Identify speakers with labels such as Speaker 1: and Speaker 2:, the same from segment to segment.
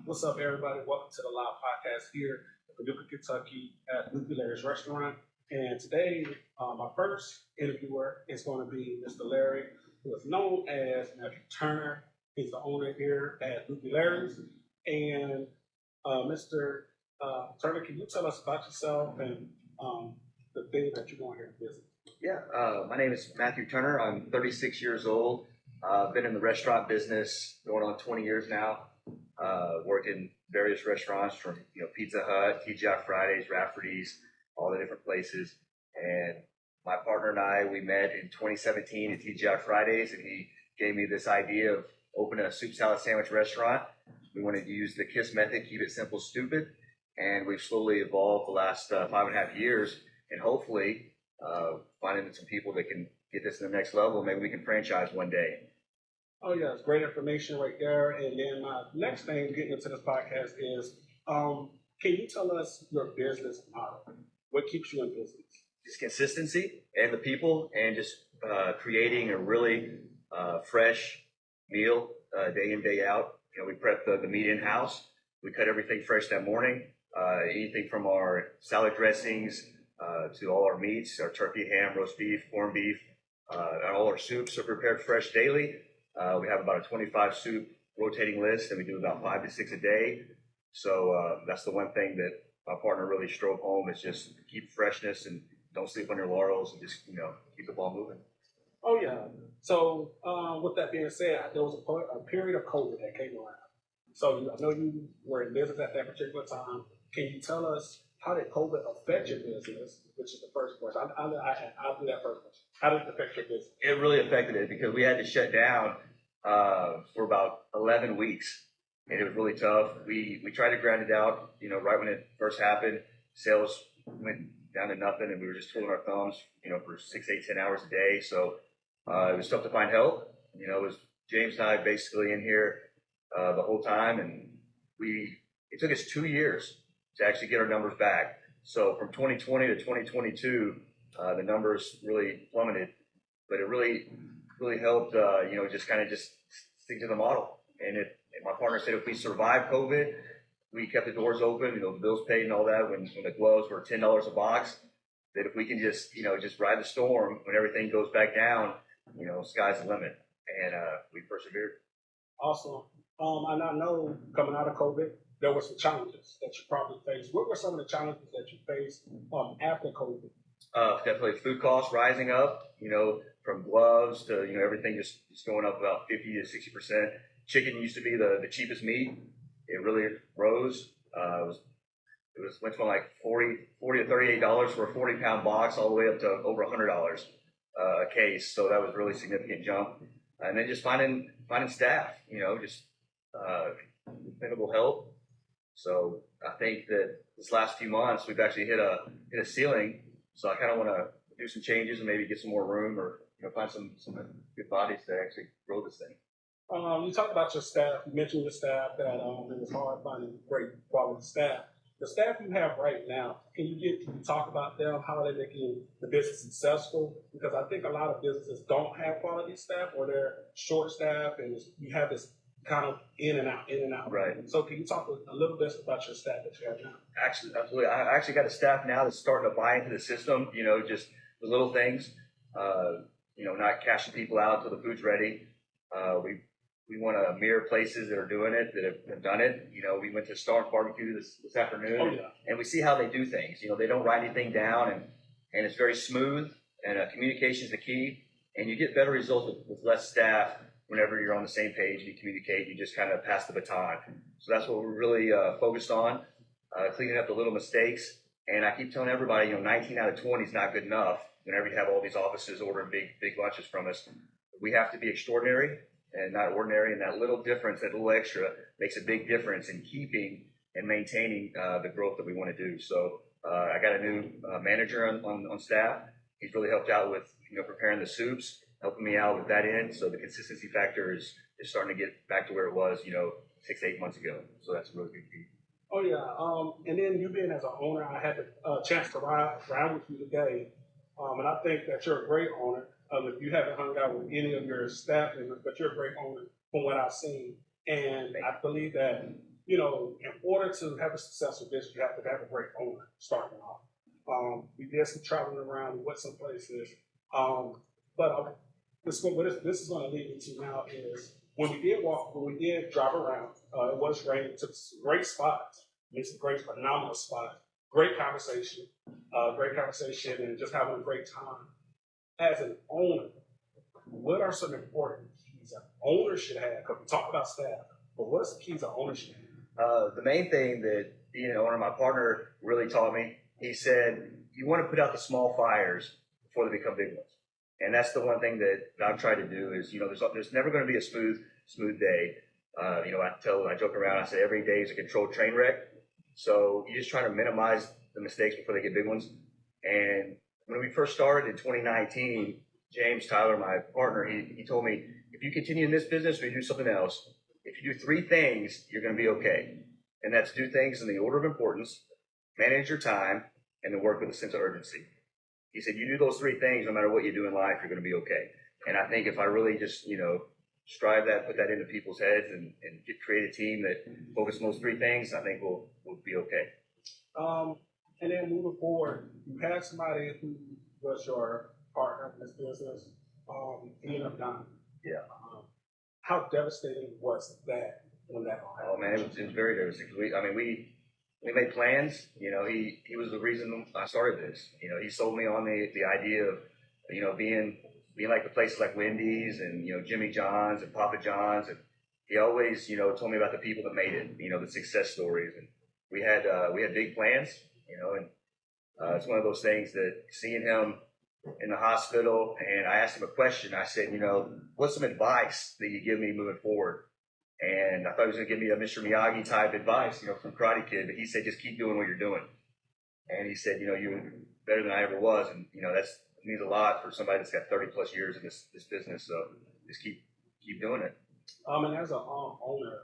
Speaker 1: What's up, everybody? Welcome to the live podcast here in Paducah, Kentucky at Loopy Larrys Restaurant. And today, my first interviewer is going to be Mr. Larry, who is known as Matthew Turner. He's the owner here at Loopy Larrys. And Mr. Turner, can you tell us about yourself and the thing that you're going here to visit?
Speaker 2: Yeah, my name is Matthew Turner. I'm 36 years old. I've been in the restaurant business going on 20 years now. Worked in various restaurants from Pizza Hut, TGI Fridays, Rafferty's, all the different places. And my partner and I, we met in 2017 at TGI Fridays, and he gave me this idea of opening a soup salad sandwich restaurant. We wanted to use the KISS method, keep it simple, stupid, and we've slowly evolved the last 5.5 years, and hopefully finding some people that can get this to the next level. Maybe we can franchise one day.
Speaker 1: Oh, yeah, it's great information right there. And then my next thing getting into this podcast is, can you tell us your business model? What keeps you in business?
Speaker 2: Just consistency and the people, and just creating a really fresh meal day in, day out. We prep the meat in-house. We cut everything fresh that morning. Anything from our salad dressings to all our meats, our turkey, ham, roast beef, corned beef, and all our soups are prepared fresh daily. We have about a 25 soup rotating list, and we do about 5 to 6 a day. So that's the one thing that my partner really strove home, is just keep freshness and don't sleep on your laurels, and just keep the ball moving.
Speaker 1: Oh, yeah. So with that being said, there was a period of COVID that came around. So I know you were in business at that particular time. Can you tell us how did COVID affect your business, which is the first question? I'll do that first question. How did it affect your business?
Speaker 2: It really affected it because we had to shut down for about 11 weeks, and it was really tough. We tried to grind it out, right when it first happened. Sales went down to nothing, and we were just twiddling our thumbs, for 6, 8, 10 hours a day. So it was tough to find help. It was James and I basically in here the whole time, and it took us 2 years to actually get our numbers back. So from 2020 to 2022, the numbers really plummeted, but it really helped, just stick to the model. And my partner said if we survived COVID, we kept the doors open, the bills paid and all that, when the gloves were $10 a box, that if we can just ride the storm, when everything goes back down, sky's the limit. And we persevered.
Speaker 1: Awesome. And I know coming out of COVID, there were some challenges that you probably faced. What were some of the challenges that you faced after COVID?
Speaker 2: Definitely food costs rising up, from gloves to, everything just going up about 50 to 60%. Chicken used to be the cheapest meat. It really rose. It went from like $40 to $38 for a 40-pound box, all the way up to over $100 a case. So that was a really significant jump. And then just finding staff, just dependable help. So I think that this last few months we've actually hit a ceiling. So I kind of want to do some changes and maybe get some more room, or find some good bodies to actually grow this thing.
Speaker 1: You talked about your staff. You mentioned your staff that it was hard finding great quality staff. The staff you have right now, can you talk about them? How are they making the business successful? Because I think a lot of businesses don't have quality staff, or they're short staffed, and you have this kind of in and out.
Speaker 2: Right.
Speaker 1: So can you talk a little bit about your staff that you have now?
Speaker 2: Actually, absolutely. I actually got a staff now that's starting to buy into the system, just the little things, not cashing people out until the food's ready. We want to mirror places that are doing it, that have done it. We went to Star Barbecue this afternoon,
Speaker 1: oh, yeah.
Speaker 2: And we see how they do things. They don't write anything down, and it's very smooth, and communication is the key, and you get better results with less staff. Whenever you're on the same page and you communicate, you just kind of pass the baton. So that's what we're really focused on, cleaning up the little mistakes. And I keep telling everybody, 19 out of 20 is not good enough. Whenever you have all these offices ordering big lunches from us, we have to be extraordinary and not ordinary. And that little difference, that little extra, makes a big difference in keeping and maintaining the growth that we want to do. So I got a new manager on staff. He's really helped out with preparing the soups, helping me out with that end. So the consistency factor is starting to get back to where it was, 6 to 8 months ago. So that's a really good key.
Speaker 1: Oh, yeah. And then you being as an owner, I had the chance to ride with you today. And I think that you're a great owner. If you haven't hung out with any of your staff members, but you're a great owner from what I've seen. And I believe that in order to have a successful business, you have to have a great owner starting off. We did some traveling around, we went some places. But this is going to lead me to now is when we did drive around, it was raining, took some great spots, made some great, phenomenal spots, great conversation, and just having a great time. As an owner, what are some important keys an owner should have? Because we talk about staff, but what's the keys of ownership?
Speaker 2: The main thing that one of my partner really taught me, he said, you want to put out the small fires before they become big ones. And that's the one thing that I've tried to do is, there's never going to be a smooth day. I joke around, I say every day is a controlled train wreck. So you just try to minimize the mistakes before they get big ones. And when we first started in 2019, James Tyler, my partner, he told me, if you continue in this business or you do something else, if you do three things, you're going to be okay. And that's do things in the order of importance, manage your time, and then work with a sense of urgency. He said, you do those three things, no matter what you do in life, you're going to be okay. And I think if I really just, strive that, put that into people's heads and create a team that focuses on those three things, I think we'll be okay.
Speaker 1: And then moving forward, you had somebody who was your partner in this business, he ended up dying.
Speaker 2: Yeah.
Speaker 1: How devastating was that when that happened?
Speaker 2: Oh man, it was very devastating. We made plans. He was the reason I started this. He sold me on the idea of being like the places like Wendy's and Jimmy John's and Papa John's, and he always told me about the people that made it. The success stories, and we had big plans. And it's one of those things that seeing him in the hospital, and I asked him a question. I said, what's some advice that you give me moving forward? And I thought he was going to give me a Mr. Miyagi type advice, from Karate Kid, but he said, just keep doing what you're doing. And he said, you're better than I ever was. And, that means a lot for somebody that's got 30 plus years in this business. So just keep doing it.
Speaker 1: And as an owner,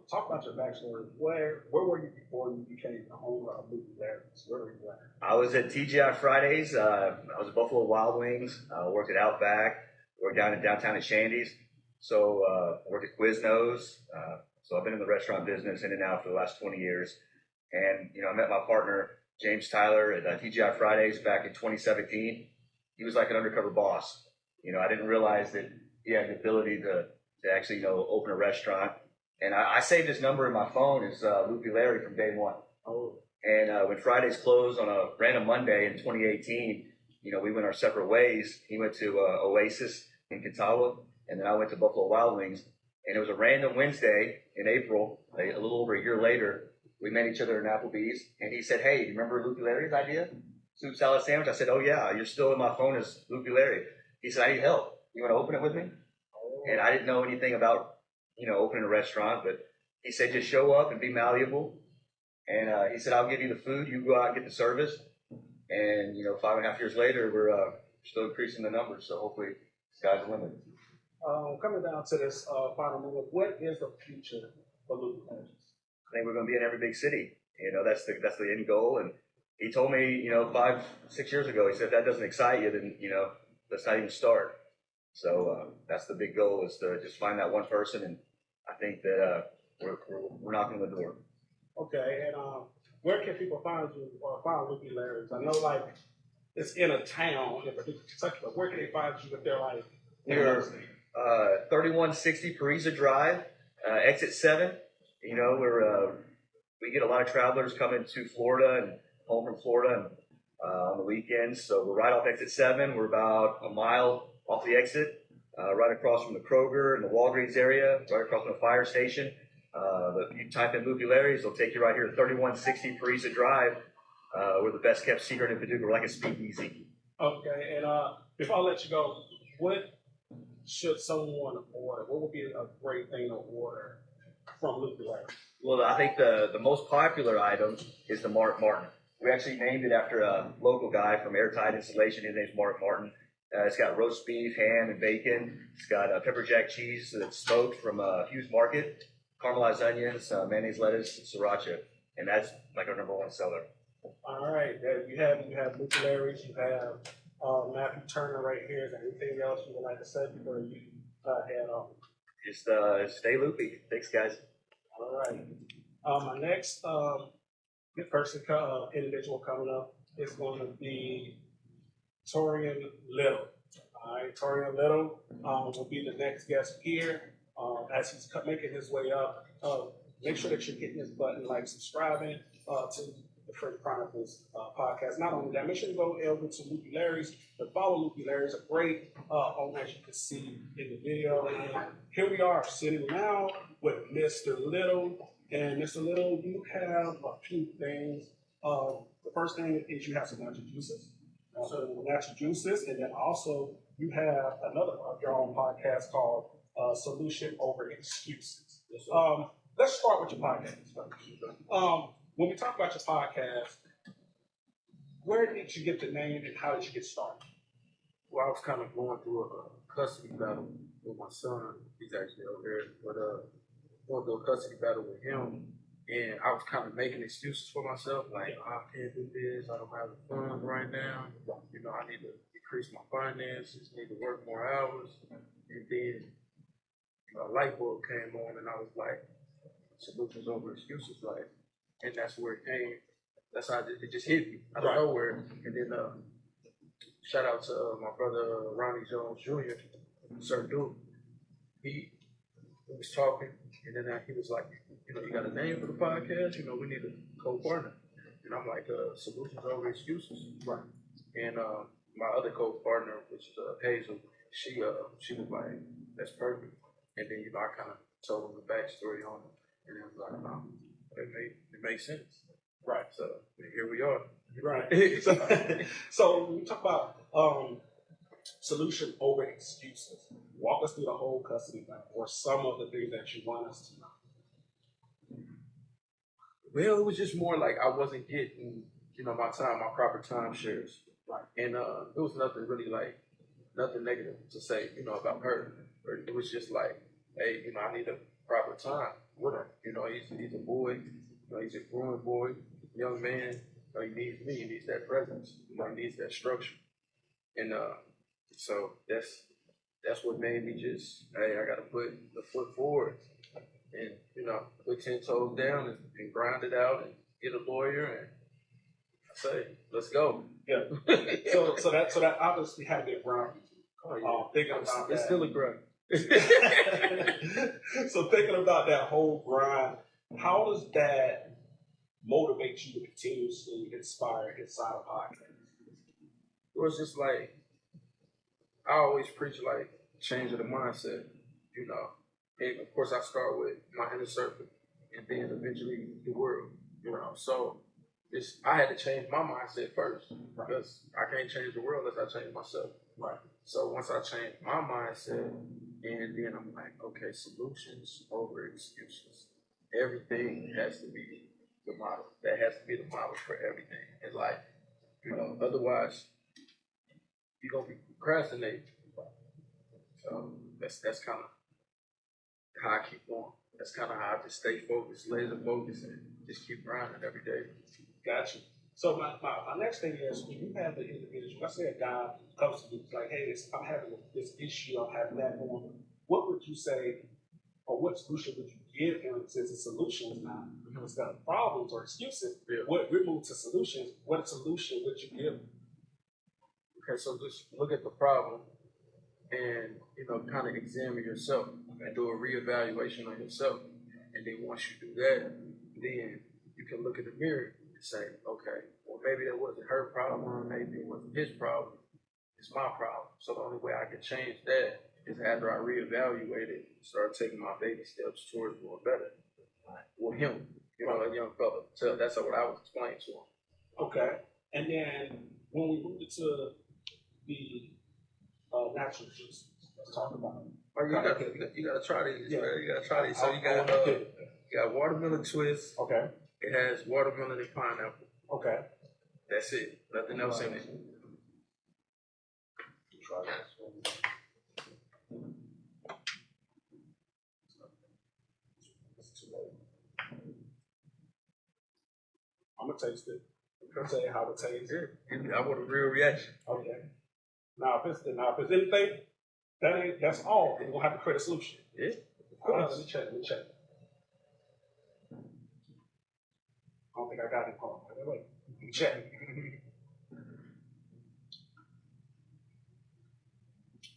Speaker 1: talk about your backstory. Where were you before you became the owner of Loopy Larrys? Where were you at?
Speaker 2: I was at TGI Fridays. I was at Buffalo Wild Wings. Worked at Outback. Worked down in downtown at Shandy's. So worked at Quiznos. So I've been in the restaurant business in and out for the last 20 years. And, I met my partner, James Tyler, at TGI Fridays back in 2017. He was like an undercover boss. I didn't realize that he had the ability to actually, open a restaurant. And I saved his number in my phone as Loopy Larry from day one.
Speaker 1: Oh.
Speaker 2: And when Fridays closed on a random Monday in 2018, we went our separate ways. He went to Oasis in Catawba, and then I went to Buffalo Wild Wings. And it was a random Wednesday in April, a little over a year later. We met each other in Applebee's, and he said, hey, do you remember Loopy Larry's idea? Soup salad sandwich? I said, oh, yeah, you're still in my phone as Loopy Larry. He said, I need help. You want to open it with me? And I didn't know anything about, opening a restaurant, but he said, just show up and be malleable. And he said, I'll give you the food. You go out and get the service. And, 5.5 years later, we're still increasing the numbers. So hopefully, sky's the limit.
Speaker 1: Coming down to this final moment, what is the future for Loopy Larrys?
Speaker 2: I think we're going to be in every big city. That's the end goal. And he told me, 5, 6 years ago, he said, if that doesn't excite you, then, let's not even start. So that's the big goal, is to just find that one person. And I think that we're knocking on the door.
Speaker 1: Okay. And where can people find you or find Loopy Larrys? I know, like, it's in a town in Paducah, Kentucky, but where can they find you if they're like in
Speaker 2: We're 3160 Preacherman Drive, exit 7. We get a lot of travelers coming to Florida and home from Florida and, on the weekends. So we're right off exit 7. We're about a mile off the exit, right across from the Kroger and the Walgreens area, right across from the fire station. If you type in Loopy Larrys, it'll take you right here to 3160 Preacherman Drive. We're the best kept secret in Paducah. We're like a speakeasy.
Speaker 1: Okay. And before I let you go, what should someone order? What would be a great thing to order from Loopy Larrys?
Speaker 2: Well, I think the most popular item is the Mark Martin. We actually named it after a local guy from Airtight Installation. His name's Mark Martin. It's got roast beef, ham, and bacon. It's got pepper jack cheese that's smoked from Hughes Market, caramelized onions, mayonnaise, lettuce, and sriracha. And that's like our number one seller.
Speaker 1: All right. You have Loopy Larrys. You have Matthew Turner right here. Is there anything else you would like to say before you head off?
Speaker 2: Just stay loopy. Thanks, guys.
Speaker 1: All right. My next individual coming up is going to be Torian Little. All right, Torian Little will be the next guest here. As he's making his way up, make sure that you're hitting this button, like subscribing to the FrazierChronicles podcast. Not only that, make sure you go over to Loopy Larrys, but follow Loopy Larrys, a great owner, as you can see in the video. And here we are sitting now with Mr. Little. And Mr. Little, you have a few things. The first thing is you have some natural juices. Natural juices, and then also you have another of your own podcast called Solution Over Excuses. Let's start with your podcast. When we talk about your podcast, where did you get the name and how did you get started?
Speaker 3: Well, I was kind of going through a custody battle with my son. He's actually over there, but going through a custody battle with him, and I was kind of making excuses for myself, like I can't do this, I don't have the funds right now. You know, I need to increase my finances, need to work more hours, and then a light bulb came on, and I was like, solutions over excuses, like, and that's where it came. That's how it just hit me out of nowhere, and then. Shout out to my brother Ronnie Jones Jr., Sir Duke. He was talking, and then he was like, you know, you got a name for the podcast? You know, we need a co-partner. And I'm like, solutions over excuses. Right. And my other co-partner, which is Hazel, she was like, that's perfect. And then, you know, I kind of told him the backstory on it, and it was like, no, it made sense. Right. So here we are.
Speaker 1: Right. So when we talk about solution over excuses, walk us through the whole custody battle or some of the things that you want us to know.
Speaker 3: Well, it was just more like I wasn't getting, you know, my proper time shares. Right. And it was nothing really like, nothing negative to say, you know, about her. It was just like, hey, you know, I need a proper time with her. You know, he's a boy, you know, he's a growing boy, young man. You know, he needs me, he needs that presence, you know, he needs that structure. And so that's what made me just, hey, I gotta put the foot forward and, you know, put 10 toes down and grind it out and get a lawyer and say, let's go.
Speaker 1: Yeah. so that obviously had to be a grind.
Speaker 3: Oh, yeah.
Speaker 1: Thinking about
Speaker 3: it's
Speaker 1: that.
Speaker 3: still a grind.
Speaker 1: So thinking about that whole grind, how does that motivate you to continuously inspire inside a podcast?
Speaker 3: It was just like, I always preach like changing the mindset, you know. And of course I start with my inner circle and then eventually the world, you know. So I had to change my mindset first because I can't change the world unless I change myself. Right. So once I changed my mindset, and then I'm like, okay, solutions over excuses. Everything has to be the model. That has to be the model for everything in life. You know, otherwise you're gonna be procrastinating. So that's kind of how I keep going. That's kind of how I just stay focused, laser focused, and just keep grinding every day.
Speaker 1: Gotcha. So my next thing is when you have the individual, let's say a guy comes to you like, hey, I'm having this issue, I'm having that going. What would you say, or what solution would you give him since the solution is not instead of problems or excuses?
Speaker 3: Yeah.
Speaker 1: What we move to solutions? What solution would you give him?
Speaker 3: Okay, so just look at the problem and, you know, kind of examine yourself and do a reevaluation on yourself. And then once you do that, then you can look in the mirror and say, okay, well, maybe that wasn't her problem, maybe it wasn't his problem, it's my problem. So the only way I can change that is after I reevaluate it, start taking my baby steps towards doing better. With him, you know, a young fella. So that's what I was explaining to him.
Speaker 1: Okay. And then when we moved to the natural juices, let's talk about it.
Speaker 3: Oh, you gotta try these.
Speaker 1: Yeah.
Speaker 3: Man. You gotta try these. So you got watermelon twist.
Speaker 1: Okay.
Speaker 3: It has watermelon and pineapple.
Speaker 1: Okay.
Speaker 3: That's it. Nothing else in it.
Speaker 1: Try this. I'm gonna taste it. I'm gonna tell you how to taste it.
Speaker 3: Yeah. I want a real reaction.
Speaker 1: Okay. Now if it's anything, that's all. We're gonna have to create a solution.
Speaker 3: Yeah.
Speaker 1: Let me check. think I got it. Hold on. Wait. Check.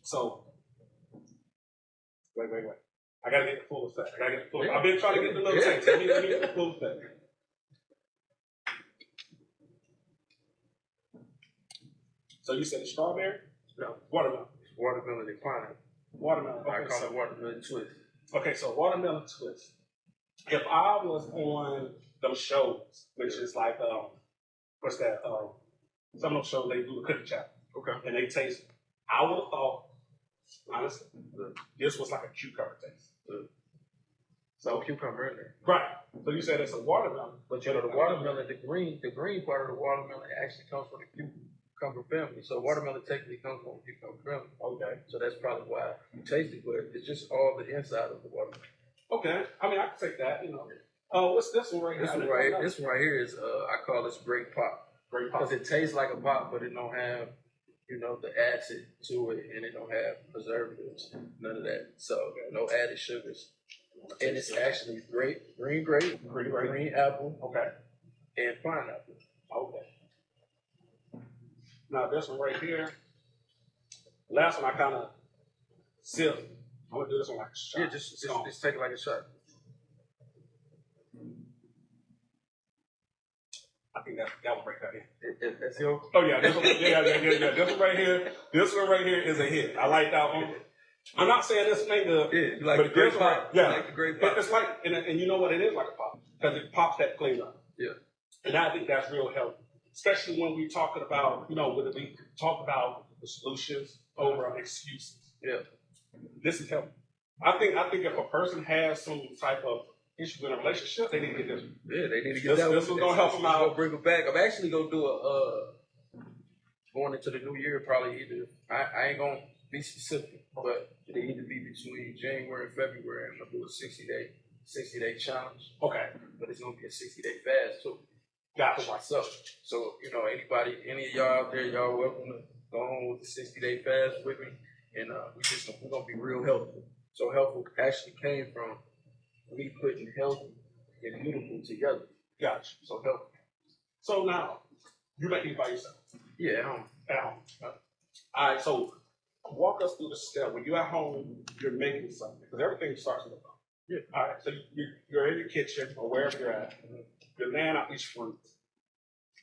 Speaker 1: So, wait. I gotta get the full effect. I've been trying to get the little taste. Let me get the full effect. So you said it's strawberry?
Speaker 3: No,
Speaker 1: Watermelon.
Speaker 3: it's watermelon and pineapple.
Speaker 1: Watermelon. Okay,
Speaker 3: I call it watermelon twist.
Speaker 1: Okay, so watermelon twist. If I was on those shows, which is like what's that? Some of those shows they do a cookie challenge.
Speaker 3: Okay.
Speaker 1: And they taste. I would have thought, honestly, this was like a cucumber taste.
Speaker 3: So cucumber in there.
Speaker 1: Right. So you said it's a watermelon,
Speaker 3: But you know the watermelon, the green part of the watermelon actually comes from the cucumber family. So watermelon technically comes from the cucumber family.
Speaker 1: Okay.
Speaker 3: So that's probably why you taste it, but it's just all the inside of the watermelon.
Speaker 1: Okay. I mean, I can take that. What's this one right here?
Speaker 3: This one right here is I call this grape pop.
Speaker 1: Grape pop.
Speaker 3: Because it tastes like a pop, but it don't have the acid to it, and it don't have preservatives, none of that. So no added sugars. And it's actually green grape, green apple,
Speaker 1: Okay.
Speaker 3: and pineapple.
Speaker 1: Okay. Now this one right here. Last one I kind of sipped. I'm gonna do this one like a shot.
Speaker 3: Yeah, just take it like a shot.
Speaker 1: I think that one right here.
Speaker 3: That's your.
Speaker 1: Oh yeah, this one, yeah. This one right here is a hit. I like that one. I'm not saying this ain't good.
Speaker 3: Yeah, you like the grape pop.
Speaker 1: Yeah,
Speaker 3: You like the grape pop.
Speaker 1: It's like, and you know what it is like a pop because it pops that flavor.
Speaker 3: Yeah.
Speaker 1: And I think that's real healthy, especially when we're talking about, when we talk about the solutions over excuses.
Speaker 3: Yeah.
Speaker 1: This is healthy. I think if a person has some type of issue in a relationship, they need to get this.
Speaker 3: Yeah, they need to get that.
Speaker 1: This was gonna help them out.
Speaker 3: Gonna bring them back. I'm actually gonna do going into the new year. Probably either I ain't gonna be specific, but it either be between January and February. I'm gonna do a 60-day challenge.
Speaker 1: Okay.
Speaker 3: But it's gonna be a 60-day fast too.
Speaker 1: Gotcha.
Speaker 3: For myself. So any of y'all out there, y'all welcome to go on with the 60-day fast with me, and we're gonna be real healthy. So healthful actually came from me putting healthy and beautiful together.
Speaker 1: Gotcha.
Speaker 3: So healthy.
Speaker 1: So now you make it by yourself.
Speaker 3: Yeah,
Speaker 1: At home. All right. So walk us through the step. When you're at home, you're making something because everything starts with a phone.
Speaker 3: Yeah.
Speaker 1: All right. So you're in your kitchen or wherever you're at. You're laying out these fruits.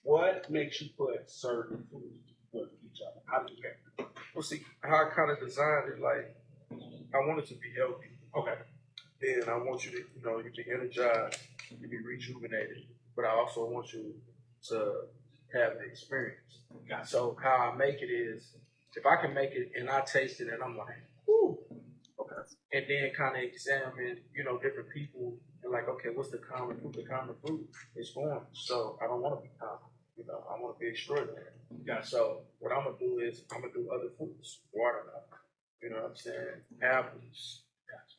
Speaker 1: What makes you put certain foods with each other? How do you get it?
Speaker 3: Well, see, how I kind of designed it, like, I want it to be healthy.
Speaker 1: Okay.
Speaker 3: Then I want you to, you be energized, you be rejuvenated, but I also want you to have the experience.
Speaker 1: Gotcha.
Speaker 3: So how I make it is, if I can make it and I taste it and I'm like, whoo, okay. And then kind of examine, different people and like, okay, what's the common food? The common food is orange. So I don't want to be common. I want to be extraordinary.
Speaker 1: Gotcha.
Speaker 3: So what I'm going to do is I'm going to do other fruits, watermelon, you know what I'm saying, apples,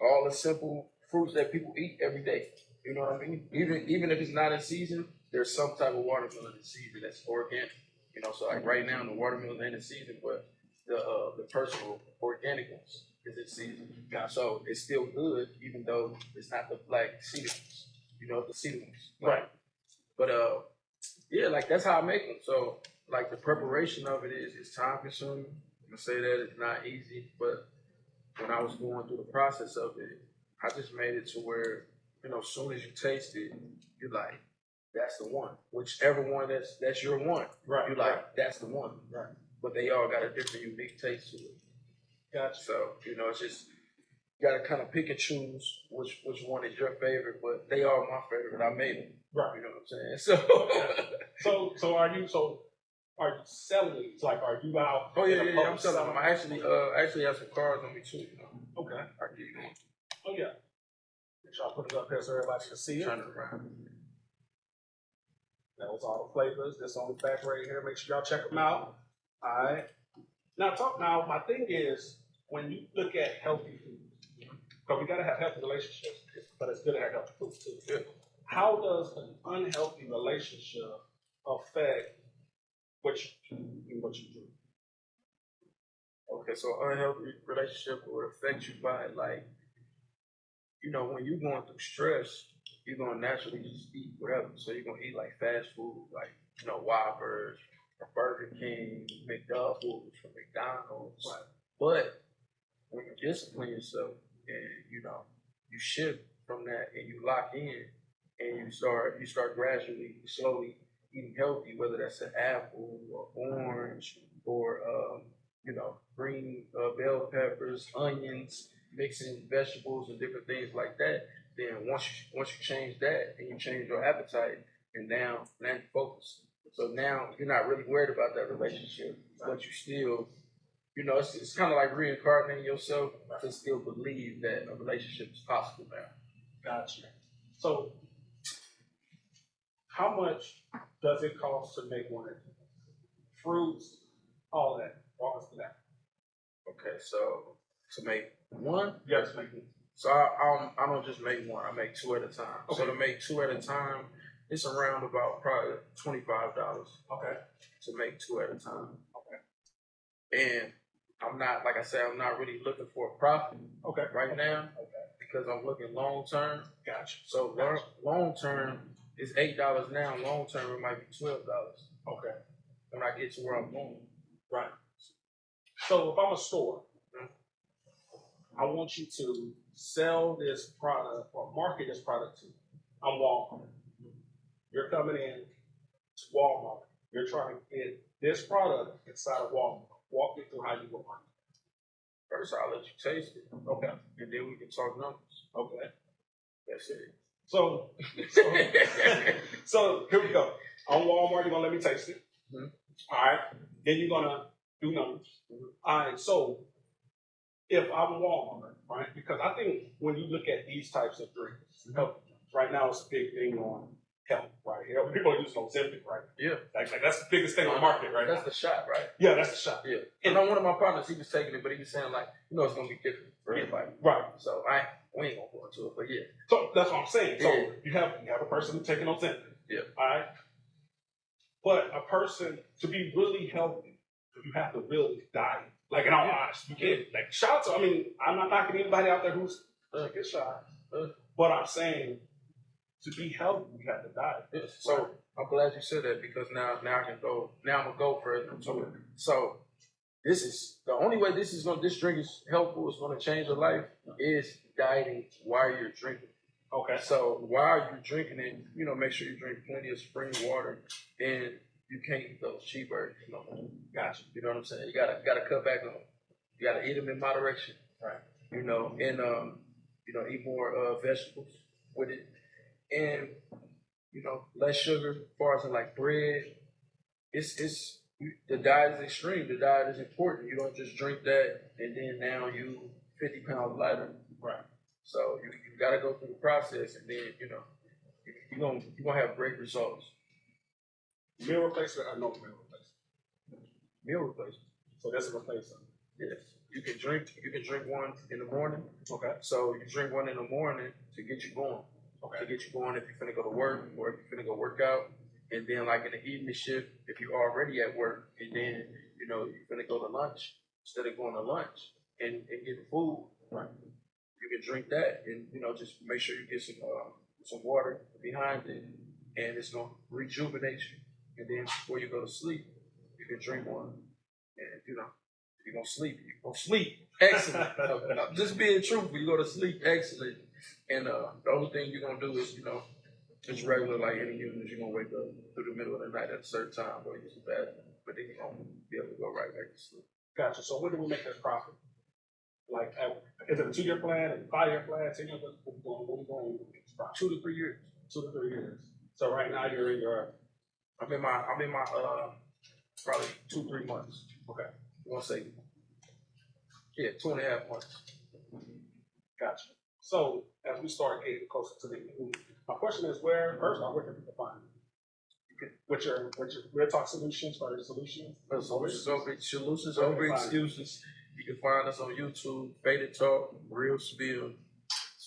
Speaker 3: all the simple fruits that people eat every day. You know what I mean? Even if it's not in season, there's some type of watermelon in season that's organic. So like right now the watermelon ain't in season, but the personal organic ones is in season. So it's still good, even though it's not the black seeded ones. The seeded ones.
Speaker 1: Right.
Speaker 3: But yeah, like that's how I make them. So like the preparation of it is time consuming. I'm gonna say that it's not easy, but when I was going through the process of it, I just made it to where, as soon as you taste it, you're like, that's the one. Whichever one that's your one.
Speaker 1: Right.
Speaker 3: You're like, that's the one.
Speaker 1: Right.
Speaker 3: But they all got a different unique taste to it.
Speaker 1: Gotcha.
Speaker 3: So, it's just you gotta kind of pick and choose which one is your favorite, but they are my favorite. I made them.
Speaker 1: Right.
Speaker 3: You know what I'm saying?
Speaker 1: So are you selling these? Like, are you out?
Speaker 3: Oh yeah, I'm selling them. I actually have some cards on me too.
Speaker 1: Okay.
Speaker 3: I can give you one.
Speaker 1: Oh yeah. Make sure I put it up there so everybody can see it.
Speaker 3: Turn it around.
Speaker 1: That was all the flavors. This on the back right here. Make sure y'all check them out. All right. Now, my thing is, when you look at healthy food, because we got to have healthy relationships, but it's good to have healthy food too.
Speaker 3: Yeah.
Speaker 1: How does an unhealthy relationship affect what you do and what you do?
Speaker 3: Okay, so unhealthy relationship will affect you by like, when you're going through stress, you're gonna naturally just eat whatever. So you're gonna eat like fast food, like Whoppers, from Burger King, McDoubles, from McDonald's.
Speaker 1: Right.
Speaker 3: But when you discipline yourself and you shift from that and you lock in and you start gradually, slowly eating healthy, whether that's an apple or orange or green bell peppers, onions, mixing vegetables and different things like that. Then once you change that and you change your appetite, and now you focus. So now you're not really worried about that relationship, but you still, it's kind of like reincarnating yourself to still believe that a relationship is possible now.
Speaker 1: Gotcha. So, how much does it cost to make one? Fruits, all that. Walk us through that.
Speaker 3: Okay, so to make one,
Speaker 1: Yes, make it.
Speaker 3: so I don't just make one. I make two at a time.
Speaker 1: Okay.
Speaker 3: So to make two at a time, it's around about probably $25
Speaker 1: Okay.
Speaker 3: to make two at a time.
Speaker 1: Okay.
Speaker 3: And I'm not, like I said, I'm not really looking for a profit
Speaker 1: Okay.
Speaker 3: right now
Speaker 1: Okay.
Speaker 3: because I'm looking long term.
Speaker 1: Gotcha.
Speaker 3: So long term is $8 now. Long term it might be $12
Speaker 1: Okay.
Speaker 3: when I get to where I'm going.
Speaker 1: Right. So if I'm a store, I want you to sell this product or market this product to. I'm Walmart. You're coming in to Walmart. You're trying to get this product inside of Walmart. Walk me through how you will market.
Speaker 3: First, I'll let you taste it.
Speaker 1: Okay.
Speaker 3: And then we can talk numbers.
Speaker 1: Okay.
Speaker 3: That's it.
Speaker 1: So here we go. On Walmart, you're gonna let me taste it.
Speaker 3: Mm-hmm.
Speaker 1: All right. Then you're gonna do numbers.
Speaker 3: Mm-hmm.
Speaker 1: All right. So if I'm Walmart, right? Because I think when you look at these types of drinks, health drinks, right now it's a big thing on health, right? People are using Ozempic, right?
Speaker 3: Yeah.
Speaker 1: Like that's the biggest thing on the market, right?
Speaker 3: That's the shot, right?
Speaker 1: Yeah, that's the shot.
Speaker 3: Yeah. And on one of my partners, he was taking it, but he was saying like, it's gonna be different for everybody.
Speaker 1: Right.
Speaker 3: So we ain't gonna go into it, but yeah.
Speaker 1: So that's what I'm saying. So
Speaker 3: Yeah.
Speaker 1: you have a person taking Ozempic.
Speaker 3: Yeah.
Speaker 1: All right. But a person to be really healthy, you have to really diet. Like in all honesty, you can't like shots. I mean, I'm not knocking anybody out there who's get shots, but I'm saying to be healthy, you have to diet.
Speaker 3: Yeah. So I'm glad you said that because now I can go. Now I'm gonna go further into it. So this is the only way this drink is helpful. Is going to change your life is dieting while you're drinking.
Speaker 1: Okay.
Speaker 3: So while you're drinking it, make sure you drink plenty of spring water, and you can't eat those cheeseburgers.
Speaker 1: Gotcha.
Speaker 3: You know what I'm saying? You gotta cut back on them. You gotta eat them in moderation.
Speaker 1: Right.
Speaker 3: And eat more vegetables with it, and less sugar. As far as in like bread, the diet is extreme. The diet is important. You don't just drink that and then now you 50 pounds lighter.
Speaker 1: Right.
Speaker 3: So you gotta go through the process, and then you're gonna have great results.
Speaker 1: Meal replacement or no meal replacement?
Speaker 3: Meal replacement.
Speaker 1: So that's a replacement.
Speaker 3: Yes. You can drink one in the morning.
Speaker 1: Okay.
Speaker 3: So you drink one in the morning to get you going.
Speaker 1: Okay.
Speaker 3: To get you going if you're finna go to work or if you're finna go work out. And then like in the evening shift, if you're already at work and then you're finna go to lunch, instead of going to lunch and getting food,
Speaker 1: right,
Speaker 3: you can drink that and just make sure you get some water behind it, and it's gonna rejuvenate you. And then before you go to sleep, you can drink one. And you're gonna sleep. You're gonna sleep. Excellent. Just being truthful, you go to sleep excellent. And the only thing you're gonna do is, just regular like any humans, you're gonna wake up through the middle of the night at a certain time or use the bathroom, but then you're gonna be able to go right back to sleep.
Speaker 1: Gotcha. So when do we make that profit? Like, is it a 2-year plan, a 5-year plan, 10-year plan? What are we going with this profit?
Speaker 3: 2 to 3 years.
Speaker 1: 2 to 3 years. So right now you're in your.
Speaker 3: I'm in my probably 2-3 months.
Speaker 1: Okay.
Speaker 3: I'm gonna say 2.5 months.
Speaker 1: Gotcha. So as we start getting closer to the end, my question is where can people find you? With your Real Talk Solutions for your solutions?
Speaker 3: Solutions over excuses. You can find us on YouTube, Faded Talk, Real Spill.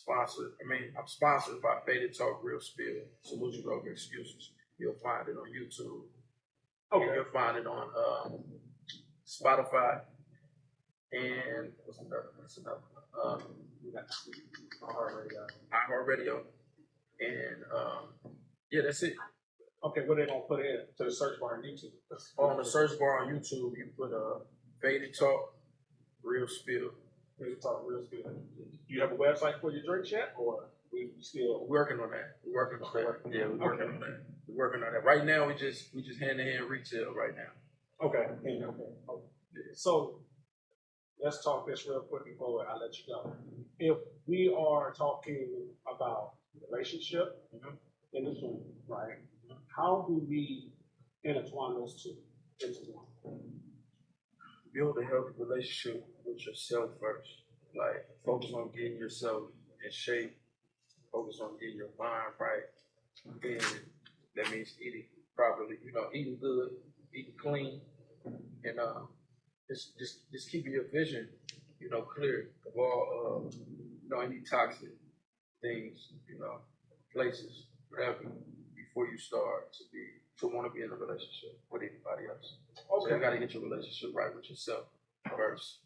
Speaker 3: I'm sponsored by Faded Talk, Real Spill, Solutions over excuses. You'll find it on YouTube. Okay. You'll find it on Spotify. And what's another one? iHeartRadio. And yeah, that's it.
Speaker 1: Okay, what they gonna put in to the search bar on YouTube?
Speaker 3: On the search bar on YouTube, you put Faded Talk, Real Spill.
Speaker 1: Real talk, real spill. You have a website for your drinks yet, or we still?
Speaker 3: We're working on that. We're working on that. Yeah, we're working on that. We're working on that. Right now, we just hand in hand retail right now.
Speaker 1: Okay. So let's talk this real quick before I let you go. If we are talking about relationship in this room, right? How do we intertwine those two into one?
Speaker 3: Build a healthy relationship with yourself first. Like, focus on getting yourself in shape. Focus on getting your mind right. And that means eating properly. Eating good, eating clean, and just keeping your vision, clear of all any toxic things, places, whatever, before you start to want to be in a relationship with anybody else. Okay. So you got to get your relationship right with yourself first,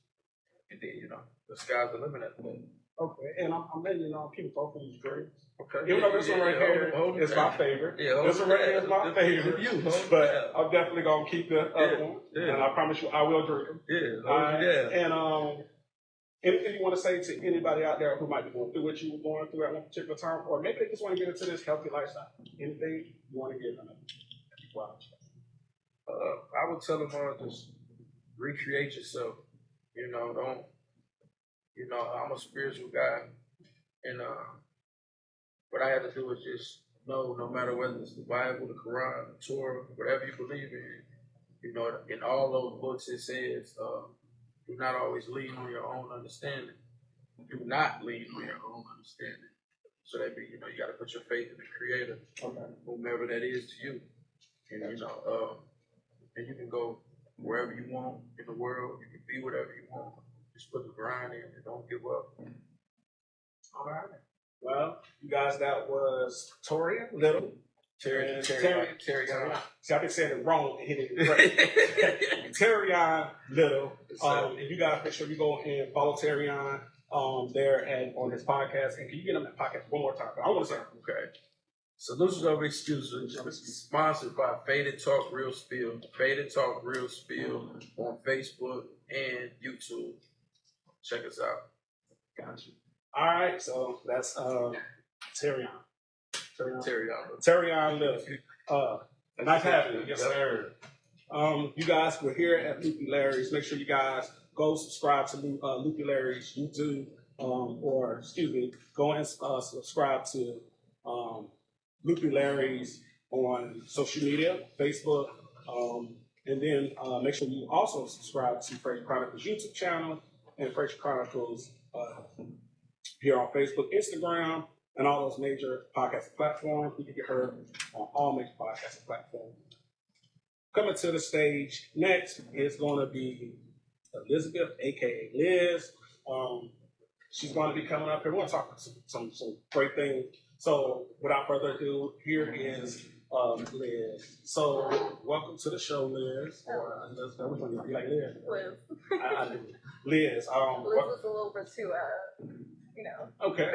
Speaker 3: and then the sky's the limit at the moment.
Speaker 1: Okay, and I'm letting you know, keep both of these drinks.
Speaker 3: Okay.
Speaker 1: Even though this one right here is my favorite.
Speaker 3: Yeah,
Speaker 1: this one right here is my favorite. But I'm definitely gonna keep the other one, and I promise you, I will drink them.
Speaker 3: Yeah.
Speaker 1: And anything you want to say to anybody out there who might be going through what you were going through at one particular time, or maybe they just want to get into this healthy lifestyle. Anything you want to give them? Wow.
Speaker 3: I would tell them just recreate yourself. Don't. I'm a spiritual guy, and what I have to do is just know, no matter whether it's the Bible, the Quran, the Torah, whatever you believe in, in all those books it says, do not always lean on your own understanding. Do not lean on your own understanding. So that means, you got to put your faith in the Creator, whomever that is to you. And, and you can go wherever you want in the world. You can be whatever you want. Just put the grind in and don't give up.
Speaker 1: All right. Well, you guys, that was Toria Little.
Speaker 3: Terry.
Speaker 1: See, I've been saying it wrong and hitting it right. Terrion Little. And you guys make sure you go and follow Terrion there and on his podcast. And can you get him that podcast one more time? I want to say
Speaker 3: okay. Solutions Over Excuses, sponsored by Faded Talk Real Spill. Faded Talk Real Spill on Facebook and YouTube. Check us out.
Speaker 1: Gotcha. All right, so that's Terrion.
Speaker 3: Terrion
Speaker 1: Little. Nice having you. Yes, sir. You guys, we're here at Loopy Larrys. Make sure you guys go subscribe to Loopy Larrys YouTube, go and subscribe to Loopy Larrys on social media, Facebook, and then make sure you also subscribe to FrazierChronicles YouTube channel and FrazierChronicles here on Facebook, Instagram, and all those major podcasting platforms. We can get heard on all major podcasting platforms. Coming to the stage next is going to be Elizabeth, aka Liz. She's going to be coming up here. We're going to talk about some great things. So without further ado, here is Liz. So welcome to the show, Liz. Or Elizabeth, which one you like, Liz?
Speaker 4: Liz.
Speaker 1: I do. Liz.
Speaker 4: Liz is a little bit too,
Speaker 1: Okay.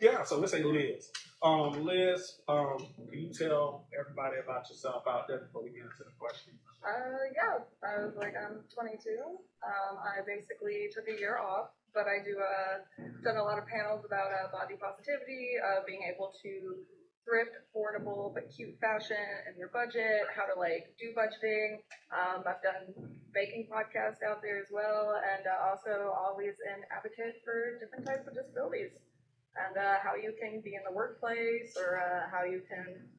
Speaker 1: Yeah, so let's say Liz. Liz, can you tell everybody about yourself out there before we get into the questions?
Speaker 4: Yeah. I'm 22. I basically took a year off, but I done a lot of panels about body positivity, being able to thrift affordable but cute fashion in your budget, how to do budgeting. I've done baking podcasts out there as well, and also always an advocate for different types of disabilities and how you can be in the workplace or how you can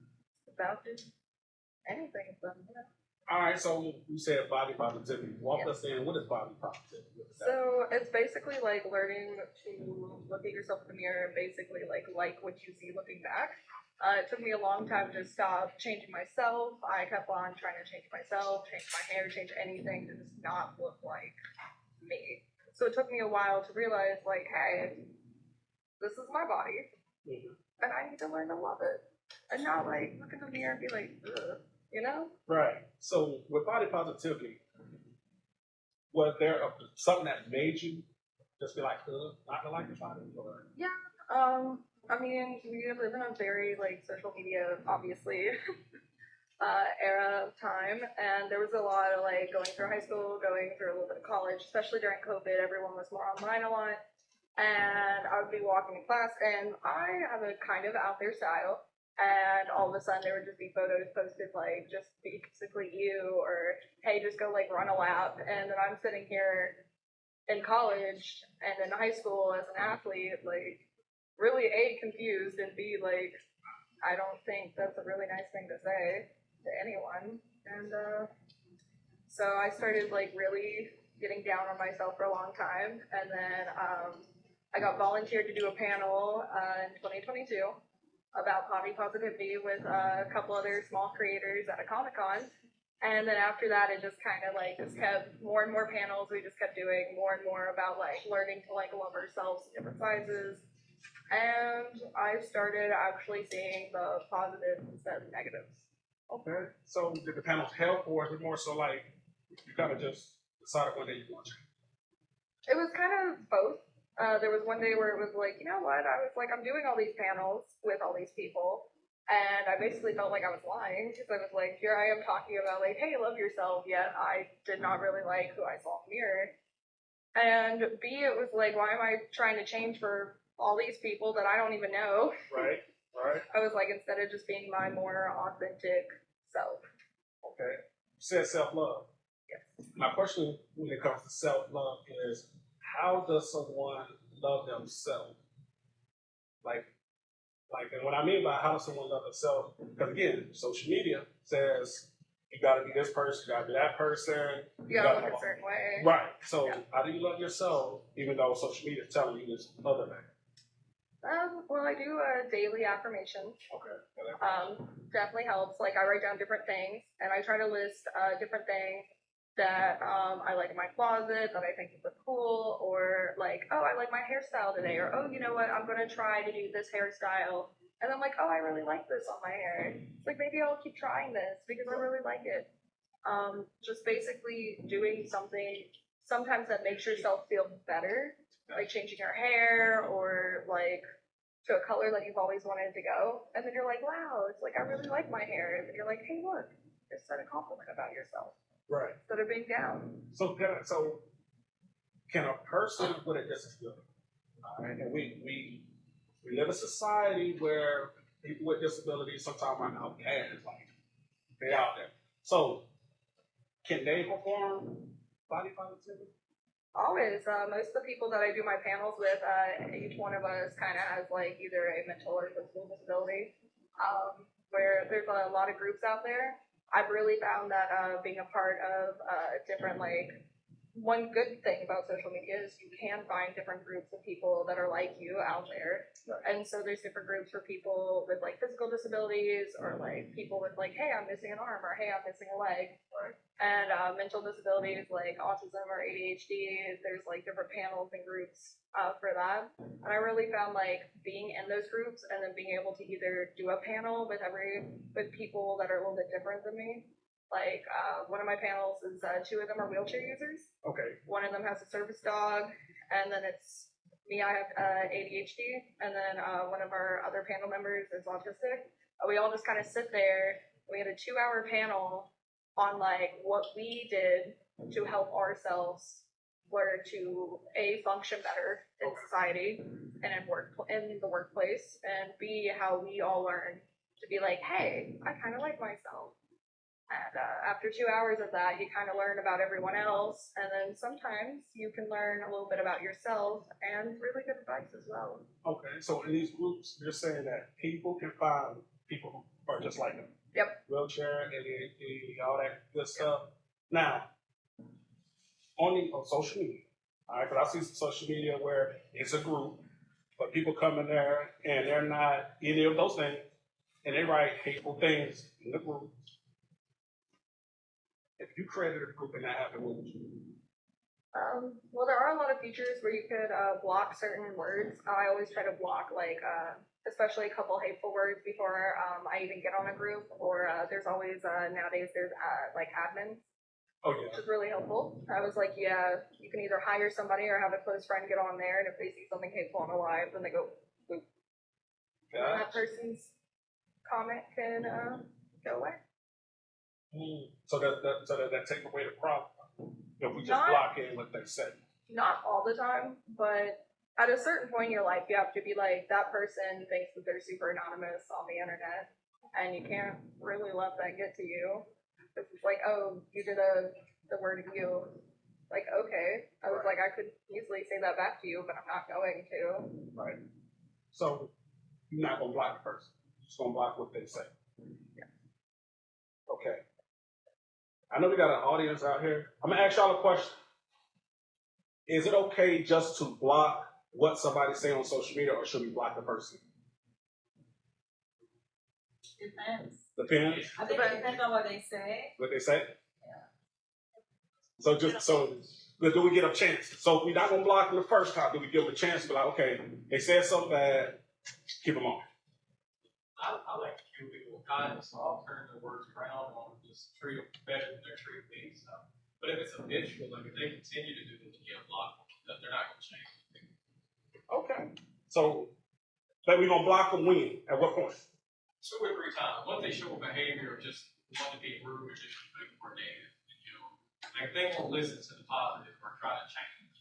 Speaker 4: about do anything.
Speaker 1: All right, so you said body positivity. Walk us in. What is body positivity?
Speaker 4: So it's basically learning to look at yourself in the mirror and basically like what you see looking back. It took me a long time to stop changing myself. I kept on trying to change myself, change my hair, change anything to just not look like me. So it took me a while to realize, hey, this is my body, and I need to learn to love it, and not look in the mirror and be ugh,
Speaker 1: Right. So with body positivity, was there something that made you just be not to like your body? Or?
Speaker 4: Yeah. I mean, we live in a very like social media, obviously, era of time, and there was a lot of like going through high school, going through a little bit of college, especially during COVID. Everyone was more online a lot, and I would be walking in class, and I have a kind of out there style, and all of a sudden there would just be photos posted like just basically you, or hey, just go like run a lap, and then I'm sitting here in college and in high school as an athlete, like really A, confused, and B, like I don't think that's a really nice thing to say to anyone. And so I started like really getting down on myself for a long time, and then I got volunteered to do a panel in 2022 about body positivity with a couple other small creators at a Comic-Con. And then after that, it just kind of like just kept more and more panels. We just kept doing more and more about like learning to like love ourselves in different sizes. And I started actually seeing the positives instead of negatives.
Speaker 1: Okay. So did the panels help, or is it more so like you kind of just decided one day you want to change?
Speaker 4: It was kind of both. There was one day where it was like, you know what? I was like, I'm doing all these panels with all these people. And I basically felt like I was lying because I was like, here I am talking about like, hey, love yourself. Yet I did not really like who I saw in the mirror. And B, it was like, why am I trying to change for all these people that I don't even know?
Speaker 1: Right. Right.
Speaker 4: I was like, instead of just being my more authentic self.
Speaker 1: Okay. You said self-love.
Speaker 4: Yes.
Speaker 1: My question when it comes to self-love is, how does someone love themselves? Like, and what I mean by how does someone love themselves? Because again, social media says you got to be this person, you got to be that person.
Speaker 4: You gotta look a certain way.
Speaker 1: Right. So
Speaker 4: Yeah.
Speaker 1: how do you love yourself, even though social media is telling you this other thing?
Speaker 4: Well, I do daily affirmations.
Speaker 1: Okay.
Speaker 4: Definitely helps. Like I write down different things, and I try to list different things that I like in my closet that I think look cool, or like, oh, I like my hairstyle today, or oh, you know what, I'm gonna try to do this hairstyle, and I'm like, oh, I really like this on my hair. It's like maybe I'll keep trying this because I really like it. Just basically doing something sometimes that makes yourself feel better, like changing your hair or like to a color that you've always wanted to go. And then you're like, wow, it's like I really like my hair. And then you're like, hey, look, just said a compliment about yourself
Speaker 1: Right.
Speaker 4: instead of being down.
Speaker 1: So can a person with a disability, all right, and we live in a society where people with disabilities sometimes are outcast, like they're out there. So can they perform body positivity?
Speaker 4: Always. Most of the people that I do my panels with, each one of us kind of has like either a mental or physical disability. Where there's a lot of groups out there. I've really found that being a part of different like one good thing about social media is you can find different groups of people that are like you out there. And so there's different groups for people with like physical disabilities, or like people with like, hey, I'm missing an arm, or hey, I'm missing a leg. And mental disabilities like autism or ADHD, there's like different panels and groups for that. And I really found like being in those groups and then being able to either do a panel with people that are a little bit different than me. Like one of my panels is 2 of them are wheelchair users.
Speaker 1: Okay.
Speaker 4: One of them has a service dog, and then it's me. I have ADHD, and then one of our other panel members is autistic. We all just kind of sit there. We had a 2-hour panel on like what we did to help ourselves were to A, function better in society and in the workplace, and B, how we all learn to be like, hey, I kind of like myself. And after 2 hours of that, you kind of learn about everyone else, and then sometimes you can learn a little bit about yourself and really good advice as well.
Speaker 1: Okay. So in these groups, you're saying that people can find people who are just like them.
Speaker 4: Yep.
Speaker 1: Wheelchair, ADHD, all that good stuff. Now, on social media, all right, because I see some social media where it's a group, but people come in there and they're not any of those things, and they write hateful things in the group. If you created a group and that happened, what would you do?
Speaker 4: Well, there are a lot of features where you could block certain words. I always try to block, like, especially a couple hateful words before I even get on a group. Or there's always, nowadays, there's like admins,
Speaker 1: Oh, yeah.
Speaker 4: which is really helpful. I was like, yeah, you can either hire somebody or have a close friend get on there, and if they see something hateful on a live, then they go, boop. And then that person's comment can go away.
Speaker 1: So that take away the problem if we just
Speaker 4: Not-
Speaker 1: block in what they say.
Speaker 4: Not all the time, but at a certain point in your life, you have to be like, that person thinks that they're super anonymous on the internet, and you can't really let that get to you. It's like, oh, you did the word you. Like, okay. I was like, I could easily say that back to you, but I'm not going to.
Speaker 1: Right. So you're not gonna block the person. You're just gonna block what they say.
Speaker 4: Yeah.
Speaker 1: Okay. I know we got an audience out here. I'm gonna ask y'all a question. Is it okay just to block what somebody say on social media, or should we block the person?
Speaker 5: Depends.
Speaker 1: Depends.
Speaker 5: I think it depends on what they say.
Speaker 1: What they say.
Speaker 5: Yeah.
Speaker 1: So do we get a chance? So if we're not gonna block them the first time, do we give them a chance to be like, okay, they said something bad, keep them on?
Speaker 6: I like to give people kindness, so I'll turn the words around on them, just treat them better than they're treating me. So, but if it's habitual, like if they continue to do this, you can't block them, that they're not going to change.
Speaker 1: Okay. So, we're gonna block them when? At what point?
Speaker 6: 2 or 3 times. Once they show a behavior of just want to be rude or disrespectful or negative, like if they won't listen to the positive or try to change,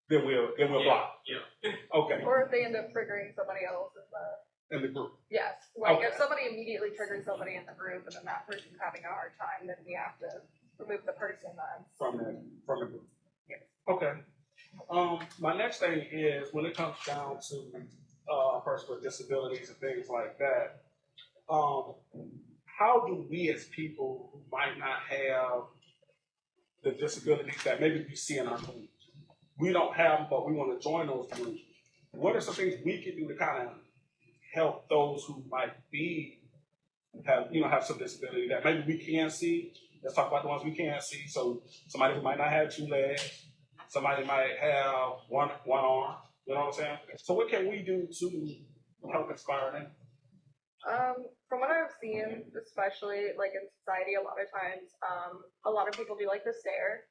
Speaker 1: Then we'll block.
Speaker 6: Yeah.
Speaker 1: Okay.
Speaker 4: Or if they end up triggering somebody else
Speaker 1: In the group.
Speaker 4: yes. Like,
Speaker 1: Okay.
Speaker 4: if somebody immediately triggers somebody in the group and then that person's having a hard time, then we have to remove the person then.
Speaker 1: From the group.
Speaker 4: Yes.
Speaker 1: Okay. My next thing is when it comes down to a person with disabilities and things like that, how do we as people who might not have the disabilities that maybe we see in our community, we don't have them, but we want to join those groups, what are some things we can do to kind of help those who might have some disability that maybe we can't see? Let's talk about the ones we can't see. So somebody who might not have 2 legs, somebody might have one arm. You know what I'm saying? So what can we do to help inspire them?
Speaker 4: From what I've seen, especially like in society, a lot of times, a lot of people do like the stare,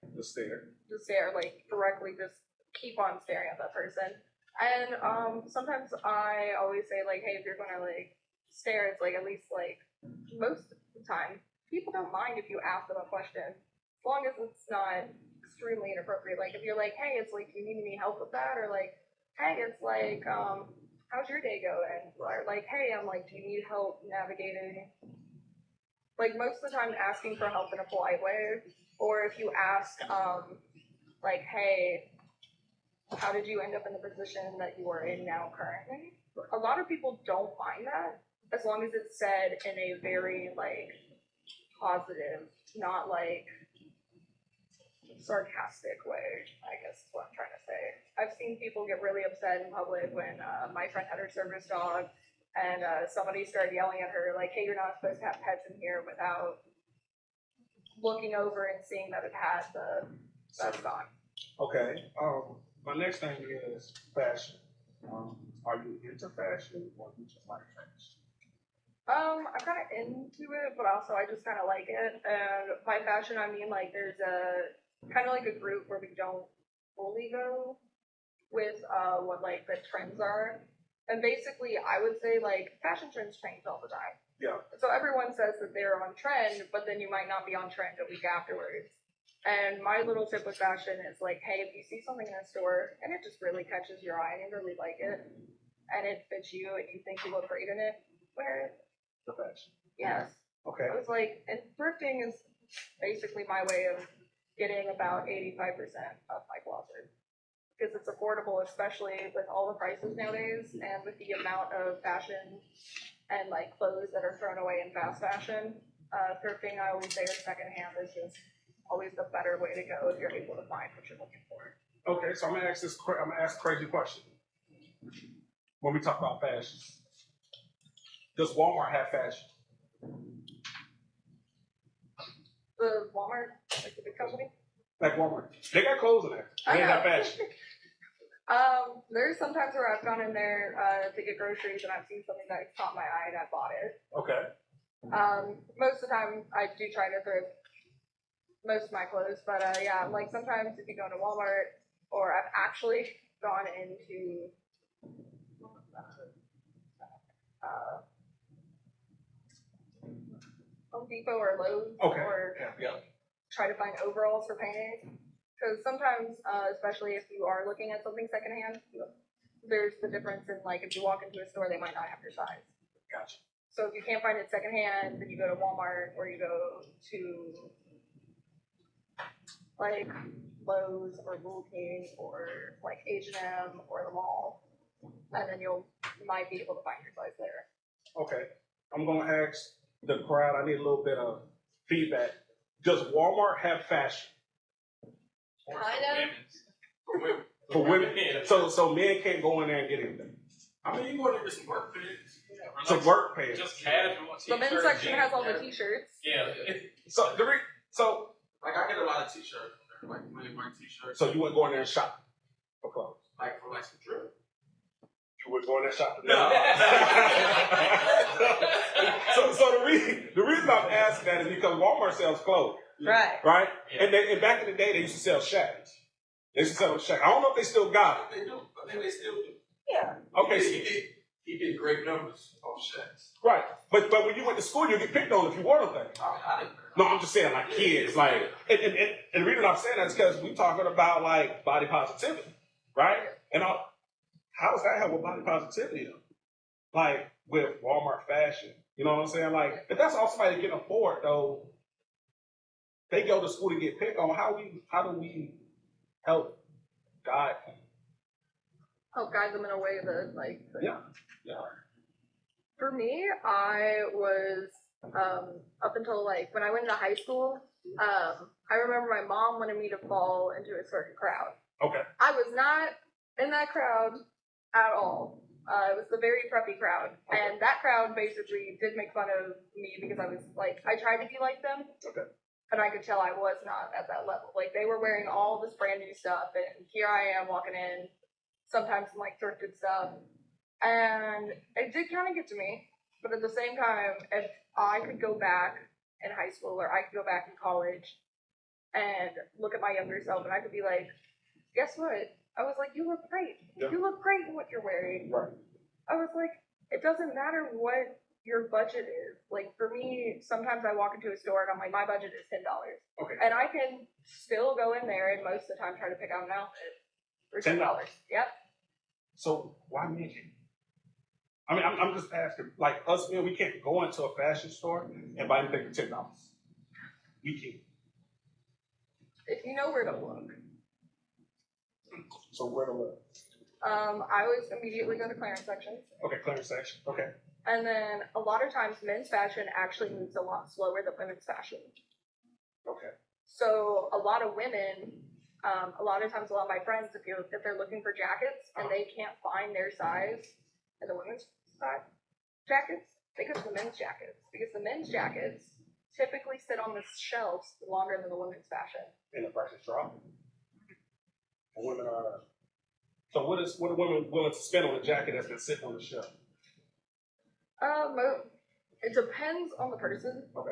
Speaker 4: like directly just keep on staring at that person. And sometimes I always say like, hey, if you're gonna like stare, it's like at least like most of the time, people don't mind if you ask them a question, as long as it's not extremely inappropriate. Like if you're like, hey, it's like, do you need any help with that? Or like, hey, it's like, how's your day going? Or like, hey, I'm like, do you need help navigating? Like most of the time asking for help in a polite way, or if you ask, like, hey, how did you end up in the position that you are in now currently? A lot of people don't mind that, as long as it's said in a very like positive, not like sarcastic way, I guess is what I'm trying to say. I've seen people get really upset in public when my friend had her service dog and somebody started yelling at her like, hey, you're not supposed to have pets in here, without looking over and seeing that it had the vest on.
Speaker 1: Okay. My next thing is fashion. Are you into fashion, or you just like fashion?
Speaker 4: I'm kind of into it, but also I just kind of like it. And by fashion, I mean like there's a kind of like a group where we don't fully go with what like the trends are. And basically, I would say like fashion trends change all the time.
Speaker 1: Yeah.
Speaker 4: So everyone says that they're on trend, but then you might not be on trend a week afterwards. And my little tip with fashion is like, hey, if you see something in a store and it just really catches your eye and you really like it, and it fits you and you think you look great in it, wear it.
Speaker 1: The fashion.
Speaker 4: Yes.
Speaker 1: Okay.
Speaker 4: I was like, and thrifting is basically my way of getting about 85% of my closet. Because it's affordable, especially with all the prices nowadays and with the amount of fashion and like clothes that are thrown away in fast fashion. Thrifting, I always say, or secondhand is just always the better way to go if you're able to find what you're looking for.
Speaker 1: Okay, so I'm gonna ask a crazy question. When we talk about fashion, does Walmart have fashion?
Speaker 4: The Walmart, like the big company?
Speaker 1: Like Walmart, they got clothes in there. They
Speaker 4: I
Speaker 1: have
Speaker 4: know.
Speaker 1: fashion.
Speaker 4: There's sometimes where I've gone in there to get groceries and I've seen something that caught my eye and I bought it.
Speaker 1: Okay.
Speaker 4: Most of the time I do try to thrift most of my clothes, but yeah, like sometimes if you go to Walmart, or I've actually gone into Home Depot or Lowe's,
Speaker 1: Okay.
Speaker 4: or
Speaker 1: Yeah.
Speaker 4: try to find overalls for painting. Because sometimes, especially if you are looking at something secondhand, there's the difference in like if you walk into a store, they might not have your size.
Speaker 1: Gotcha.
Speaker 4: So if you can't find it secondhand, then you go to Walmart or you go to like Lowe's or Loopy or like H&M or the mall, and then you might be able to find your size there.
Speaker 1: Okay. I'm gonna ask the crowd. I need a little bit of feedback. Does Walmart have fashion
Speaker 4: Kind
Speaker 1: for women? So men can't go in there and get anything.
Speaker 6: I mean, you go there with some work pants. or
Speaker 1: Some
Speaker 6: like
Speaker 1: work pants.
Speaker 6: Just casual.
Speaker 4: The men's
Speaker 6: t-shirt,
Speaker 4: section
Speaker 6: jeans.
Speaker 4: has all the t-shirts.
Speaker 6: Yeah.
Speaker 1: So
Speaker 3: Like I get a lot of t-shirts from there, like women wearing t-shirts.
Speaker 1: so you wouldn't go in there and shop for clothes.
Speaker 3: Like for like some drip.
Speaker 1: You would go in there and shop for
Speaker 6: No.
Speaker 1: so the reason I'm asking that is because Walmart sells clothes,
Speaker 4: Right.
Speaker 1: right?
Speaker 6: Yeah.
Speaker 1: And back in the day they used to sell shacks. They used to sell shacks. I don't know if they still got it.
Speaker 3: They do. I think they still do.
Speaker 4: Yeah.
Speaker 1: Okay,
Speaker 3: He did great numbers off Shaqs.
Speaker 1: right. But when you went to school, you get picked on if you wore them things.
Speaker 3: I didn't.
Speaker 1: No, I'm just saying, like kids, like, and the reason I'm saying that is because we're talking about like body positivity, right? And how does that help with body positivity, though? Like with Walmart fashion, you know what I'm saying? Like, if that's all somebody can afford, though, they go to school to get picked on. How do we help guide them?
Speaker 4: Help guide them in a way that like.
Speaker 1: Yeah.
Speaker 4: For me, I was up until like when I went into high school. I remember my mom wanted me to fall into a certain crowd.
Speaker 1: Okay.
Speaker 4: I was not in that crowd at all. It was the very preppy crowd, and that crowd basically did make fun of me because I was like, I tried to be like them,
Speaker 1: Okay.
Speaker 4: and I could tell I was not at that level. Like they were wearing all this brand new stuff, and here I am walking in, sometimes some like thrifted stuff, and it did kind of get to me. But at the same time, if I could go back in high school or I could go back in college and look at my younger self, and I could be like, guess what? I was like, you look great.
Speaker 1: Yeah.
Speaker 4: You look great in what you're wearing.
Speaker 1: Right.
Speaker 4: I was like, it doesn't matter what your budget is. Like for me, sometimes I walk into a store and I'm like, my budget is $10.
Speaker 1: Okay.
Speaker 4: And I can still go in there and most of the time try to pick out an outfit for $10. Yep.
Speaker 1: So why men can't? I mean, I'm just asking. Like us men, we can't go into a fashion store and buy anything for $10. We can't.
Speaker 4: If you know where to look.
Speaker 1: So where to look?
Speaker 4: I always immediately go to clearance sections.
Speaker 1: Okay, clearance section. Okay.
Speaker 4: And then a lot of times men's fashion actually moves a lot slower than women's fashion.
Speaker 1: Okay.
Speaker 4: So a lot of women, a lot of times a lot of my friends, if they're looking for jackets and they can't find their size in the women's side jackets, they go to the men's jackets. Because the men's jackets typically sit on the shelves longer than the women's fashion.
Speaker 1: And the prices drop. And women are. So what are women willing to spend on a jacket that's been sitting on the shelf?
Speaker 4: It depends on the person.
Speaker 1: Okay.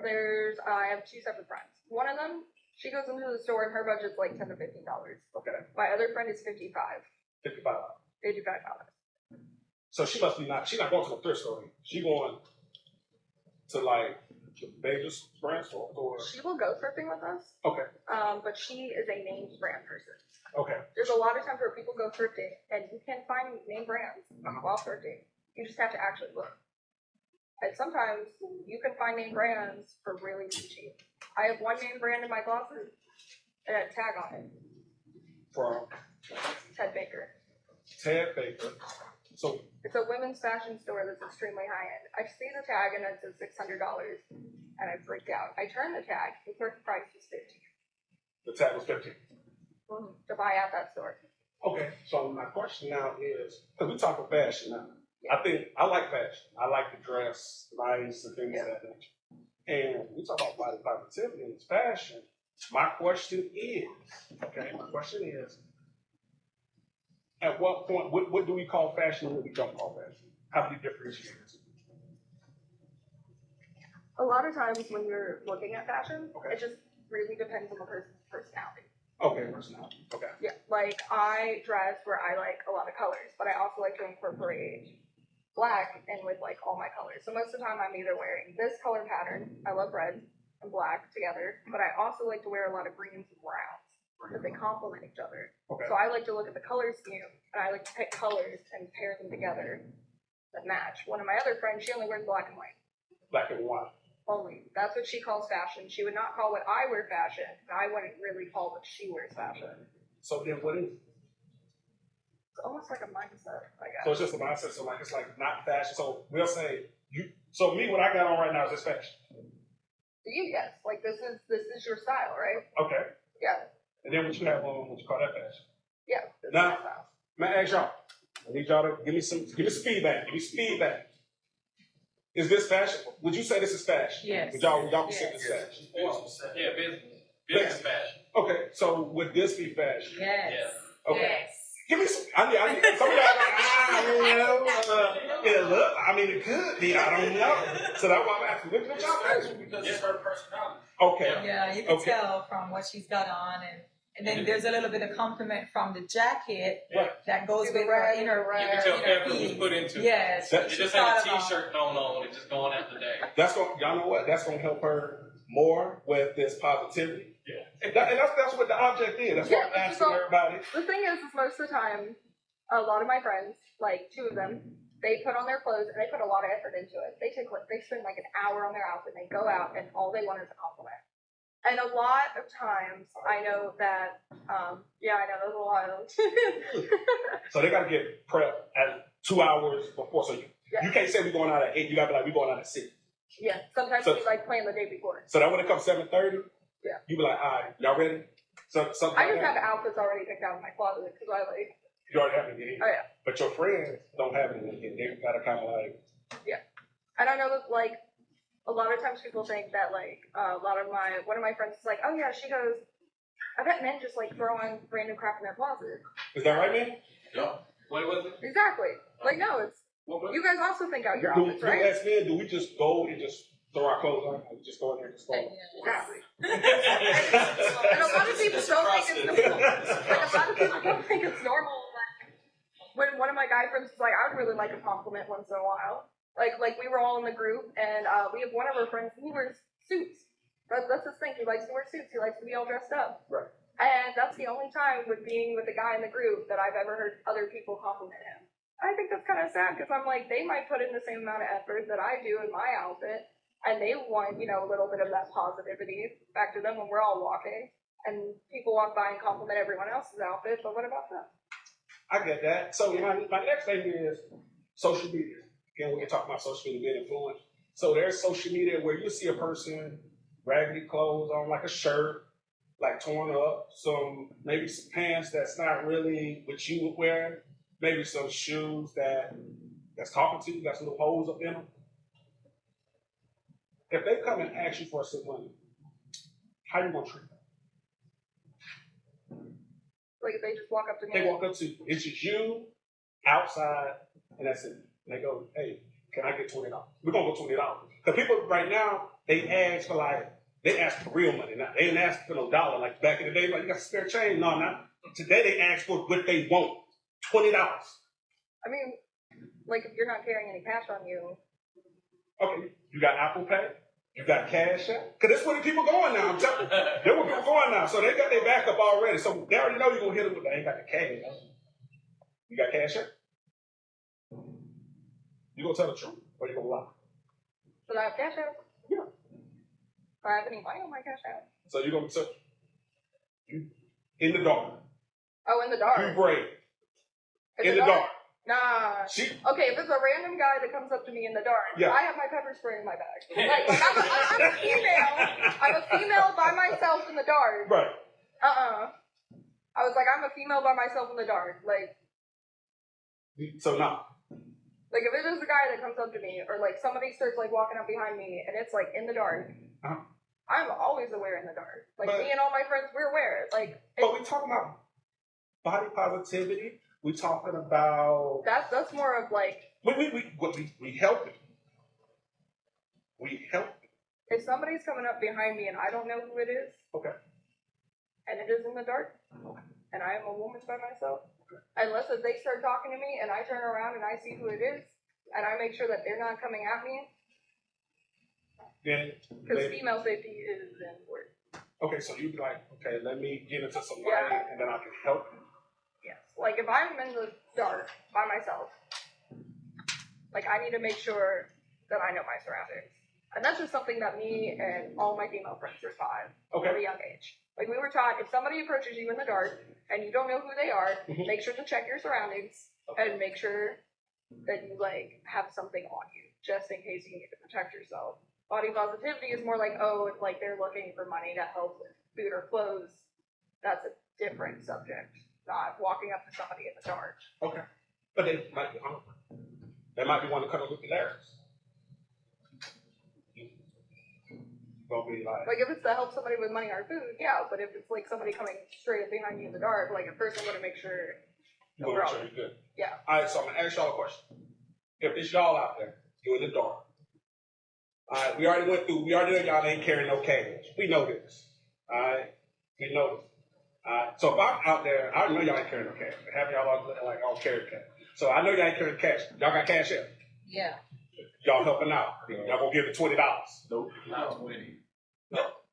Speaker 4: I have two separate friends. One of them, she goes into the store and her budget's like $10 to $15.
Speaker 1: Okay.
Speaker 4: My other friend is $55.
Speaker 1: $55. So she must be not. She's not going to the thrift store. She going to like the major brand store or.
Speaker 4: She will go thrifting with us.
Speaker 1: Okay.
Speaker 4: But she is a named brand person.
Speaker 1: Okay.
Speaker 4: There's a lot of times where people go thrifting and you can find name brands while thrifting. You just have to actually look. And sometimes you can find name brands for really, really cheap. I have one name brand in my closet and a tag on it.
Speaker 1: From
Speaker 4: Ted Baker.
Speaker 1: Ted Baker. So
Speaker 4: It's a women's fashion store that's extremely high end. I see the tag and it says $600 and I freaked out. I turned the tag, the thrift price was $15
Speaker 1: the tag was 15.
Speaker 4: to buy at that store.
Speaker 1: Okay. So my question now is, because we talking fashion now. I think I like fashion. I like to dress nice and things of that nature. And we talk about body positivity and fashion. My question is, at what point, what do we call fashion and what we don't call fashion? How do you differentiate this?
Speaker 4: A lot of times when you're looking at fashion,
Speaker 1: Okay.
Speaker 4: it just really depends on the person's personality.
Speaker 1: Okay, personality. Okay.
Speaker 4: Yeah, like I dress where I like a lot of colors, but I also like to incorporate black and with like all my colors. So most of the time I'm either wearing this color pattern. I love red and black together, but I also like to wear a lot of greens and browns because they complement each other.
Speaker 1: Okay.
Speaker 4: So I like to look at the color scheme and I like to pick colors and pair them together that match. One of my other friends, she only wears black and white.
Speaker 1: Black and white.
Speaker 4: Only. That's what she calls fashion. She would not call what I wear fashion, and I wouldn't really call what she wears fashion.
Speaker 1: So then what is it?
Speaker 4: It's almost like a mindset, I guess.
Speaker 1: So it's just a mindset. So like it's like not fashion. So we'll say you. So me, what I got on right now is this fashion.
Speaker 4: To you, yes. Like this is your style, right?
Speaker 1: Okay.
Speaker 4: Yeah.
Speaker 1: And then what you have on, what you call that fashion?
Speaker 4: Yeah. This is
Speaker 1: Now-
Speaker 4: my style.
Speaker 1: Man, ask y'all. I need y'all to give me some feedback. Give me some feedback. Is this fashion? Would you say this is fashion?
Speaker 5: Yes.
Speaker 1: Would y'all consider this fashion?
Speaker 6: Yeah, business fashion.
Speaker 1: Okay, so would this be fashion?
Speaker 5: Yes.
Speaker 1: Okay.
Speaker 5: Yes.
Speaker 1: Give me some. I need some of y'all like, yeah, look. I mean, it could be. I don't know. So that's why I'm asking. What
Speaker 6: It's
Speaker 1: y'all think?
Speaker 6: fashion because it's her personality.
Speaker 1: Okay.
Speaker 5: Yeah, you can
Speaker 1: Okay.
Speaker 5: tell from what she's got on, and then there's a little bit of compliment from the jacket
Speaker 1: Right.
Speaker 5: that goes
Speaker 4: The
Speaker 5: with
Speaker 4: red,
Speaker 5: her inner
Speaker 4: the red.
Speaker 6: You can tell
Speaker 5: inner
Speaker 6: effort was
Speaker 5: piece.
Speaker 6: put into it.
Speaker 5: Yes,
Speaker 1: That-
Speaker 6: It
Speaker 5: she
Speaker 6: just had
Speaker 5: thought
Speaker 6: a
Speaker 5: about
Speaker 6: t-shirt going on and just going out the day.
Speaker 1: That's going. Y'all know what? That's going to help her more with this positivity.
Speaker 6: Yeah.
Speaker 1: And that's what the object is. That's why I'm
Speaker 4: Yeah,
Speaker 1: asking
Speaker 4: so-
Speaker 1: everybody.
Speaker 4: The thing is most of the time, a lot of my friends, like 2 of them, they put on their clothes and they put a lot of effort into it. They spend like an hour on their outfit and they go out and all they want is a compliment. And a lot of times, I know that, yeah, I know, there's a lot of
Speaker 1: So they got to get prepped at 2 hours before. So you can't say we're going out at 8. You got to be like, we're going out at 6.
Speaker 4: Yeah, sometimes
Speaker 1: So-
Speaker 4: we like plan the day before.
Speaker 1: So that when it comes 7:30,
Speaker 4: Yeah.
Speaker 1: you be like, all right, y'all ready? So something
Speaker 4: I
Speaker 1: like
Speaker 4: just have
Speaker 1: that.
Speaker 4: outfits already picked out in my closet because I like,
Speaker 1: You already have it in
Speaker 4: oh
Speaker 1: here.
Speaker 4: yeah.
Speaker 1: But your friends don't have it in here. They got to kind of like,
Speaker 4: And I know that like, a lot of times people think that like, one of my friends is like, oh yeah, she goes, I bet men just like throw on random crap in their closet.
Speaker 1: is that right, man?
Speaker 6: Yeah. What was it?
Speaker 4: Exactly. Like no, it's,
Speaker 6: What was it?
Speaker 4: you guys also think out your
Speaker 1: Do
Speaker 4: outfits, right?
Speaker 1: as men, do we just go and just throw our clothes on? We just go in there and just go.
Speaker 4: Exactly. And a lot of people don't think it's normal. Like a lot of people don't think it's normal. Like when one of my guy friends was like, I would really like a compliment once in a while. Like we were all in the group, and we have one of our friends. He wears suits. That's his thing. He likes to wear suits. He likes to be all dressed up.
Speaker 1: Right.
Speaker 4: And that's the only time with being with the guy in the group that I've ever heard other people compliment him. I think that's kind of sad because I'm like, they might put in the same amount of effort that I do in my outfit, and they want, you know, a little bit of that positivity back to them when we're all walking, and people walk by and compliment everyone else's outfit, but what about them?
Speaker 1: I get that. So my next thing is social media. Again, we can talk about social media being influence. So there's social media where you see a person raggedy clothes on, like a shirt, like torn up, maybe some pants that's not really what you would wear, maybe some shoes that's talking to you, got some little holes up in them. If they come and ask you for some money, how you gonna treat them?
Speaker 4: Like if they just walk up to me,
Speaker 1: They walk up to you, it's just you outside, and that's it. And they go, hey, can I get $20? We're gonna go $20. Because people right now, they ask for real money now. They didn't ask for no dollar like back in the day, like you got spare change. No, not today they ask for what they want. $20.
Speaker 4: I mean, like if you're not carrying any cash on you,
Speaker 1: Okay, you got Apple Pay, you got Cash App. Because that's where the people going now. I'm telling you. That's where people going now. So they got their backup already. So they already know you're gonna hit them with they ain't got the cash. You got Cash App? You gonna tell the truth or you gonna lie?
Speaker 4: should I have cash out?
Speaker 1: Yeah.
Speaker 4: Do I have any money on my cash out?
Speaker 1: So you're gonna tell you in the dark.
Speaker 4: Oh, in the
Speaker 1: You
Speaker 4: dark.
Speaker 1: brave. In the dark.
Speaker 4: Nah.
Speaker 1: She
Speaker 4: Okay, if it's a random guy that comes up to me in the dark,
Speaker 1: Yeah.
Speaker 4: I have my pepper spray in my bag. Like I'm a female. I'm a female by myself in the dark.
Speaker 1: right.
Speaker 4: I was like, I'm a female by myself in the dark. Like
Speaker 1: So now.
Speaker 4: if it's just a guy that comes up to me, or like somebody starts like walking up behind me, and it's like in the dark,
Speaker 1: Uh-huh.
Speaker 4: I'm always aware in the dark. Like
Speaker 1: But-
Speaker 4: me and all my friends, we're aware. Like
Speaker 1: But we talking about body positivity. We talking about
Speaker 4: that's more of like
Speaker 1: we help it. We help it.
Speaker 4: if somebody's coming up behind me and I don't know who it is,
Speaker 1: Okay.
Speaker 4: and it is in the dark, and I am a woman by myself, unless if they start talking to me and I turn around and I see who it is, and I make sure that they're not coming at me,
Speaker 1: Then
Speaker 4: because female safety is important.
Speaker 1: okay, so you'd be like, okay, let me get into some
Speaker 4: Yeah.
Speaker 1: lighting and then I can help you.
Speaker 4: Yes. Like if I'm in the dark by myself, like I need to make sure that I know my surroundings. And that's just something that me and all my female friends were taught at a young age. Like we were taught if somebody approaches you in the dark and you don't know who they are, make sure to check your surroundings and make sure that you like have something on you just in case you need to protect yourself. Body positivity is more like, oh, it's like they're looking for money to help with food or clothes. That's a different subject, not walking up to somebody in the dark.
Speaker 1: Okay. But they might be hungry. They might be wanting to cut a Loopy Larrys. Gonna be
Speaker 4: Like if it's to help somebody with money or food, yeah, but if it's like somebody coming straight up behind you in the dark, like at first I'm gonna make sure
Speaker 1: you gonna make sure you're good.
Speaker 4: Yeah.
Speaker 1: Alright, so I'm gonna ask y'all a question. If it's y'all out there, you in the dark. Alright, we already know y'all ain't carrying no cash. We know this. Alright? We know this. Alright. So if I'm out there, I know y'all ain't carrying no cash. Half of y'all are looking like I don't carry cash. So I know y'all ain't carrying cash. Y'all got cash here.
Speaker 5: Yeah.
Speaker 1: Y'all helping out. Y'all gonna give it $20.
Speaker 6: Nope, not 20.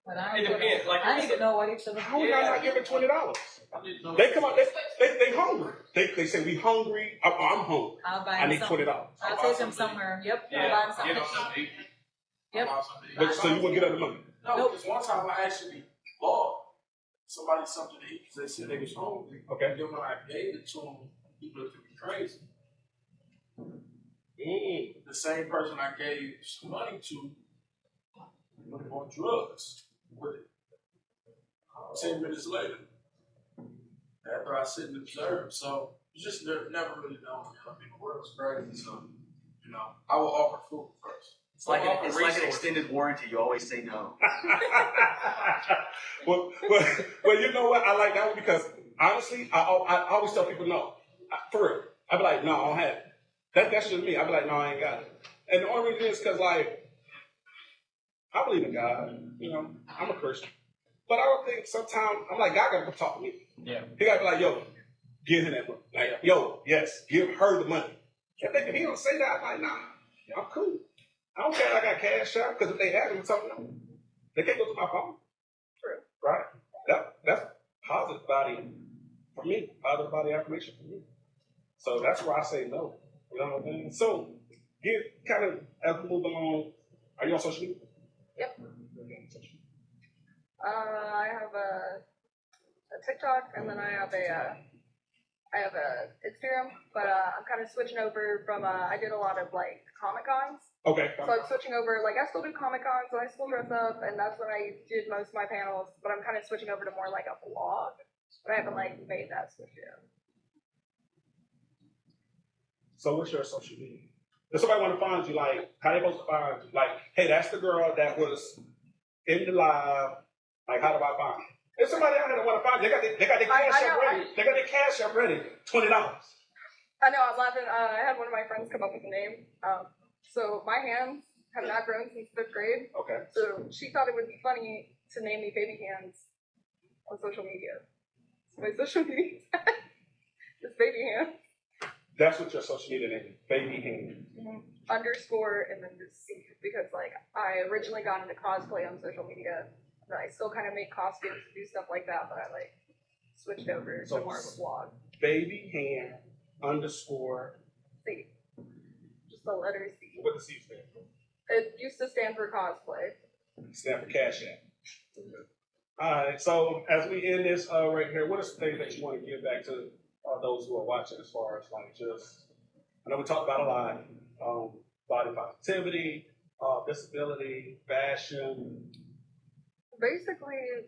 Speaker 5: But I
Speaker 6: It depends. Like
Speaker 5: I need to know what each of the
Speaker 1: How are y'all not giving $20?
Speaker 6: I need to know.
Speaker 1: They come out, they hungry. They say we hungry. I'm hungry.
Speaker 5: I'll buy
Speaker 1: I
Speaker 5: him
Speaker 1: need
Speaker 5: something.
Speaker 1: $20.
Speaker 5: I'll take him somewhere. Yep. I'll buy him something.
Speaker 6: Get on something.
Speaker 5: Yep.
Speaker 1: But so you wouldn't get other money.
Speaker 3: No, because one time I actually bought somebody something to eat because they said they was hungry.
Speaker 1: Okay.
Speaker 3: And then when I gave it to him, he looked at me crazy. The same person I gave some money to went on drugs with it. 10 minutes later, after I sit and observe, so you just never really know. I mean, the world's crazy, so you know, I will offer food first.
Speaker 2: It's like an extended warranty. You always say no.
Speaker 1: well, you know what? I like that one because honestly, I always tell people no. For real. I be like, no, I don't have it. That's just me. I be like, no, I ain't got it. And the only reason is because, like, I believe in God. You know, I'm a Christian. But I don't think sometimes, I'm like, God got to come talk to me.
Speaker 6: Yeah.
Speaker 1: He got to be like, yo, give him that money. Like, yo, yes, give her the money. If he don't say that, I'm like, nah, I'm cool. I don't care if I got cash out, because if they have it, something, they can't go to my phone.
Speaker 4: True.
Speaker 1: Right? That's positive body for me, positive body affirmation for me. So that's why I say no. You know what I mean? So, kind of, as we move along, are you on social media?
Speaker 4: Yep. I have a TikTok, and then I have a Instagram, but I'm kind of switching over from I did a lot of like Comic Cons.
Speaker 1: Okay.
Speaker 4: So I'm switching over, like I still do Comic Cons, so I still dress up, and that's when I did most of my panels, but I'm kind of switching over to more like a vlog, but I haven't like made that switch yet.
Speaker 1: So what's your social media? If somebody want to find you, like, how they supposed to find you? Like, hey, that's the girl that was in the live. Like, how do I find you? If somebody out there that want to find you, they got their cash up ready. They got their cash up ready. $20.
Speaker 4: I know, I'm laughing. I had one of my friends come up with a name. So my hands have not grown since 5th grade.
Speaker 1: Okay.
Speaker 4: So she thought it would be funny to name me Baby Hands on social media. So my social media is Baby Hands.
Speaker 1: That's what your social media name is. Baby Hands.
Speaker 4: Underscore and then just C, because like I originally got into cosplay on social media, but I still kind of make costumes and do stuff like that, but I like switched over to more of a vlog.
Speaker 1: Baby Hand underscore
Speaker 4: C, just the letter C.
Speaker 1: What does C stand for?
Speaker 4: It used to stand for cosplay.
Speaker 1: Stand for Cash App. All right. So as we end this right here, what is the thing that you want to give back to those who are watching, as far as like just, I know we talked about a lot, body positivity, disability, fashion.
Speaker 4: Basically,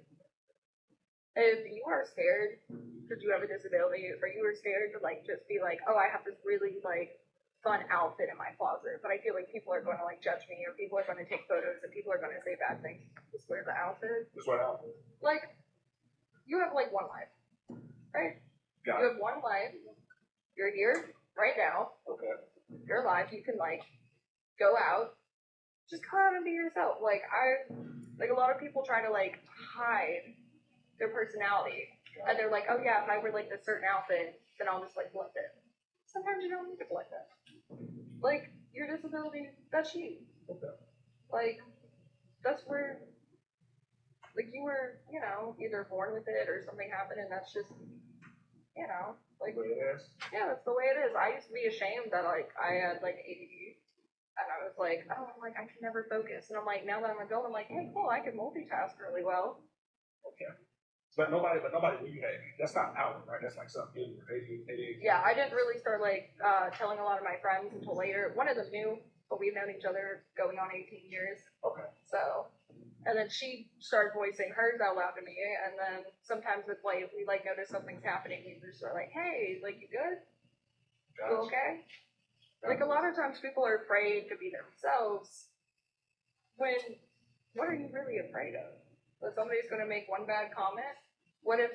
Speaker 4: if you are scared because you have a disability, or you are scared to like just be like, oh, I have this really like fun outfit in my closet, but I feel like people are going to like judge me, or people are going to take photos, and people are going to say bad things. Just wear the outfit.
Speaker 1: That's what happened.
Speaker 4: Like, you have like one life, right?
Speaker 1: Got
Speaker 4: You
Speaker 1: it.
Speaker 4: have one life. You're here right now.
Speaker 1: Okay.
Speaker 4: You're alive. You can like go out, just come out and be yourself. Like a lot of people try to like hide their personality, and they're like, oh yeah, if I wear like this certain outfit, then I'll just like blend it. Sometimes you don't need to blend it. Like, your disability, that's you.
Speaker 1: Okay.
Speaker 4: Like, that's where, like, you were, either born with it or something happened, and that's just, like,
Speaker 1: What it is.
Speaker 4: yeah, that's the way it is. I used to be ashamed that, like, I had, like, ADD. And I was like, oh, I can never focus. And I'm like, now that I'm an adult, I'm like, hey, cool, I can multitask really well.
Speaker 1: Okay. But nobody knew you had ADD. That's not out, right? That's like something in ADD.
Speaker 4: Yeah, I didn't really start, like, telling a lot of my friends until later. One of them knew, but we've known each other going on 18 years.
Speaker 1: Okay.
Speaker 4: So, and then she started voicing hers out loud to me. And then sometimes if, like, we, like, notice something's happening, we just are like, hey, like, you good? You okay? Like, a lot of times people are afraid to be themselves when, what are you really afraid of? That somebody's going to make one bad comment? What if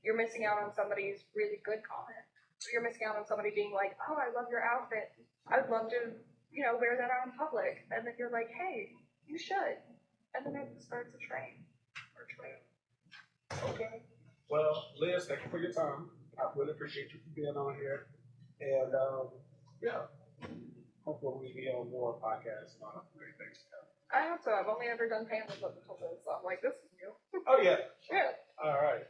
Speaker 4: you're missing out on somebody's really good comment? You're missing out on somebody being like, oh, I love your outfit. I'd love to, wear that out in public. And then you're like, hey, you should. And then it starts a train. Or trail.
Speaker 1: Okay. Well, Liz, thank you for your time. I really appreciate you for being on here. And, yeah. Hopefully we be on more podcasts and all that great things.
Speaker 4: I hope so. I've only ever done panels up until this, so I'm like, this is new.
Speaker 1: Oh, yeah.
Speaker 4: Yeah.
Speaker 1: All right.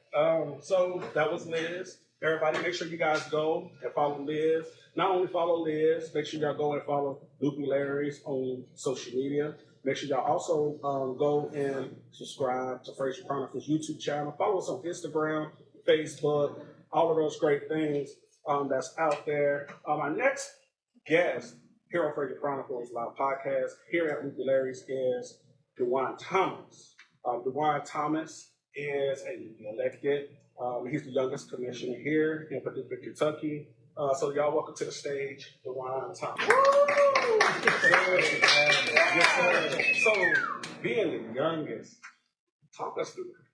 Speaker 1: So that was Liz. Everybody, make sure you guys go and follow Liz. Not only follow Liz, make sure y'all go and follow Loopy Larrys on social media. Make sure y'all also go and subscribe to FrazierChronicles YouTube channel. Follow us on Instagram, Facebook, all of those great things that's out there. Our next guest here on FrazierChronicles Live Podcast here at Loopy Larrys is DeJuan Thomas. DeJuan Thomas is an elected. He's the youngest commissioner here in Paducah, Kentucky. So y'all welcome to the stage, DeJuan Thomas. Yes, sir. So being the youngest, talk us through it.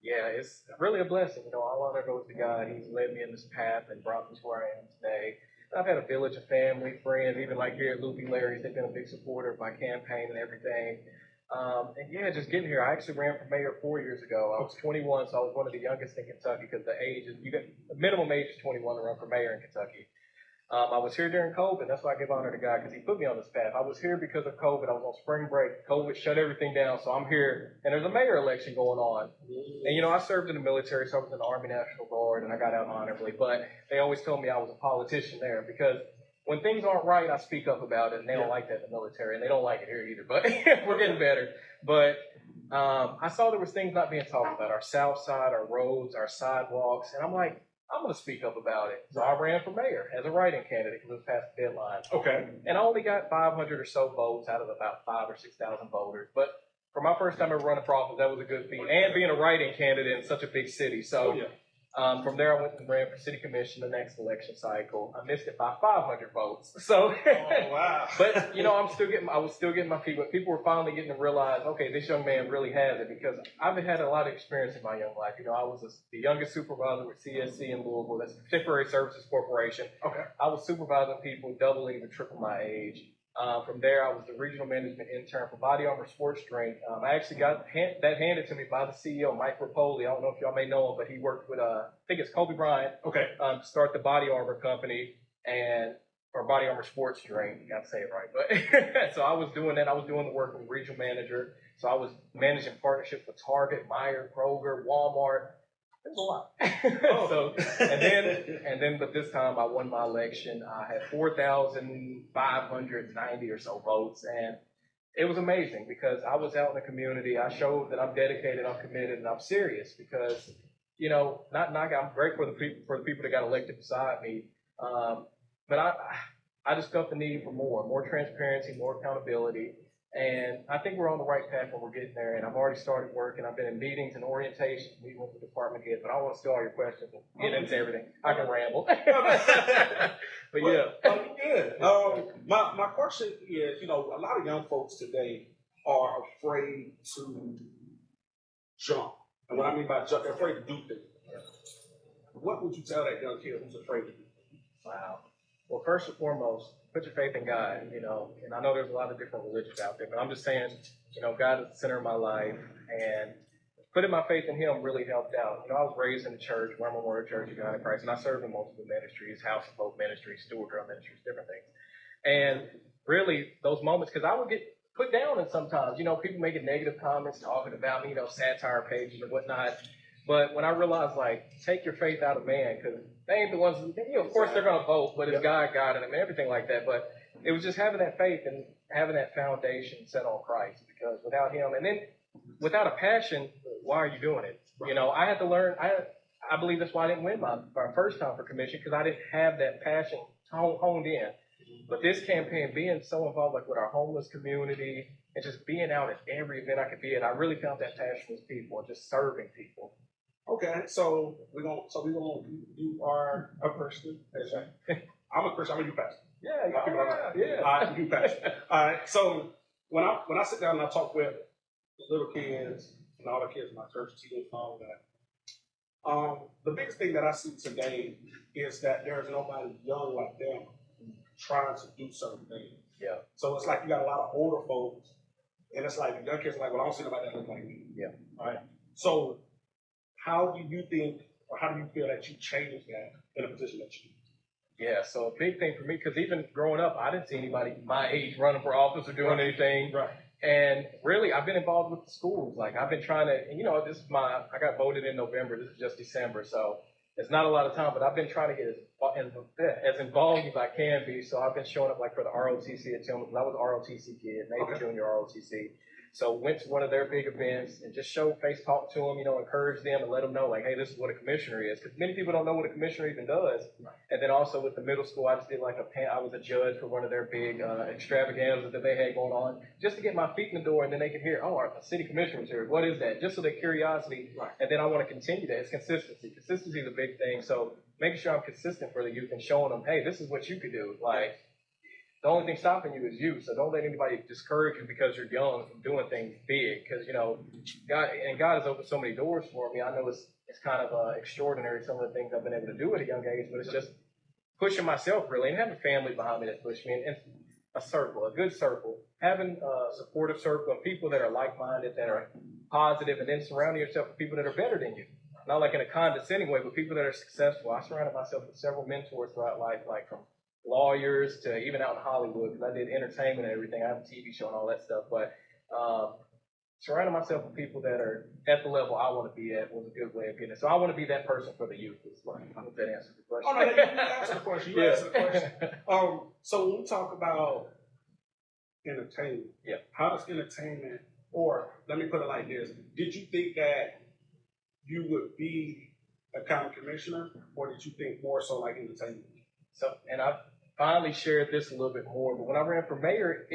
Speaker 7: Yeah, it's really a blessing. All honor goes to God. He's led me in this path and brought me to where I am today. I've had a village of family, friends, even like here at Loopy Larrys, they've been a big supporter of my campaign and everything. And yeah, just getting here. I actually ran for mayor 4 years ago. I was 21, so I was one of the youngest in Kentucky because the minimum age is 21 to run for mayor in Kentucky. I was here during COVID. That's why I give honor to God because he put me on this path. I was here because of COVID. I was on spring break. COVID shut everything down, so I'm here. And there's a mayor election going on. And, I served in the military, so I was in the Army National Guard, and I got out honorably. But they always told me I was a politician there because when things aren't right, I speak up about it, and they don't like that in the military, and they don't like it here either. But we're getting better. But I saw there was things not being talked about, our south side, our roads, our sidewalks, and I'm like, I'm going to speak up about it. So I ran for mayor as a write-in candidate because it was past the deadline.
Speaker 1: Okay.
Speaker 7: And I only got 500 or so votes out of about 5,000 or 6,000 voters. But for my first time ever running for office, that was a good feat. And being a write-in candidate in such a big city. So from there, I went and ran for city commission the next election cycle. I missed it by 500 votes. So,
Speaker 1: wow.
Speaker 7: But I was still getting my feet. But people were finally getting to realize, okay, this young man really has it because I've had a lot of experience in my young life. I was the youngest supervisor with CSC in Louisville. That's Temporary Services Corporation.
Speaker 1: Okay.
Speaker 7: I was supervising people double, even triple my age. From there, I was the regional management intern for Body Armor Sports Drink. I actually got that handed to me by the CEO, Mike Rapoli. I don't know if y'all may know him, but he worked with, I think it's Kobe Bryant, to start the Body Armor company or Body Armor Sports Drink. You got to say it right. But so I was doing that. I was doing the work with regional manager. So I was managing partnerships with Target, Meijer, Kroger, Walmart. It was a lot. But this time I won my election. I had 4,590 or so votes, and it was amazing because I was out in the community. I showed that I'm dedicated, I'm committed, and I'm serious because, I'm great for the people that got elected beside me. But I just felt the need for more transparency, more accountability. And I think we're on the right path when we're getting there. And I've already started working. I've been in meetings and orientation, meeting with the department heads. But I want to steal all your questions and get into everything. I can ramble. But yeah.
Speaker 1: Good. My question is, a lot of young folks today are afraid to jump. And what I mean by jump, they're afraid to do things. What would you tell that young kid who's afraid to do things?
Speaker 7: Wow. Well, first and foremost, put your faith in God, and I know there's a lot of different religions out there, but I'm just saying, God is the center of my life, and putting my faith in Him really helped out. I was raised in the church, Where Memorial Church of God in Christ, and I served in multiple ministries, House of Hope ministries, Steward Girl ministries, different things. And really those moments, because I would get put down and sometimes, people making negative comments, talking about me, satire pages and whatnot. But when I realized, like, take your faith out of man, because they ain't the ones, of course they're going to vote, but it's God, and everything like that. But it was just having that faith and having that foundation set on Christ, because without him, and then without a passion, why are you doing it? I had to learn, I believe that's why I didn't win my first time for commission, because I didn't have that passion honed in. But this campaign, being so involved like with our homeless community and just being out at every event I could be at, I really found that passion with people and just serving people.
Speaker 1: Okay, so you are a Christian. I'm a Christian. I'm a youth pastor.
Speaker 7: Yeah.
Speaker 1: Youth pastor. All right. So when I sit down and I talk with little kids and all the kids in my church, teens and all that, the biggest thing that I see today is that there's nobody young like them trying to do certain things.
Speaker 7: Yeah.
Speaker 1: So it's like you got a lot of older folks, and it's like the young kids are like, well, I don't see nobody that look like me.
Speaker 7: Yeah.
Speaker 1: All right. So how do you think, or how do you feel that you changed that in a position that you do?
Speaker 7: Yeah, so a big thing for me, because even growing up, I didn't see anybody my age running for office or doing anything.
Speaker 1: Right.
Speaker 7: And really, I've been involved with the schools. Like, I've been trying to, I got voted in November. This is just December, so it's not a lot of time, but I've been trying to get as involved as I can be. So I've been showing up, like, for the ROTC at Tillman, because I was an ROTC kid, maybe junior ROTC. So went to one of their big events and just showed face, talk to them, encourage them and let them know, like, hey, this is what a commissioner is. Because many people don't know what a commissioner even does. Right. And then also with the middle school, I just did I was a judge for one of their big extravaganzas that they had going on, just to get my feet in the door, and then they could hear, oh, a city commissioner was here. What is that? Just so their curiosity. Right. And then I want to continue that. It's consistency. Consistency is a big thing. So making sure I'm consistent for the youth and showing them, hey, this is what you could do. Like, the only thing stopping you is you, so don't let anybody discourage you because you're young from doing things big. Because God has opened so many doors for me. I know it's kind of extraordinary some of the things I've been able to do at a young age, but it's just pushing myself really and having family behind me that push me, and a good circle, having a supportive circle of people that are like-minded, that are positive, and then surrounding yourself with people that are better than you. Not like in a condescending way, but people that are successful. I surrounded myself with several mentors throughout life, like from lawyers to even out in Hollywood, because I did entertainment and everything. I have a TV show and all that stuff. But surrounding myself with people that are at the level I want to be at was a good way of getting it. So I want to be that person for the youth. I hope that answers the question.
Speaker 1: Oh, no, you answered the question. You answered the question. So when we talk about entertainment, how does entertainment, or let me put it like this, did you think that you would be a county commissioner, or did you think more so like entertainment?
Speaker 7: So, and I've finally shared this a little bit more, but when I ran for mayor,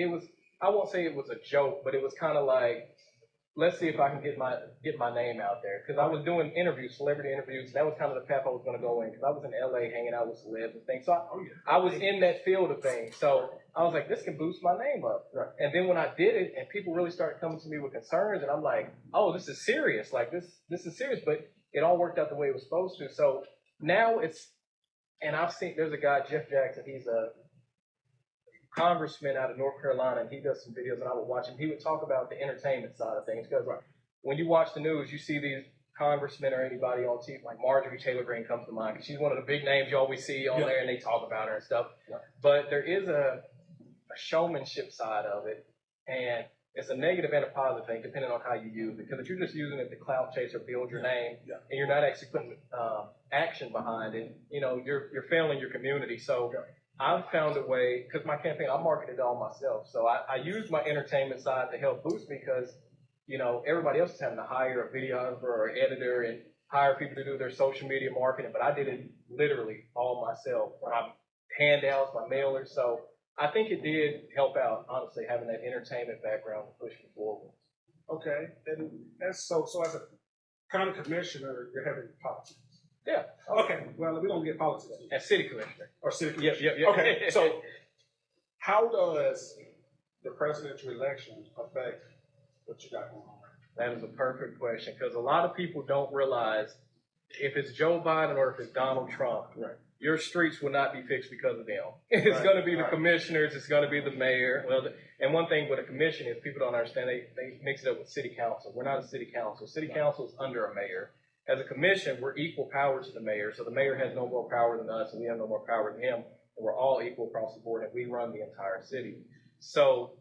Speaker 7: I won't say it was a joke, but it was kind of like, let's see if I can get my name out there. Because I was doing interviews, celebrity interviews, and that was kind of the path I was going to go in, because I was in LA hanging out with celebs and things. So I was in that field of things. So I was like, this can boost my name up. Right. And then when I did it, and people really started coming to me with concerns, and I'm like, oh, this is serious. Like, this is serious. But it all worked out the way it was supposed to. So now and I've seen, there's a guy, Jeff Jackson, he's a congressman out of North Carolina, and he does some videos, and I would watch him. He would talk about the entertainment side of things, because when you watch the news, you see these congressmen or anybody on TV, like Marjorie Taylor Greene comes to mind, because she's one of the big names you always see on there, and they talk about her and stuff. Yeah. But there is a showmanship side of it, and it's a negative and a positive thing, depending on how you use it. Because if you're just using it to clout chase or build your name, and you're not actually putting action behind it, you're failing your community. So I've found a way, because my campaign, I marketed it all myself. So I use my entertainment side to help boost me, because, everybody else is having to hire a videographer or editor and hire people to do their social media marketing. But I did it literally all myself. My handouts, my mailers. So I think it did help out, honestly, having that entertainment background to push me forward.
Speaker 1: Okay. And that's so as a county commissioner, you're having politics.
Speaker 7: Yeah.
Speaker 1: Okay. Well, we don't get politics.
Speaker 7: As city commissioner.
Speaker 1: Or city commissioner.
Speaker 7: Yeah.
Speaker 1: Okay. So how does the presidential election affect what you got going on?
Speaker 7: That is a perfect question, because a lot of people don't realize if it's Joe Biden or if it's Donald Trump, your streets will not be fixed because of them. It's going to be the commissioners. It's going to be the mayor. Well, and one thing with a commission is people don't understand. They mix it up with city council. We're not a city council. City council is under a mayor. As a commission, we're equal power to the mayor. So the mayor has no more power than us, and we have no more power than him. And we're all equal across the board, and we run the entire city. So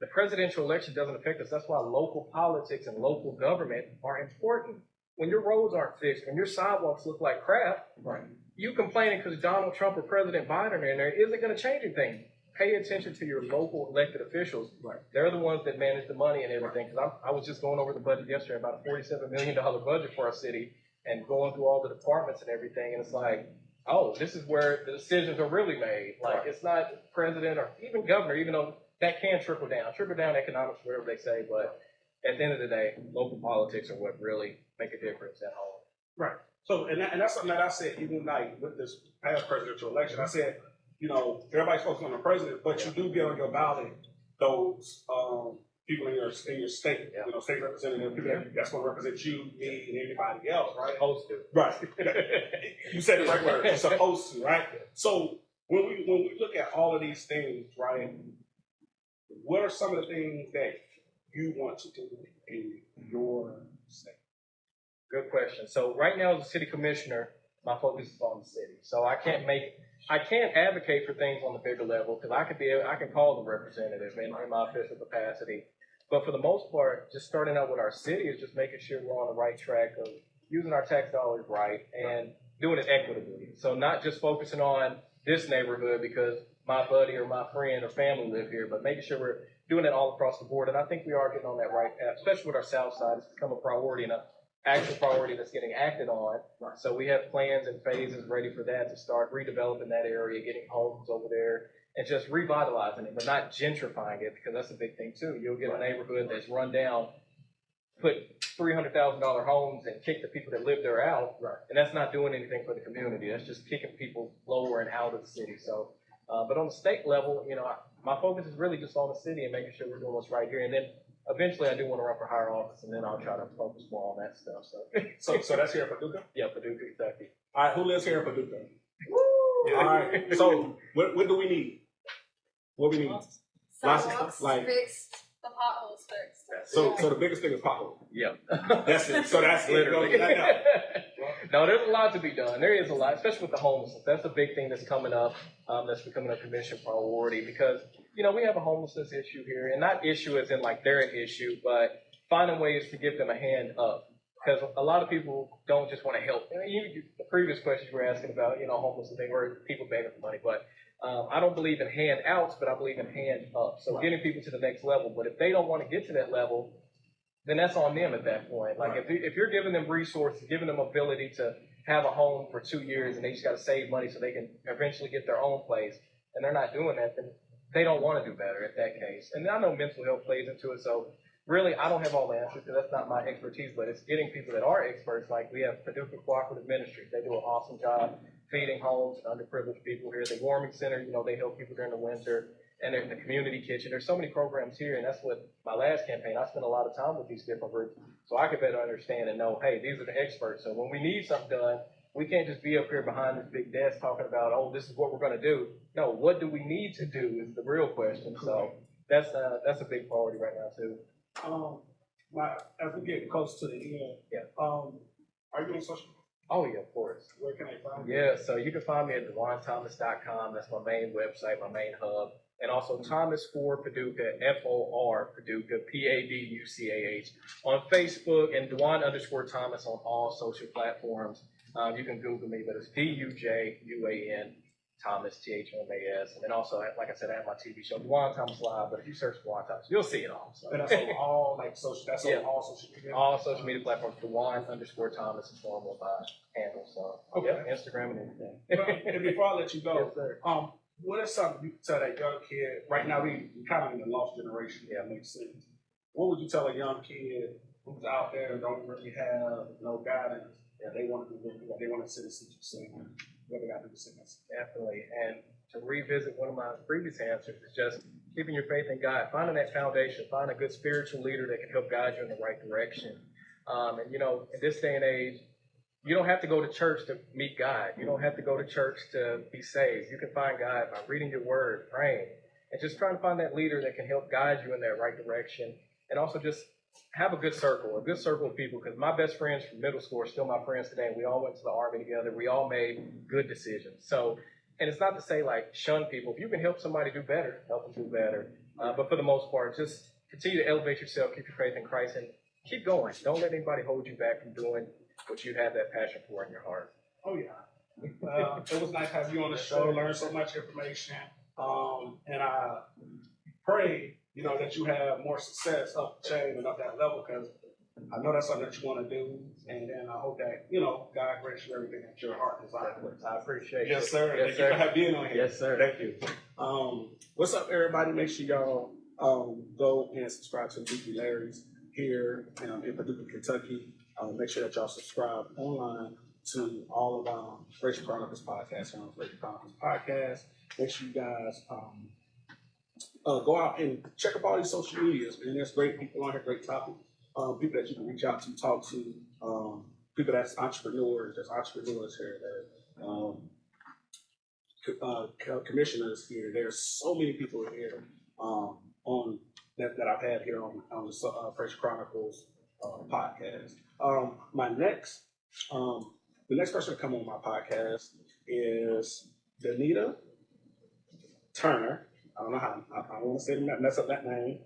Speaker 7: the presidential election doesn't affect us. That's why local politics and local government are important. When your roads aren't fixed, when your sidewalks look like crap,
Speaker 1: Right.
Speaker 7: you complaining because Donald Trump or President Biden are in there isn't going to change anything. Pay attention to your local elected officials.
Speaker 1: Right.
Speaker 7: They're the ones that manage the money and everything. Because I was just going over the budget yesterday, about a $47 million budget for our city, and going through all the departments and everything. And it's like, oh, this is where the decisions are really made. Like, it's not president or even governor, even though that can trickle down economics, whatever they say. But at the end of the day, local politics are what really make a difference at home.
Speaker 1: Right. So, and that's something that I said, even like with this past presidential election, I said, you know, everybody's focused on the president, but you do get on your ballot those people in your state, you know, state representative, people that's going to represent you, me, and anybody else, right?
Speaker 7: Supposed to.
Speaker 1: Right. You said the right word. You're supposed to, right? So when we look at all of these things, right, what are some of the things that you want to do in your state?
Speaker 7: Good question. So right now, as a city commissioner, my focus is on the city. So I can't advocate for things on the bigger level because I can call the representative in my official capacity. But for the most part, just starting out with our city is just making sure we're on the right track of using our tax dollars right and doing it equitably. So not just focusing on this neighborhood because my buddy or my friend or family live here, but making sure we're doing it all across the board. And I think we are getting on that right path, especially with our south side. It's become a priority and an actual priority that's getting acted on. So we have plans and phases ready for that to start redeveloping that area, getting homes over there, and just revitalizing it, but not gentrifying it, because that's a big thing too. You'll get a neighborhood that's run down, put $300,000 homes and kick the people that live there out, and that's not doing anything for the community. That's just kicking people lower and out of the city. So, but on the state level, you know, my focus is really just on the city and making sure we're doing what's right here. And then eventually I do want to run for higher office, and then I'll try to focus more on that stuff.
Speaker 1: So that's here in Paducah?
Speaker 7: Yeah, Paducah, Kentucky.
Speaker 1: All right, who lives here in Paducah?
Speaker 7: Woo!
Speaker 1: All right, so what do we need? What we need? Lots of
Speaker 4: Sidewalks
Speaker 1: stuff, like-
Speaker 4: fixed, the potholes fixed.
Speaker 1: So the biggest thing is pothole.
Speaker 7: Yeah.
Speaker 1: That's it. So that's
Speaker 7: Literally.
Speaker 1: it.
Speaker 7: No, there's a lot to be done. There is a lot, especially with the homelessness. That's a big thing that's coming up, that's becoming a commission priority because, you know, we have a homelessness issue here, and not issue as in like they're an issue, but finding ways to give them a hand up. Because a lot of people don't just want to help. The previous questions you were asking about, you know, homelessness thing where people begging for money, but I don't believe in handouts, but I believe in hand up. So getting people to the next level. But if they don't want to get to that level, then that's on them at that point. Like if you're giving them resources, giving them ability to have a home for 2 years and they just got to save money so they can eventually get their own place, and they're not doing that, then they don't want to do better at that case. And I know mental health plays into it. So really, I don't have all the answers because that's not my expertise, but it's getting people that are experts. Like we have Paducah Cooperative Ministries. They do an awesome job feeding homes to underprivileged people here. The warming center, you know, they help people during the winter. And in the community kitchen, there's so many programs here, and that's what my last campaign, I spent a lot of time with these different groups so I could better understand and know, hey, these are the experts. So when we need something done, we can't just be up here behind this big desk talking about, oh, this is what we're going to do. No, what do we need to do is the real question. So that's a big priority right now, too.
Speaker 1: As we get close to the end, are you on social media?
Speaker 7: Oh, yeah, of course.
Speaker 1: Where can I find you?
Speaker 7: Yeah, so you can find me at DejuanThomas.com. That's my main website, my main hub. And also Thomas for Paducah, F-O-R Paducah, P-A-D-U-C-A-H on Facebook, and Dejuan_Thomas on all social platforms. You can Google me, but it's D-U-J-U-A-N, Thomas, T-H-O-M-A-S. And then also, like I said, I have my TV show, Dejuan Thomas Live, but if you search Dejuan Thomas, you'll see it all. So.
Speaker 1: And that's on all, like, social, that's on all social media?
Speaker 7: All social media platforms, Dejuan_Thomas is normal handle. So, Instagram and everything.
Speaker 1: And before I let you go,
Speaker 7: Yes, sir.
Speaker 1: what is something you could tell that young kid? Right now, we kind of in the lost generation. Yeah, makes sense. What would you tell a young kid who's out there and don't really have no guidance? Yeah, they want to do what they want to sit and see you say. What they got to do to
Speaker 7: Definitely. And to revisit one of my previous answers is just keeping your faith in God, finding that foundation, finding a good spiritual leader that can help guide you in the right direction. And, you know, in this day and age, you don't have to go to church to meet God. You don't have to go to church to be saved. You can find God by reading your word, praying, and just trying to find that leader that can help guide you in that right direction. And also just have a good circle of people, because my best friends from middle school are still my friends today. We all went to the Army together. We all made good decisions. So, and it's not to say like shun people. If you can help somebody do better, help them do better. But for the most part, just continue to elevate yourself, keep your faith in Christ, and keep going. Don't let anybody hold you back from doing what you have that passion for in your heart.
Speaker 1: Oh yeah. It was nice having you on the show. Learned so much information. And I pray, that you have more success up the chain and up that level, because I know that's something that you want to do. And then I hope that, God grants you everything that your heart desires.
Speaker 7: I appreciate it.
Speaker 1: Yes, sir.
Speaker 7: Yes,
Speaker 1: Thank you
Speaker 7: sir.
Speaker 1: for being on here.
Speaker 7: Yes, sir.
Speaker 1: Thank you. What's up, everybody? Make sure y'all go and subscribe to Loopy Larrys here in Paducah, Kentucky. Make sure that y'all subscribe online to all of our FrazierChronicles podcasts on FrazierChronicles podcast. Make sure you guys go out and check up all these social medias. And there's great people on here, great topics. People that you can reach out to, talk to. People that's entrepreneurs. There's entrepreneurs here. Commissioners here. There's so many people here on that I've had here on the FrazierChronicles podcast. The next person to come on my podcast is Danita Turner. I don't know how. I don't want to say mess up that name.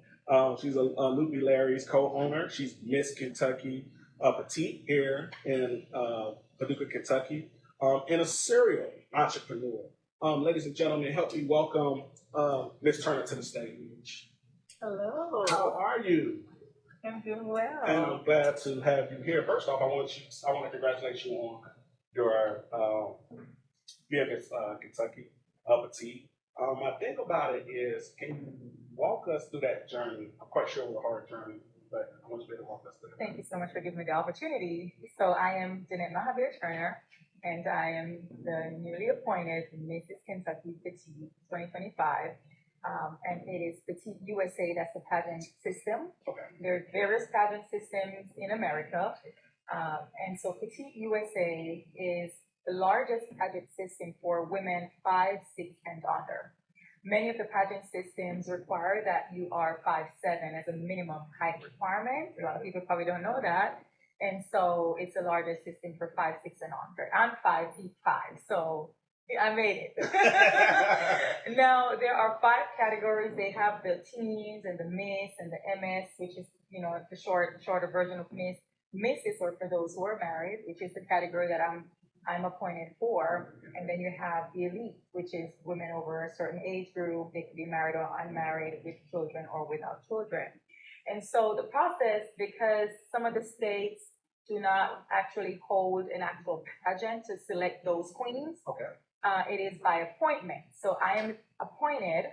Speaker 1: She's a Loopy Larrys co-owner. She's Miss Kentucky Petite here in Paducah, Kentucky, and a serial entrepreneur. Ladies and gentlemen, help me welcome Miss Turner to the stage.
Speaker 5: Hello.
Speaker 1: How are you?
Speaker 5: I'm doing well.
Speaker 1: And I'm glad to have you here. First off, I want to congratulate you on your being Miss Kentucky Petite. My thing about it is, can you walk us through that journey? I'm quite sure it was a hard journey, but I want you to walk us through it.
Speaker 5: Thank you so much for giving me the opportunity. So I am Jeanette Mahabir Turner, and I am the newly appointed Mrs. Kentucky Petite 2025. And it is Petite USA, that's the pageant system.
Speaker 1: Okay.
Speaker 5: There are various pageant systems in America. And so Petite USA is the largest pageant system for women 5, 6, and under. Many of the pageant systems require that you are 5'7" as a minimum height requirement. A lot of people probably don't know that. And so it's the largest system for 5, 6, and under. I'm 5'5", so I made it. Now, there are 5 categories. They have the teens and the Miss and the MS, which is, the shorter version of Miss. Miss is for those who are married, which is the category that I'm appointed for. And then you have the elite, which is women over a certain age group. They could be married or unmarried, with children or without children. And so the process, because some of the states do not actually hold an actual pageant to select those queens,
Speaker 1: Okay.
Speaker 5: it is by appointment. So I am appointed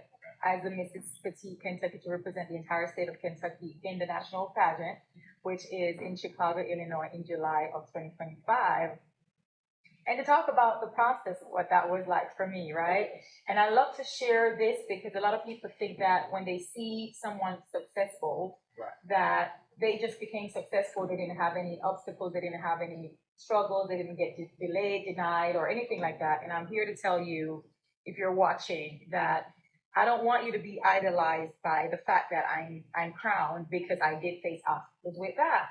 Speaker 5: as a Mrs. Petite Kentucky to represent the entire state of Kentucky in the national pageant, which is in Chicago, Illinois, in July of 2025. And to talk about the process, what that was like for me, right? And I love to share this because a lot of people think that when they see someone successful,
Speaker 1: Right.
Speaker 5: that they just became successful, they didn't have any obstacles, they didn't have any struggles, they didn't get delayed, denied, or anything like that. And I'm here to tell you, if you're watching, that I don't want you to be idolized by the fact that I'm crowned, because I did face obstacles with that.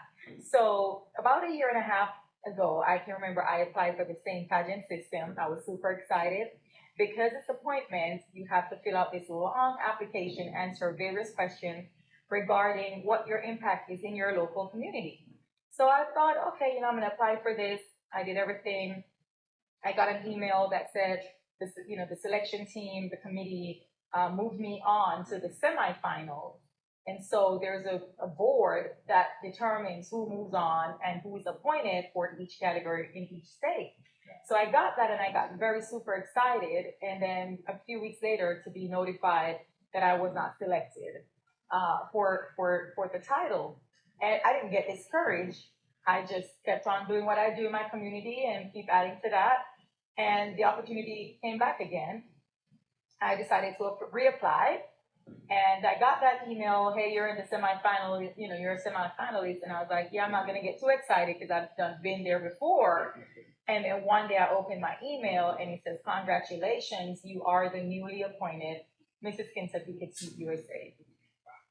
Speaker 5: So about a year and a half ago, I can remember I applied for the same pageant system. I was super excited. Because it's appointments, you have to fill out this long application, answer various questions regarding what your impact is in your local community. So I thought, okay, I'm going to apply for this. I did everything. I got an email that said, the selection team, the committee, moved me on to the semifinals. And so there's a board that determines who moves on and who is appointed for each category in each state. So I got that, and I got very super excited. And then a few weeks later, to be notified that I was not selected for the title. And I didn't get discouraged. I just kept on doing what I do in my community and keep adding to that. And the opportunity came back again. I decided to reapply. And I got that email, hey, you're in the semifinal, you're a semifinalist. And I was like, yeah, I'm not going to get too excited because I've been there before. And then one day I opened my email and it says, congratulations, you are the newly appointed Mrs. Kentucky Petite USA.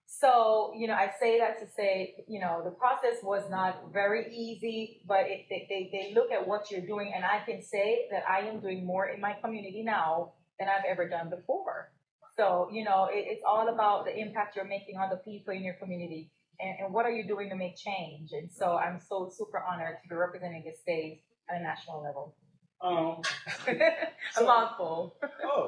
Speaker 5: So, I say that to say, the process was not very easy, but they look at what you're doing. And I can say that I am doing more in my community now than I've ever done before. So, it's all about the impact you're making on the people in your community and what are you doing to make change. And so I'm so super honored to be representing the state at a national level.
Speaker 1: Um,
Speaker 5: A mouthful.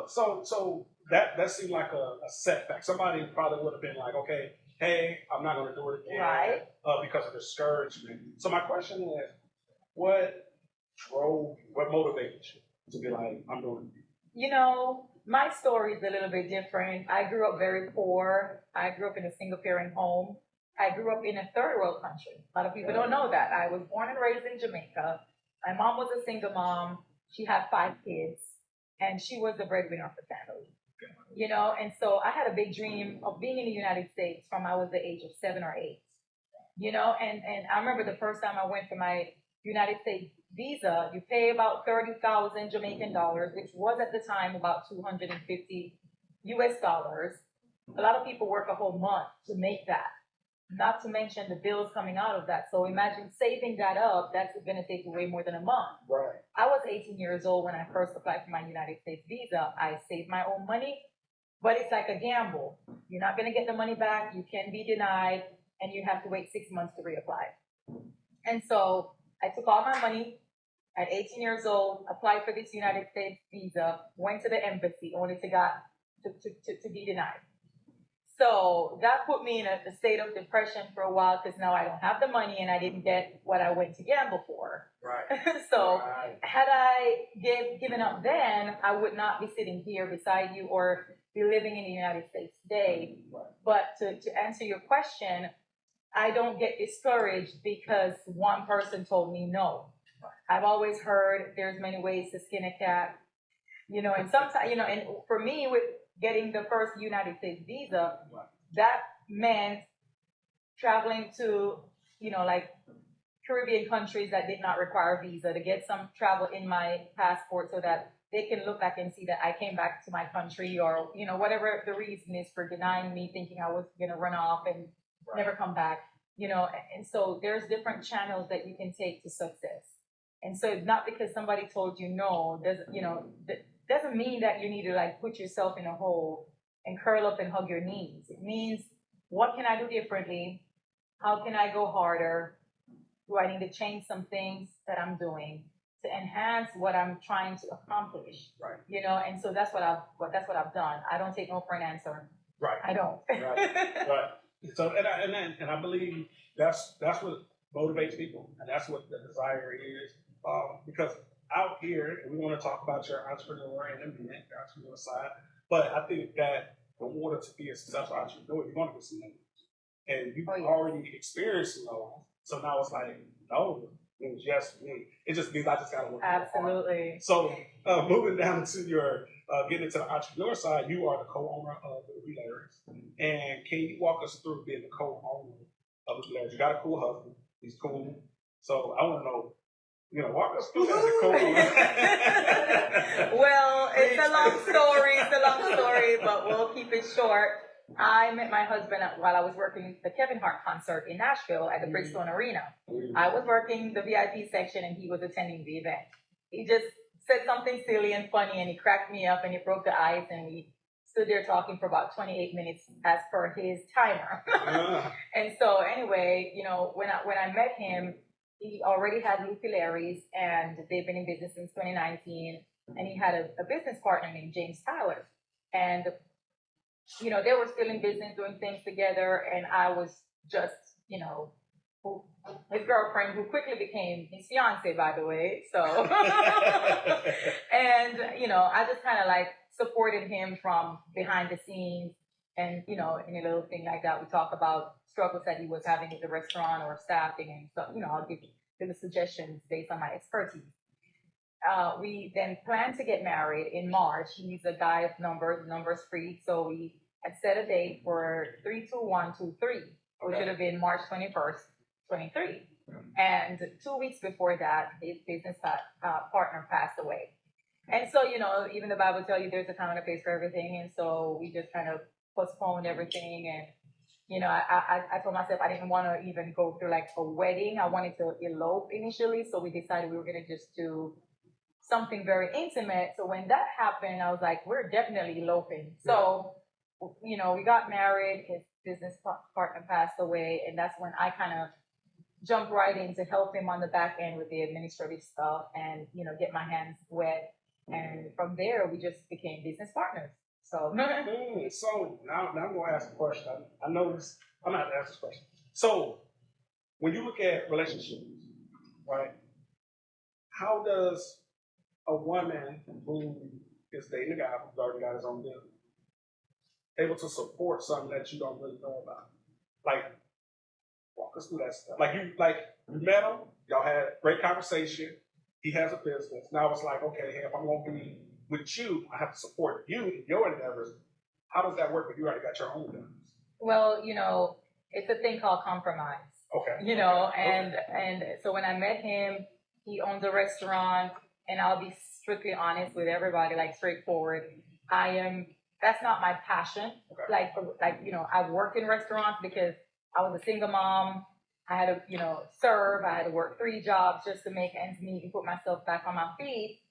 Speaker 1: so that seemed like a setback. Somebody probably would have been like, okay, hey, I'm not going to do it again,
Speaker 5: Right.
Speaker 1: Because of discouragement. So my question is, what what motivated you to be like, I'm doing it?
Speaker 5: My story is a little bit different. I grew up very poor. I grew up in a single parent home. I grew up in a third world country. A lot of people don't know that. I was born and raised in Jamaica. My mom was a single mom. She had 5 kids, and she was the breadwinner of the family. And so I had a big dream of being in the United States from I was the age of 7 or 8. And I remember the first time I went for my United States visa, you pay about 30,000 Jamaican dollars, which was at the time about 250 US dollars. A lot of people work a whole month to make that, not to mention the bills coming out of that. So imagine saving that up, that's going to take way more than a month.
Speaker 1: Right.
Speaker 5: I was 18 years old when I first applied for my United States visa. I saved my own money, but it's like a gamble. You're not going to get the money back. You can be denied, and you have to wait 6 months to reapply. And so I took all my money at 18 years old, applied for this United States visa, went to the embassy, only to be denied. So that put me in a state of depression for a while because now I don't have the money and I didn't get what I went to gamble for.
Speaker 1: Right.
Speaker 5: So had I given up then, I would not be sitting here beside you or be living in the United States today.
Speaker 1: Right.
Speaker 5: But to answer your question, I don't get discouraged because one person told me no. I've always heard there's many ways to skin a cat, and sometimes, and for me with getting the first United States visa, that meant traveling to, like Caribbean countries that did not require a visa to get some travel in my passport so that they can look back and see that I came back to my country or, whatever the reason is for denying me, thinking I was going to run off and never come back, and so there's different channels that you can take to success. And so not because somebody told you no, doesn't mean that you need to like put yourself in a hole and curl up and hug your knees. It means, what can I do differently? How can I go harder? Do I need to change some things that I'm doing to enhance what I'm trying to accomplish?
Speaker 1: Right.
Speaker 5: And so that's what I've done. I don't take no for an answer.
Speaker 1: Right.
Speaker 5: I don't.
Speaker 1: Right. So and I believe that's what motivates people, and that's what the desire is. Because out here, and we want to talk about your entrepreneur and the entrepreneur side, but I think that in order to be a successful entrepreneur, you're going to get some numbers. And you've already experienced those. So now it's like, no, it was just me. It just means I just got to work hard.
Speaker 5: Absolutely.
Speaker 1: So moving down to your, getting into the entrepreneur side, you are the co-owner of Loopy Larrys. And can you walk us through being the co-owner of Loopy Larrys? You got a cool husband. He's cool. So I want to know, walk us through that.
Speaker 5: Well, it's a long story, but we'll keep it short. I met my husband while I was working the Kevin Hart concert in Nashville at the Bridgestone Arena. I was working the VIP section and he was attending the event. He just said something silly and funny and he cracked me up and he broke the ice and we stood there talking for about 28 minutes as per his timer. And so anyway, when I met him, he already had Loopy Larrys, and they've been in business since 2019. And he had a business partner named James Tyler. And, they were still in business doing things together. And I was just, his girlfriend, who quickly became his fiance, by the way. So, and, I just kind of like supported him from behind the scenes. And, in a little thing like that, we talk about struggles that he was having with the restaurant or staffing. And so, I'll give the suggestions based on my expertise. We then planned to get married in March. He's a guy of numbers free. So we had set a date for 3/2/1/23, which would have been March 21st, 23. And 2 weeks before that, his business partner passed away. And so, even the Bible tells you there's a time and a place for everything. And so we just kind of postponed everything. And, I told myself I didn't want to even go through like a wedding. I wanted to elope initially. So we decided we were going to just do something very intimate. So when that happened, I was like, we're definitely eloping. So we got married, his business partner passed away, and that's when I kind of jumped right in to help him on the back end with the administrative stuff and, get my hands wet. And from there, we just became business partners. So,
Speaker 1: So now I'm gonna ask a question. I know this. I'm not gonna ask this question. So when you look at relationships, right? How does a woman who is dating a guy who's already got his own business able to support something that you don't really know about? Like, walk us through that stuff. You met him, y'all had great conversation. He has a business. Now it's like, okay, hey, if I'm gonna be with you, I have to support you in your endeavors. How does that work when you already got your own business?
Speaker 5: well, it's a thing called compromise.
Speaker 1: Okay.
Speaker 5: And so when I met him, he owns a restaurant, and I'll be strictly honest with everybody, like straightforward. That's not my passion.
Speaker 1: Okay.
Speaker 5: I've worked in restaurants because I was a single mom. I had to, serve. I had to work 3 jobs just to make ends meet and put myself back on my feet.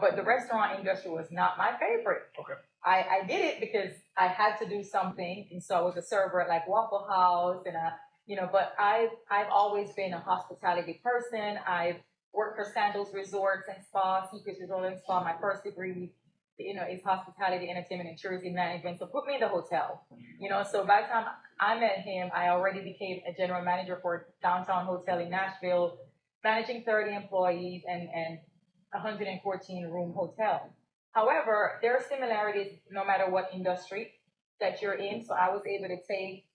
Speaker 5: But the restaurant industry was not my favorite.
Speaker 1: Okay.
Speaker 5: I did it because I had to do something, and so I was a server at like Waffle House, and but I've always been a hospitality person. I've worked for Sandals Resorts and Spa, Secrets Resort and Spa. My first degree, is hospitality, entertainment, and tourism management. So put me in the hotel. So by the time I met him, I already became a general manager for a downtown hotel in Nashville, managing 30 employees and 114 room hotel. However, there are similarities no matter what industry that you're in. So I was able to take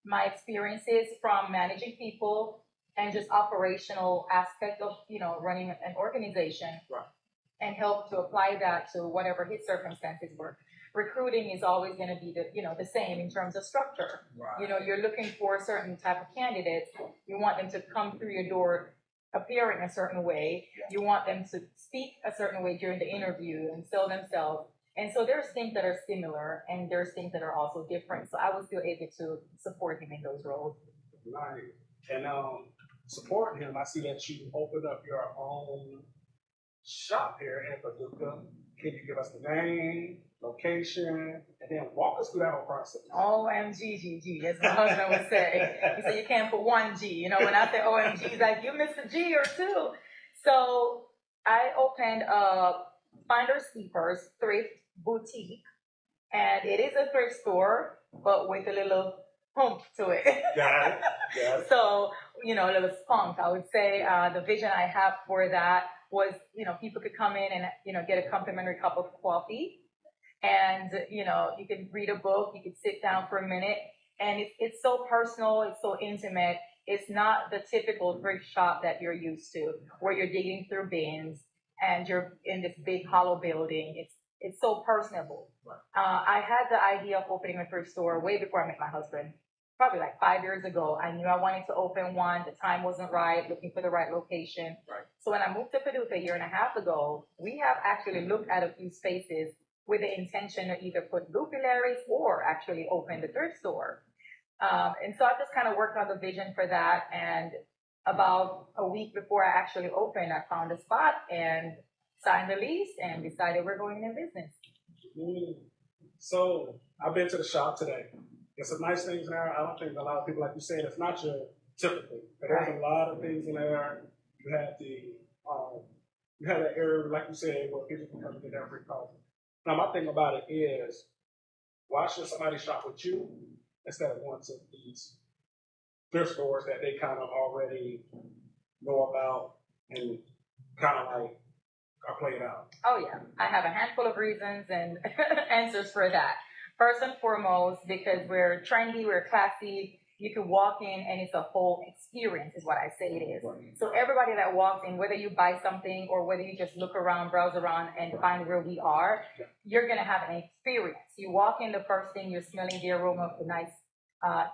Speaker 5: my experiences from managing people and just operational aspect of, running an organization.
Speaker 1: Right.
Speaker 5: And help to apply that to whatever his circumstances were. Recruiting is always going to be the same in terms of structure.
Speaker 1: Right.
Speaker 5: You're looking for a certain type of candidates. You want them to come through your door appearing a certain way. You want them to speak a certain way during the interview and sell themselves. And so there's things that are similar and there's things that are also different. So I was still able to support him in those roles.
Speaker 1: Right. And supporting him, I see that you opened up your own shop here in Paducah. Can you give us the name, location, and then walk us through that whole process?
Speaker 5: OMG, as my husband would say. He said, you can't put 1 G. When I say OMG, he's like, you missed a G or 2. So I opened a Finders Keepers thrift boutique, and it is a thrift store, but with a little pump to it.
Speaker 1: Got it.
Speaker 5: So, a little spunk, I would say. The vision I have for that was, people could come in and, get a complimentary cup of coffee. And, you could read a book, you could sit down for a minute. And it's so personal, it's so intimate. It's not the typical thrift shop that you're used to, where you're digging through bins and you're in this big hollow building. It's so personable.
Speaker 1: Right.
Speaker 5: I had the idea of opening a thrift store way before I met my husband. Probably like 5 years ago. I knew I wanted to open one. The time wasn't right, looking for the right location.
Speaker 1: Right.
Speaker 5: So when I moved to Paducah a year and a half ago, we have actually looked at a few spaces with the intention to either put Loopy Larrys or actually open the thrift store. And so I just kind of worked on the vision for that. And about a week before I actually opened, I found a spot and signed the lease and decided we're going in business.
Speaker 1: So I've been to the shop today. There's some nice things in there. I don't think a lot of people, like you said, it's not your typical. But there's a lot of things in there. You have that area, like you said, where people can come and get their free coffee. Now, my thing about it is, why should somebody shop with you instead of going to these thrift stores that they kind of already know about and kind of like are playing out?
Speaker 5: Oh, yeah. I have a handful of reasons and answers for that. First and foremost, because we're trendy, we're classy. You can walk in and it's a whole experience is what I say it is.
Speaker 1: Right.
Speaker 5: So everybody that walks in, whether you buy something or whether you just look around, browse around and find where we are, you're going to have an experience. You walk in, the first thing, you're smelling the aroma of the nice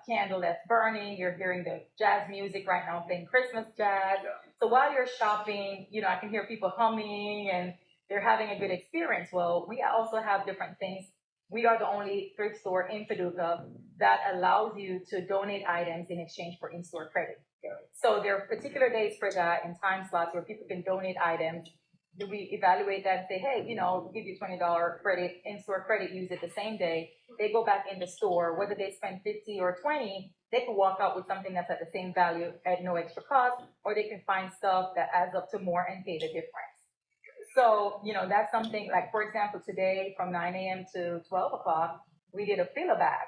Speaker 5: candle that's burning. You're hearing the jazz music right now, playing Christmas jazz. So while you're shopping, I can hear people humming and they're having a good experience. Well, we also have different things. We are the only thrift store in Paducah that allows you to donate items in exchange for in-store credit. So there are particular days for that and time slots where people can donate items. We evaluate that and say, hey, we'll give you $20 credit, in-store credit, use it the same day. they go back in the store, whether they spend 50 or 20, they can walk out with something that's at the same value at no extra cost, or they can find stuff that adds up to more and pay the difference. So, that's something like, for example, today from 9 a.m. to 12 o'clock, we did a fill a bag.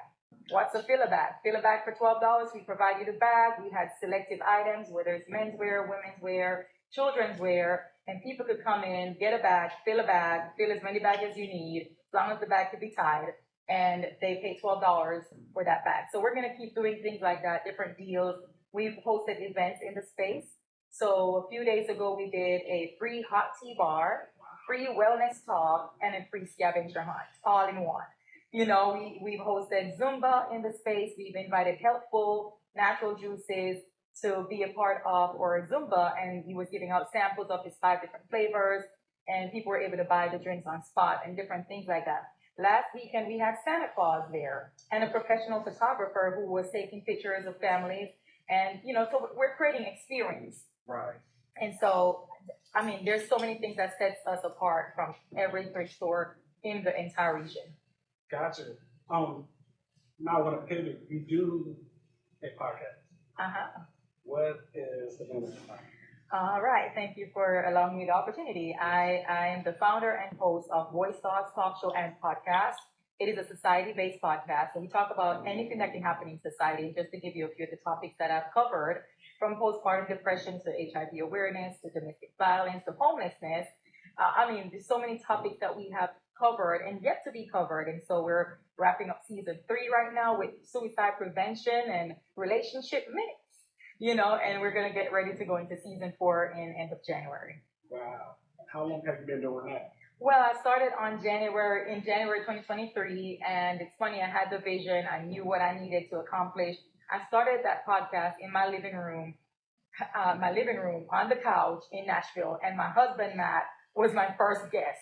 Speaker 5: What's a fill a bag? Fill a bag for $12. We provide you the bag. We had selective items, whether it's menswear, women's wear, children's wear, and people could come in, get a bag, fill as many bags as you need, as long as the bag could be tied, and they pay $12 for that bag. So we're going to keep doing things like that, different deals. We've hosted events in the space. So a few days ago, we did a free hot tea bar, free wellness talk, and a free scavenger hunt, all in one. We've hosted Zumba in the space. We've invited Healthful Natural Juices to be a part of our Zumba, and he was giving out samples of his 5 different flavors, and people were able to buy the drinks on spot and different things like that. Last weekend, we had Santa Claus there and a professional photographer who was taking pictures of families, and, so we're creating experience.
Speaker 1: Right.
Speaker 5: And so, there's so many things that sets us apart from every thrift store in the entire region.
Speaker 1: Gotcha. Now I want to pivot. You do a podcast.
Speaker 5: Uh-huh.
Speaker 1: What is the name of the podcast?
Speaker 5: All right. Thank you for allowing me the opportunity. I am the founder and host of Voice Thoughts Talk Show and Podcast. It is a society-based podcast, so we talk about anything that can happen in society. Just to give you a few of the topics that I've covered, from postpartum depression to HIV awareness to domestic violence to homelessness. There's so many topics that we have covered and yet to be covered. And so we're wrapping up season 3 right now with suicide prevention and relationship myths, and we're going to get ready to go into season 4 in end of January.
Speaker 1: Wow. How long have you been doing that?
Speaker 5: Well, I started in January 2023, and it's funny, I had the vision, I knew what I needed to accomplish. I started that podcast in my living room on the couch in Nashville, and my husband, Matt, was my first guest.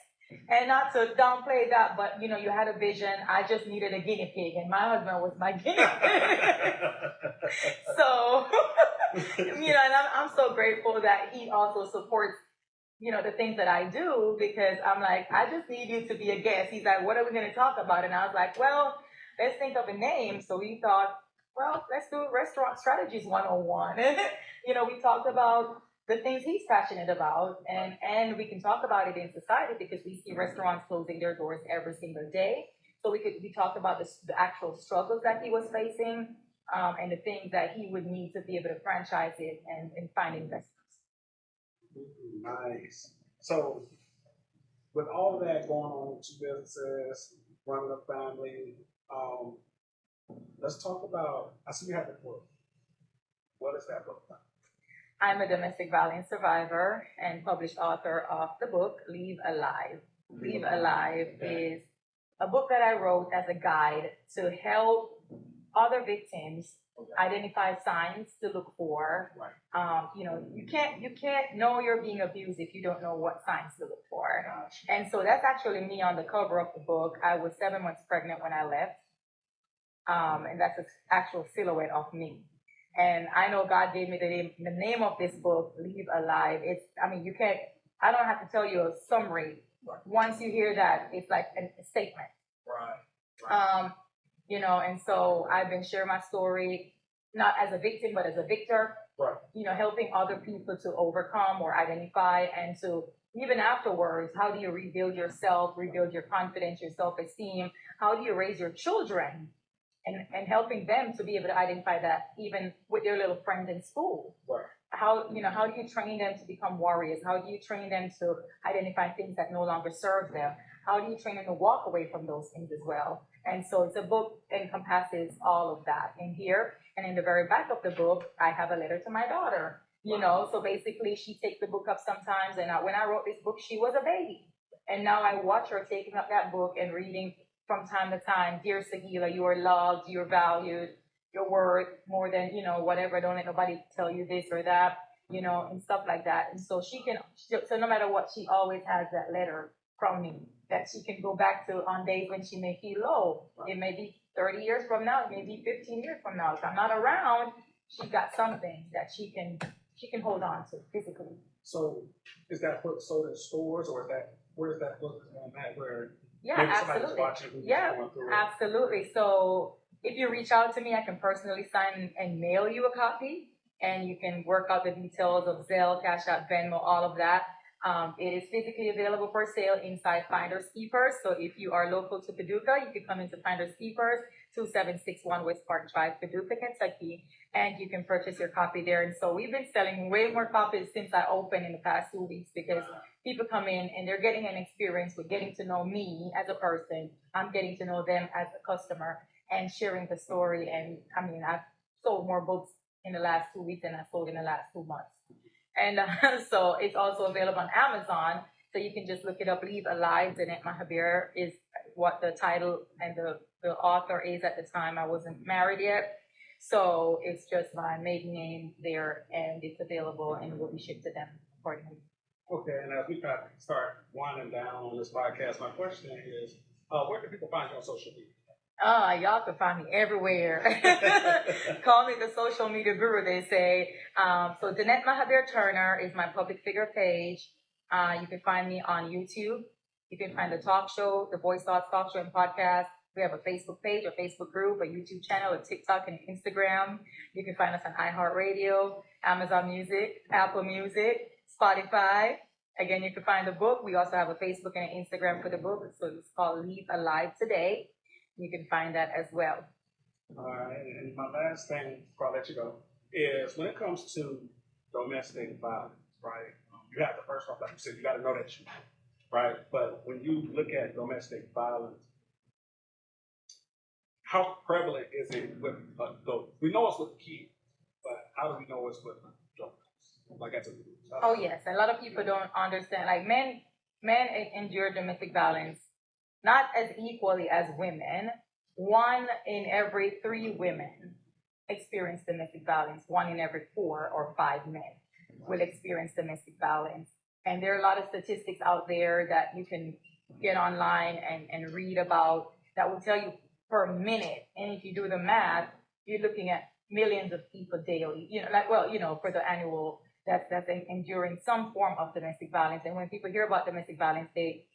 Speaker 5: And not to downplay that, but you had a vision. I just needed a guinea pig, and my husband was my guinea pig. So, and I'm so grateful that he also supports, the things that I do, because I'm like, I just need you to be a guest. He's like, what are we going to talk about? And I was like, well, let's think of a name. So we thought, well, let's do Restaurant Strategies 101. We talked about the things he's passionate about, and we can talk about it in society because we see restaurants closing their doors every single day. So we talked about the actual struggles that he was facing, and the things that he would need to be able to franchise it and find investors.
Speaker 1: Nice. So, with all of that going on with 2 businesses, running a family, let's talk about. I see you have a book. What is that book about?
Speaker 5: I'm a domestic violence survivor and published author of the book Leave Alive. Leave Alive is a book that I wrote as a guide to help other victims identify signs to look for. You can't know you're being abused if you don't know what signs to look for. And so that's actually me on the cover of the book. I was 7 months pregnant when I left. And that's an actual silhouette of me. And I know God gave me the name of this book, Leave Alive. I don't have to tell you a summary. Once you hear that, it's like a statement.
Speaker 1: Right.
Speaker 5: And so I've been sharing my story, not as a victim, but as a victor.
Speaker 1: Right.
Speaker 5: Helping other people to overcome or identify, and to even afterwards, how do you rebuild yourself, rebuild your confidence, your self-esteem? How do you raise your children? And helping them to be able to identify that even with their little friends in school.
Speaker 1: Right.
Speaker 5: How do you train them to become warriors? How do you train them to identify things that no longer serve them? How do you train them to walk away from those things as well? And so it's a book that encompasses all of that in here. And in the very back of the book, I have a letter to my daughter. So basically she takes the book up sometimes. And when I wrote this book, she was a baby. And now I watch her taking up that book and reading from time to time, Dear Sahila, you are loved, you're valued, you're worth more than, whatever. Don't let nobody tell you this or that, and stuff like that. And so so no matter what, she always has that letter from me that she can go back to on days when she may feel low. It may be 30 years from now, it may be 15 years from now. If I'm not around, she's got something that she can hold on to physically.
Speaker 1: So is that book sold in stores, or where is that book at where
Speaker 5: Yeah,
Speaker 1: Maybe somebody's
Speaker 5: absolutely.
Speaker 1: watching who's
Speaker 5: Yeah,
Speaker 1: going through it.
Speaker 5: absolutely. So if you reach out to me, I can personally sign and mail you a copy, and you can work out the details of Zelle, Cash App, Venmo, all of that. It is physically available for sale inside Finders Keepers. So if you are local to Paducah, you can come into Finders Keepers, 2761 West Park Drive, Paducah, Kentucky, and you can purchase your copy there. And so we've been selling way more copies since I opened in the past 2 weeks, because people come in and they're getting an experience with getting to know me as a person. I'm getting to know them as a customer and sharing the story. And I mean, I've sold more books in the last 2 weeks than I sold in the last 2 months. And so it's also available on Amazon. So you can just look it up. Leave Alive, Danette Mahabir is what the title and the author is at the time. I wasn't married yet. So it's just my maiden name there, and it's available and will be shipped to them accordingly.
Speaker 1: Okay, and as we kind of start winding down on this podcast, my question is, where can people find you on social media?
Speaker 5: Y'all can find me everywhere. Call me the social media guru, they say. So Danette Mahabir Turner is my public figure page. You can find me on YouTube. You can find the talk show, the Voice Thoughts Talk Show and Podcast. We have a Facebook page, a Facebook group, a YouTube channel, a TikTok, and Instagram. You can find us on iHeartRadio, Amazon Music, Apple Music, Spotify. Again, you can find the book. We also have a Facebook and an Instagram for the book. So it's called Leave Alive Today. You can find that as well.
Speaker 1: All right, and my last thing before I let you go is when it comes to domestic violence, right? You have to first off, like you said, you got to know that you, right? But when you look at domestic violence, how prevalent is it with adults? We know it's with kids, but how do we know it's with adults? Like as a
Speaker 5: Oh yes, a lot of people don't understand. Like men endure domestic violence not as equally as women. 1 in every 3 women experience domestic violence. 1 in every 4 or 5 men will experience domestic violence. And there are a lot of statistics out there that you can get online and read about that will tell you per minute. And if you do the math, you're looking at millions of people daily. For the annual, that's enduring some form of domestic violence. And when people hear about domestic violence, they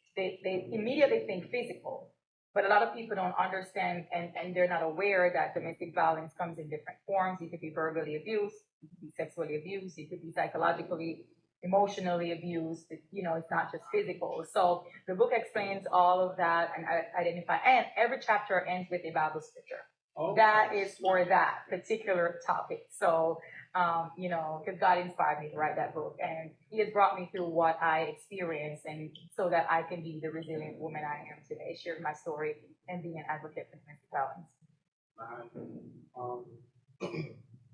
Speaker 5: immediately think physical. But a lot of people don't understand, and they're not aware that domestic violence comes in different forms. You could be verbally abused, you could be sexually abused, you could be psychologically, emotionally abused. It's not just physical. So the book explains all of that and identify, and every chapter ends with a Bible scripture. That is for that particular topic. So, because God inspired me to write that book, and He has brought me through what I experienced, and so that I can be the resilient woman I am today, share my story, and be an advocate for domestic violence.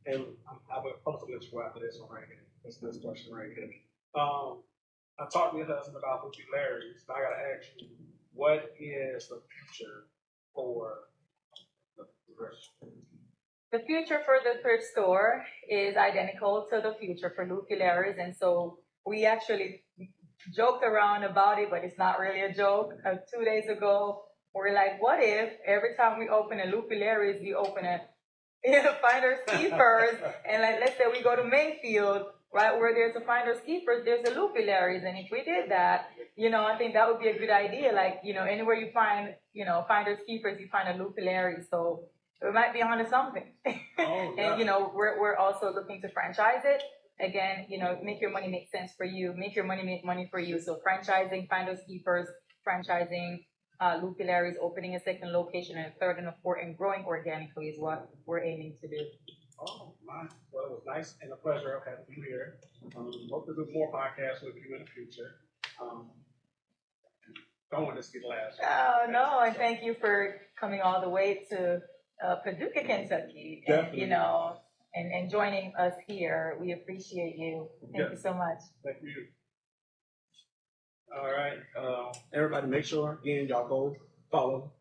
Speaker 1: And I will also let you go after this one right here. This question right here. I talked to your husband about Loopy Larrys, but I gotta ask you, what is the future for the restaurant?
Speaker 5: The future for the thrift store is identical to the future for Loopy Larrys, and so we actually joked around about it, but it's not really a joke. 2 days ago, we're like, what if every time we open a Loopy Larrys, we open a Finders Keepers, and like let's say we go to Mayfield, right, where there's a Finders Keepers, there's a Loopy Larrys, and if we did that, I think that would be a good idea. Like, anywhere you find, Finders Keepers, you find a Loopy Larrys, so we might be onto something.
Speaker 1: Oh, yeah.
Speaker 5: And we're also looking to franchise it. Again, make your money make sense for you, make your money make money for you. So franchising Finders Keepers, franchising Loopy Larrys, opening a second location and a third and a fourth, and growing organically is what we're aiming to do.
Speaker 1: Oh, my. Well, it was nice and a pleasure of having you here. Hope to do more podcasts with you in the future. Don't want this to be the last one.
Speaker 5: Oh, no, and thank you for coming all the way to Paducah, Kentucky.
Speaker 1: Definitely.
Speaker 5: And joining us here. We appreciate you. Thank you so much.
Speaker 1: Thank you. All right. Everybody make sure, again, y'all go follow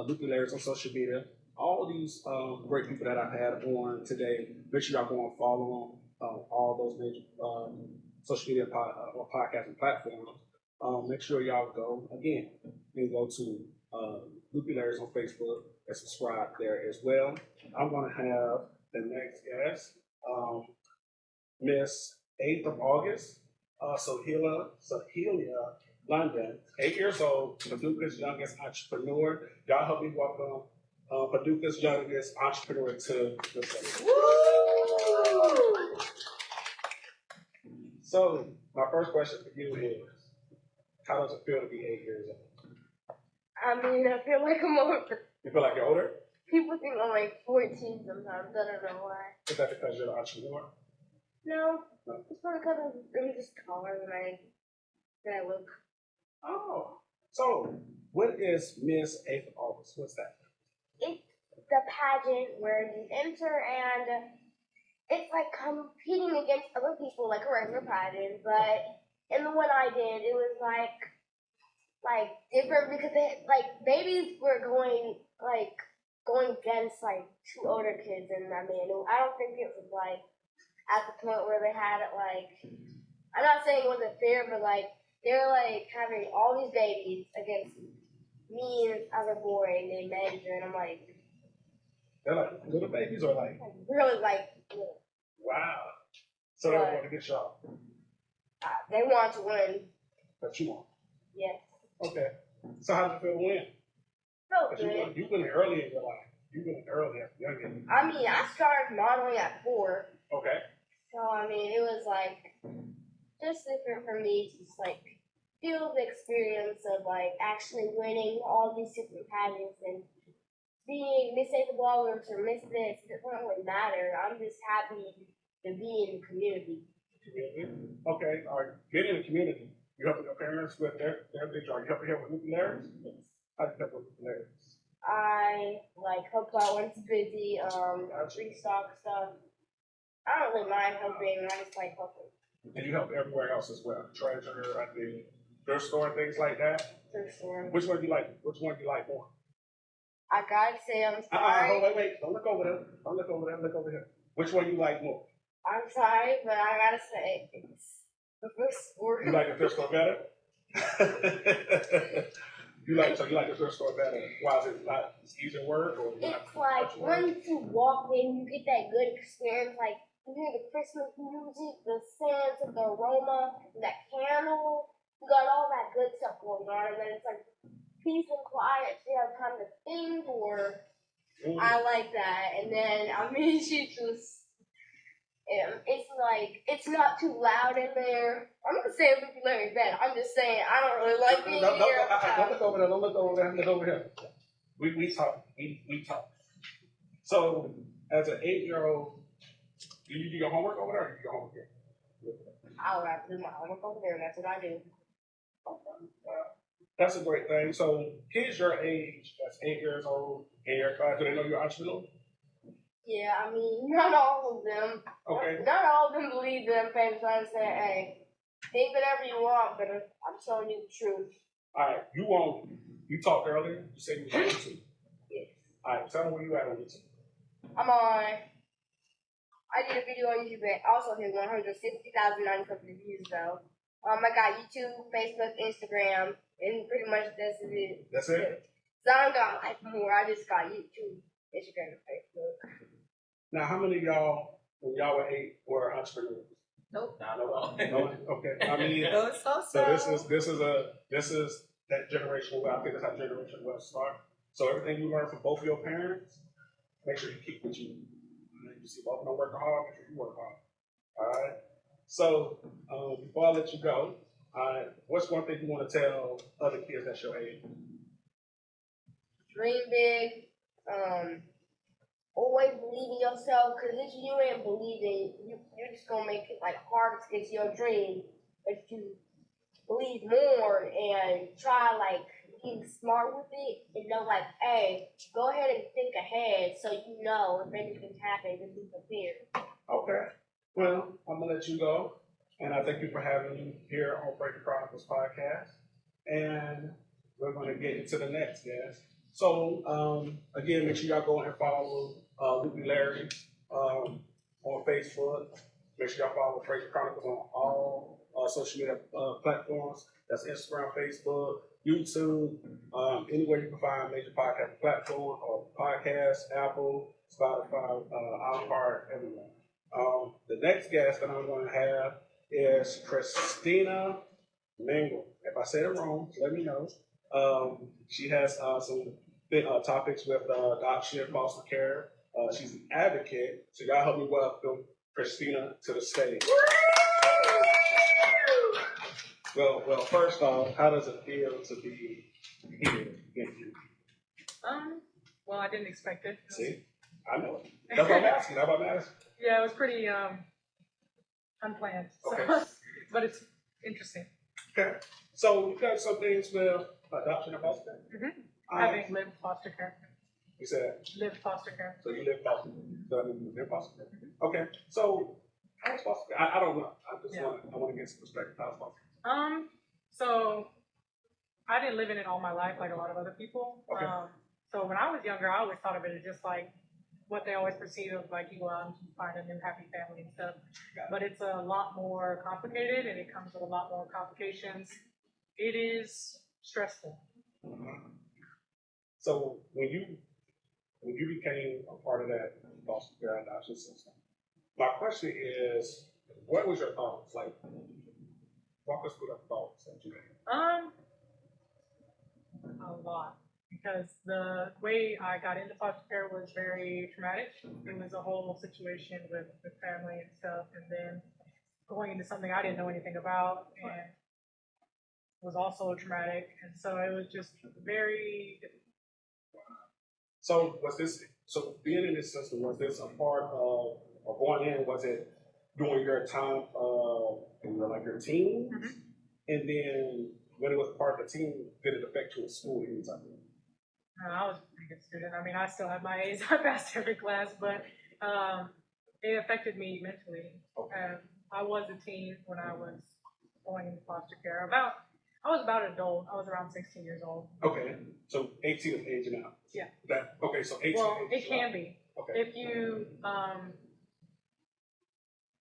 Speaker 1: Loopy Larrys on social media. All these great people that I've had on today, make sure y'all go and follow them all those major social media podcasting platforms. Make sure y'all go, again, and go to Loopy Larrys on Facebook and subscribe there as well. I'm going to have the next guest, Miss 8th of August, Sohelia London, 8 years old, Paducah's youngest entrepreneur. Y'all help me welcome Paducah's youngest entrepreneur to the stage. So, my first question for you is, how does it feel to be 8 years old?
Speaker 8: I mean, I feel like I'm older.
Speaker 1: You feel like you're older?
Speaker 8: People think I'm like 14 sometimes. I don't know why.
Speaker 1: Is that because you're an entrepreneur?
Speaker 8: No, it's probably because I'm just taller than I look.
Speaker 1: Oh, so what is Miss 8th of August? What's that?
Speaker 8: It's the pageant where you enter and it's like competing against other people like a regular pageant, but in the one I did, it was like different because babies were going against like two older kids, and I mean I don't think it was like at the point where they had it like, I'm not saying it wasn't fair, but like they're like having all these babies against me and this other boy named Andrew, and I'm like,
Speaker 1: They're like little babies or like,
Speaker 8: really like,
Speaker 1: wow. So they want to get y'all,
Speaker 8: they want to win.
Speaker 1: but you won't.
Speaker 8: Yes.
Speaker 1: Okay. So how did you feel to win?
Speaker 8: So
Speaker 1: 'Cause
Speaker 8: good.
Speaker 1: you went early in your life. You went early at young age.
Speaker 8: I mean, I started modeling at 4,
Speaker 1: Okay.
Speaker 8: so I mean, it was like just different for me to just like feel the experience of like actually winning all these different pageants and being Miss Ava Bloggers or Miss this. It doesn't really matter. I'm just happy to be in the community.
Speaker 1: Community. Okay. All right. Get in the community. You helping your parents with their big job. You helping here with Loopy Larrys? How do you help with Loopy Larrys?
Speaker 8: I like help out when it's busy, restock stuff. I don't really mind helping. I just like helping.
Speaker 1: And you help everywhere else as well. Treasure, I think, thrift store, things like that.
Speaker 8: Thrift store.
Speaker 1: Which one do you like? Which one do you like more?
Speaker 8: I gotta say I'm sorry.
Speaker 1: Wait. Don't look over there. Don't look over there. Look over here. Which one you like more?
Speaker 8: I'm sorry, but I gotta say it's the thrift store.
Speaker 1: You like the thrift store better? you like the thrift store better? Why is it not easier work or?
Speaker 8: It's like once you walk in, you get that good experience. Like you hear the Christmas music, the scents of the aroma, that candle. You got all that good stuff going on, and then it's like peace and quiet. So you have time to think, or I like that. And then I mean, she just. It's like, it's not too loud in there. I'm not saying Loopy Larry's bad. I'm just saying I don't really like being here.
Speaker 1: Don't look over there. Don't look over there. Look over here. We talk. We talk. So, as an 8-year-old, do you do your homework over there or do you do your homework here?
Speaker 8: I'll have to do my homework over there. That's what I do.
Speaker 1: That's a great thing. So, kids your age, that's 8 years old, in your class, do they know you're an entrepreneur?
Speaker 8: Yeah, I mean, not all of them.
Speaker 1: Okay.
Speaker 8: Not all of them believe them parents trying to say, hey, think whatever you want, but I'm telling you the truth.
Speaker 1: All right. You talked earlier. You said you was on YouTube.
Speaker 8: Yes.
Speaker 1: All right. Tell me where you at on YouTube.
Speaker 8: I did a video on YouTube that also hit 160,097 views, though. I got YouTube, Facebook, Instagram, and pretty much that's it.
Speaker 1: That's it?
Speaker 8: So I don't got like more. I just got YouTube, Instagram, and Facebook.
Speaker 1: Now, how many of y'all, when y'all were 8, were entrepreneurs?
Speaker 6: Nope, not at all.
Speaker 1: No? Okay. I mean, this is that generational well. I think that's how generational well start. So everything you learn from both of your parents, make sure you keep with you. You see both of them working hard, make sure you work hard. All right. So before I let you go, what's one thing you want to tell other kids that's your age?
Speaker 8: Dream big. Always believe in yourself, because if you ain't believing, you're just going to make it like harder to get to your dream. If you believe more and try like being smart with it and know like, hey, go ahead and think ahead so you know if anything happens and be prepared.
Speaker 1: Okay. Well, I'm going to let you go. And I thank you for having me here on FrazierChronicles podcast. And we're going to get into the next guest. So, again, make sure y'all go and follow Loopy Larrys on Facebook. Make sure y'all follow FrazierChronicles on all social media platforms. That's Instagram, Facebook, YouTube, anywhere you can find major podcast platform or podcasts, Apple, Spotify, iHeart, everywhere. The next guest that I'm going to have is Christina Mingle. If I said it wrong, let me know. She has some big topics with adoption and foster care. She's an advocate. So y'all help me welcome Christina to the stage. Well, first off, how does it feel to be here with you?
Speaker 5: Well, I didn't expect it.
Speaker 1: See, I know. That's what I'm asking. That's what I'm asking.
Speaker 5: Yeah, it was pretty unplanned. So,
Speaker 1: Okay.
Speaker 5: but it's interesting.
Speaker 1: Okay. So you got some things with adoption and foster care?
Speaker 5: Mm-hmm. Having lived foster care.
Speaker 1: You said
Speaker 5: Lived foster care.
Speaker 1: so. You live foster care. So you live foster care. Okay. So how's foster care? I don't know. I want to get some perspective. How's foster care?
Speaker 5: So I didn't live in it all my life like a lot of other people.
Speaker 1: Okay.
Speaker 5: So when I was younger, I always thought of it as just like what they always perceive of like you go out and find an unhappy family and stuff. But it's a lot more complicated and it comes with a lot more complications. It is stressful.
Speaker 1: So when you became a part of that foster care adoption system, my question is, what was your thoughts? Like, walk us through the thoughts that you had.
Speaker 5: A lot. Because the way I got into foster care was very traumatic. It was a whole situation with family and stuff, and then going into something I didn't know anything about and was also traumatic. And so it was just very difficult.
Speaker 1: So being in this system, was this a part of, or going in, was it during your time in your teens?
Speaker 5: Mm-hmm.
Speaker 1: And then when it was part of the team, did it affect you in school anytime?
Speaker 5: I was a pretty good student. I mean, I still have my A's. I passed every class, but it affected me mentally.
Speaker 1: Okay.
Speaker 5: I was a teen when I was going into foster care. I was about an adult. I was around 16 years old.
Speaker 1: Okay, so 18 is aging out.
Speaker 5: Yeah.
Speaker 1: So 18.
Speaker 5: Well, it can be.
Speaker 1: Okay.
Speaker 5: If you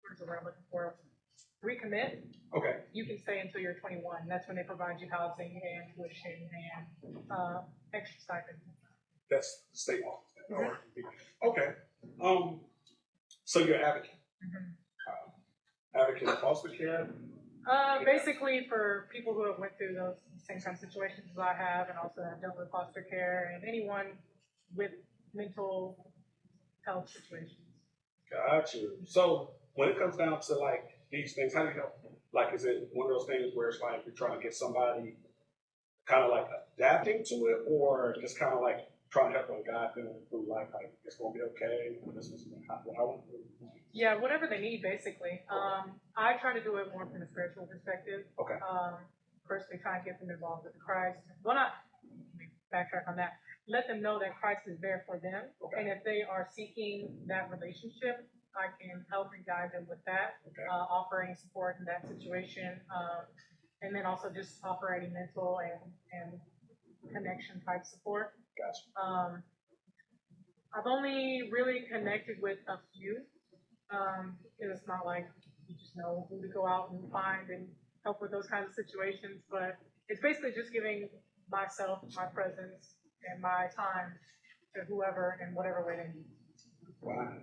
Speaker 5: what's the word I'm looking for? Recommit.
Speaker 1: Okay.
Speaker 5: You can stay until you're 21. That's when they provide you housing and tuition and extra stipend.
Speaker 1: That's the state law.
Speaker 5: Mm-hmm.
Speaker 1: Okay. So you're an advocate.
Speaker 5: Mm-hmm.
Speaker 1: Advocate of foster care.
Speaker 5: Basically for people who have went through those same kind of situations as I have, and also have dealt with foster care and anyone with mental health situations.
Speaker 1: Got you. So when it comes down to like these things, how do you help? Like, is it one of those things where it's like you're trying to get somebody kind of like adapting to it, or just kind of like trying to help them guide them through life, like it's gonna be okay, this is what I want to do?
Speaker 5: Yeah, whatever they need, basically. I try to do it more from a spiritual perspective.
Speaker 1: Okay.
Speaker 5: Personally, try and get them involved with Christ. Well, let me backtrack on that. Let them know that Christ is there for them,
Speaker 1: Okay.
Speaker 5: and if they are seeking that relationship, I can help and guide them with that,
Speaker 1: Okay.
Speaker 5: offering support in that situation, and then also just offering mental and connection type support.
Speaker 1: Gotcha.
Speaker 5: I've only really connected with a few. It's not like you just know who to go out and find and help with those kinds of situations, but it's basically just giving myself, my presence, and my time to whoever in whatever way they need.
Speaker 1: Wow.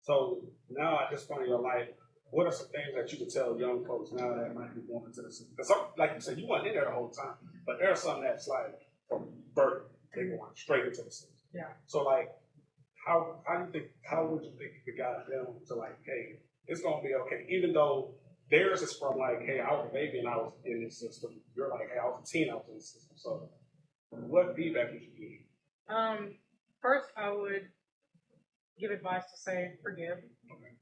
Speaker 1: So now at this point in your life, what are some things that you could tell young folks now that might be going into the system? Because like you said, you weren't in there the whole time, but there are some that's like from birth, they going straight into the system.
Speaker 5: Yeah.
Speaker 1: So like, how would you think you could guide them to like, hey, it's gonna be okay, even though theirs is from like, hey, I was a baby and I was in this system. You're like, hey, I was a teen, I was in this system. So what feedback would you give?
Speaker 5: First, I would give advice to say forgive,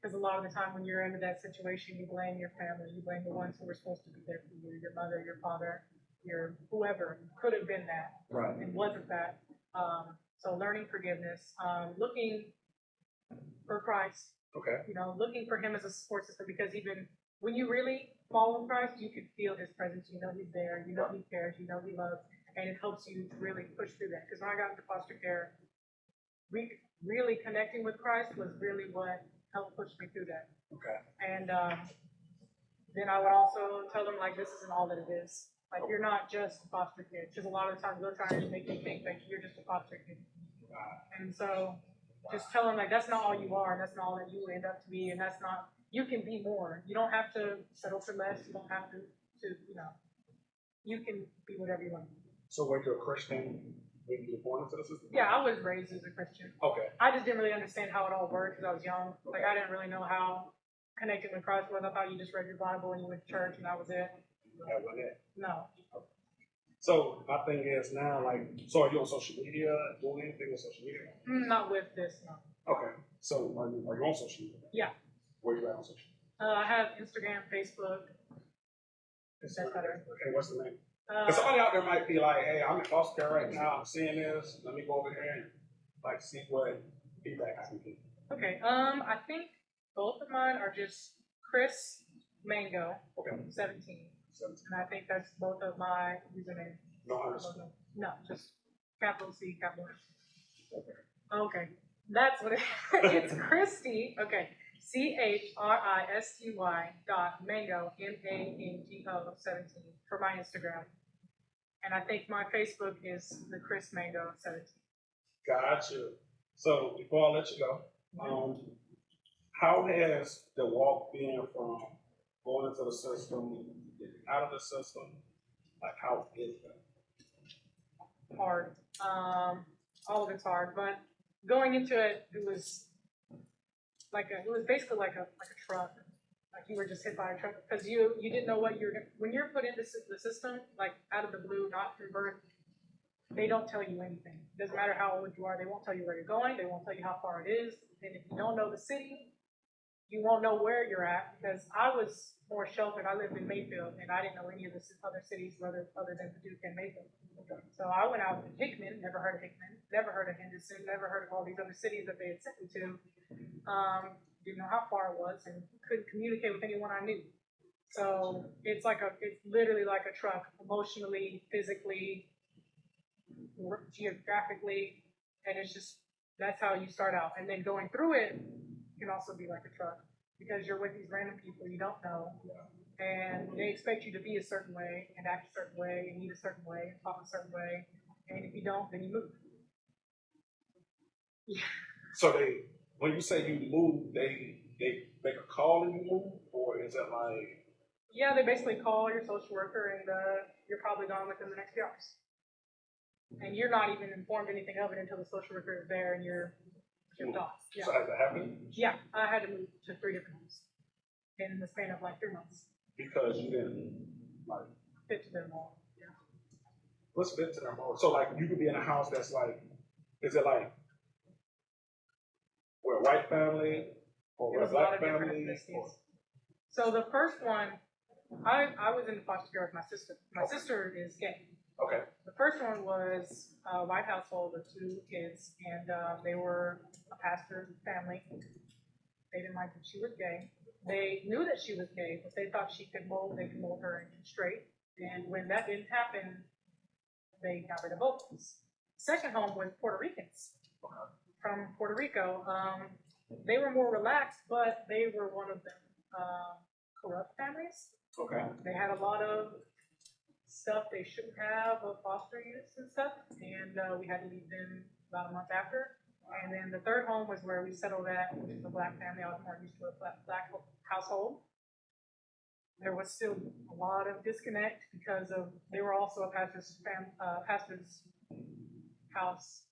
Speaker 5: because a lot of the time when you're into that situation, you blame your family, you blame the ones who were supposed to be there for you, your mother, your father, your whoever could have been that,
Speaker 1: Right.
Speaker 5: and wasn't that. So learning forgiveness, looking for Christ.
Speaker 1: Okay.
Speaker 5: Looking for him as a support system, because even when you really follow Christ, you can feel his presence. You know he's there. You know he cares. You know he loves, and it helps you to really push through that. Because when I got into foster care, really connecting with Christ was really what helped push me through that.
Speaker 1: Okay.
Speaker 5: And then I would also tell them, like, this isn't all that it is. Like, you're not just a foster kid. Because a lot of the times they're trying to make you think that you're just a foster kid. And so just tell them, like, that's not all you are. That's not all that you end up to be. And that's not, you can be more. You don't have to settle for less. You don't have to
Speaker 9: you can be whatever you want.
Speaker 1: So were you a Christian when you were born into the system?
Speaker 9: Yeah, I was raised as a Christian.
Speaker 1: Okay.
Speaker 9: I just didn't really understand how it all worked because I was young. Like, I didn't really know how connecting with Christ was. I thought you just read your Bible and you went to church and that was it.
Speaker 1: That wasn't it.
Speaker 9: No.
Speaker 1: So my thing is now, like, so are you on social media, doing anything with social media?
Speaker 9: Not with this, no.
Speaker 1: Okay. So are you on social media?
Speaker 9: Yeah.
Speaker 1: Where you at on social
Speaker 9: I have Instagram, Facebook. That's better.
Speaker 1: Okay, what's the name? Because somebody out there might be like, hey, I'm in foster care right now, I'm seeing this, let me go over here and like see what feedback I can get.
Speaker 9: Okay. I think both of mine are just Chris Mango,
Speaker 1: Okay.
Speaker 9: 17.
Speaker 1: 17.
Speaker 9: And I think that's both of my usernames.
Speaker 1: No underscore.
Speaker 9: No, just capital C, capital S. Okay. That's what it it's Christy. Okay. CHRISTY.mango, MANGO 17 for my Instagram. And I think my Facebook is the Chris Mango 17.
Speaker 1: Gotcha. So before I let you go, how has the walk been from going into the system, getting out of the system? Like, how is that?
Speaker 9: Hard. All of it's hard, but going into it, it was basically like a truck. Like you were just hit by a truck because you didn't know what when you're put into the system, like out of the blue, not from birth, they don't tell you anything. Doesn't matter how old you are, they won't tell you where you're going, they won't tell you how far it is. And if you don't know the city, you won't know where you're at because I was more sheltered. I lived in Mayfield and I didn't know any of the other cities other than Paducah and Mayfield. So I went out to Hickman, never heard of Hickman, never heard of Henderson, never heard of all these other cities that they had sent me to. Didn't know how far it was and couldn't communicate with anyone I knew. So it's literally like a truck, emotionally, physically, geographically, and that's how you start out. And then going through it can also be like a truck because you're with these random people you don't know, and they expect you to be a certain way and act a certain way and eat a certain way and talk a certain way, and if you don't, then you move.
Speaker 1: So when you say you move, they make a call and you move, or is it like?
Speaker 9: Yeah, they basically call your social worker and you're probably gone within the next few hours. And you're not even informed anything of it until the social worker is there and you're shipped off. Yeah.
Speaker 1: So has that happened?
Speaker 9: Yeah, I had to move to 3 different homes in the span of like 3 months.
Speaker 1: Because you didn't like
Speaker 9: fit to their mold. Yeah.
Speaker 1: What's fit to their mold? So like you could be in a house that's like, is it like we're a white family or we're a black family?
Speaker 9: So the first one, I was in foster care with my sister. My sister is gay.
Speaker 1: Okay.
Speaker 9: The first one was a white household with 2 kids, and they were a pastor's family. They didn't like that she was gay. They knew that she was gay, but they thought they could mold her into straight. And when that didn't happen, they got rid of both of us. Second home was Puerto Ricans from Puerto Rico. They were more relaxed, but they were one of them corrupt families.
Speaker 1: Okay.
Speaker 9: They had a lot of stuff they shouldn't have of foster units and stuff, and we had to leave them about a month after. And then the third home was where we settled at, which is a black family. I was more used to a black household. There was still a lot of disconnect because they were also a pastor's house,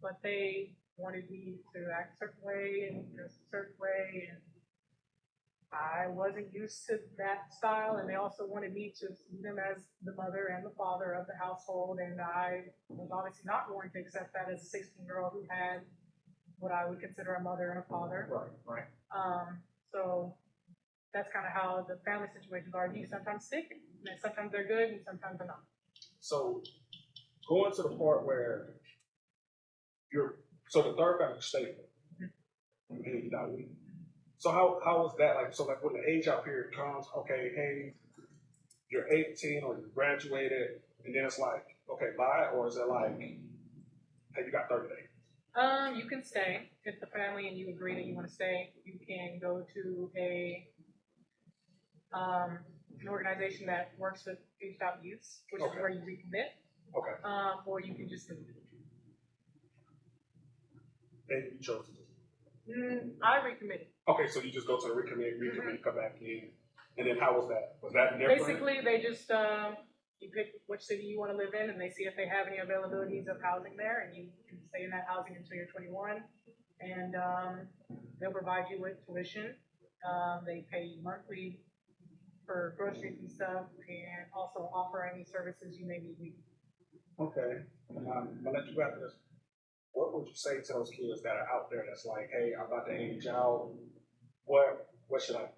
Speaker 9: but they wanted me to act a certain way and dress a certain way, and I wasn't used to that style, and they also wanted me to see them as the mother and the father of the household, and I was obviously not going to accept that as a 16-year-old who had what I would consider a mother and a father.
Speaker 1: Right.
Speaker 9: So that's kind of how the family situations are. You sometimes stick, and sometimes they're good, and sometimes they're not.
Speaker 1: So going to the part where so the third family stable, and you got leave. So how is that like? So like when the age out period comes, okay, hey, you're 18 or you graduated, and then it's like, okay, bye, or is it like, hey, you got 30 days?
Speaker 9: You can stay if the family and you agree that you want to stay. You can go to an organization that works with aged out youths, which is where you recommit.
Speaker 1: Okay.
Speaker 9: Or you can just leave.
Speaker 1: And you chose to do.
Speaker 9: I recommitted.
Speaker 1: Okay, so you just go to the recommit, come back in, and then how was that? Was that different?
Speaker 9: Basically, they just You pick which city you want to live in, and they see if they have any availabilities of housing there, and you can stay in that housing until you're 21. And they'll provide you with tuition. They pay you monthly for groceries and stuff, and also offer any services you may need.
Speaker 1: Okay. I'm gonna let you wrap this. What would you say to those kids that are out there that's like, hey, I'm about to age out. What should I?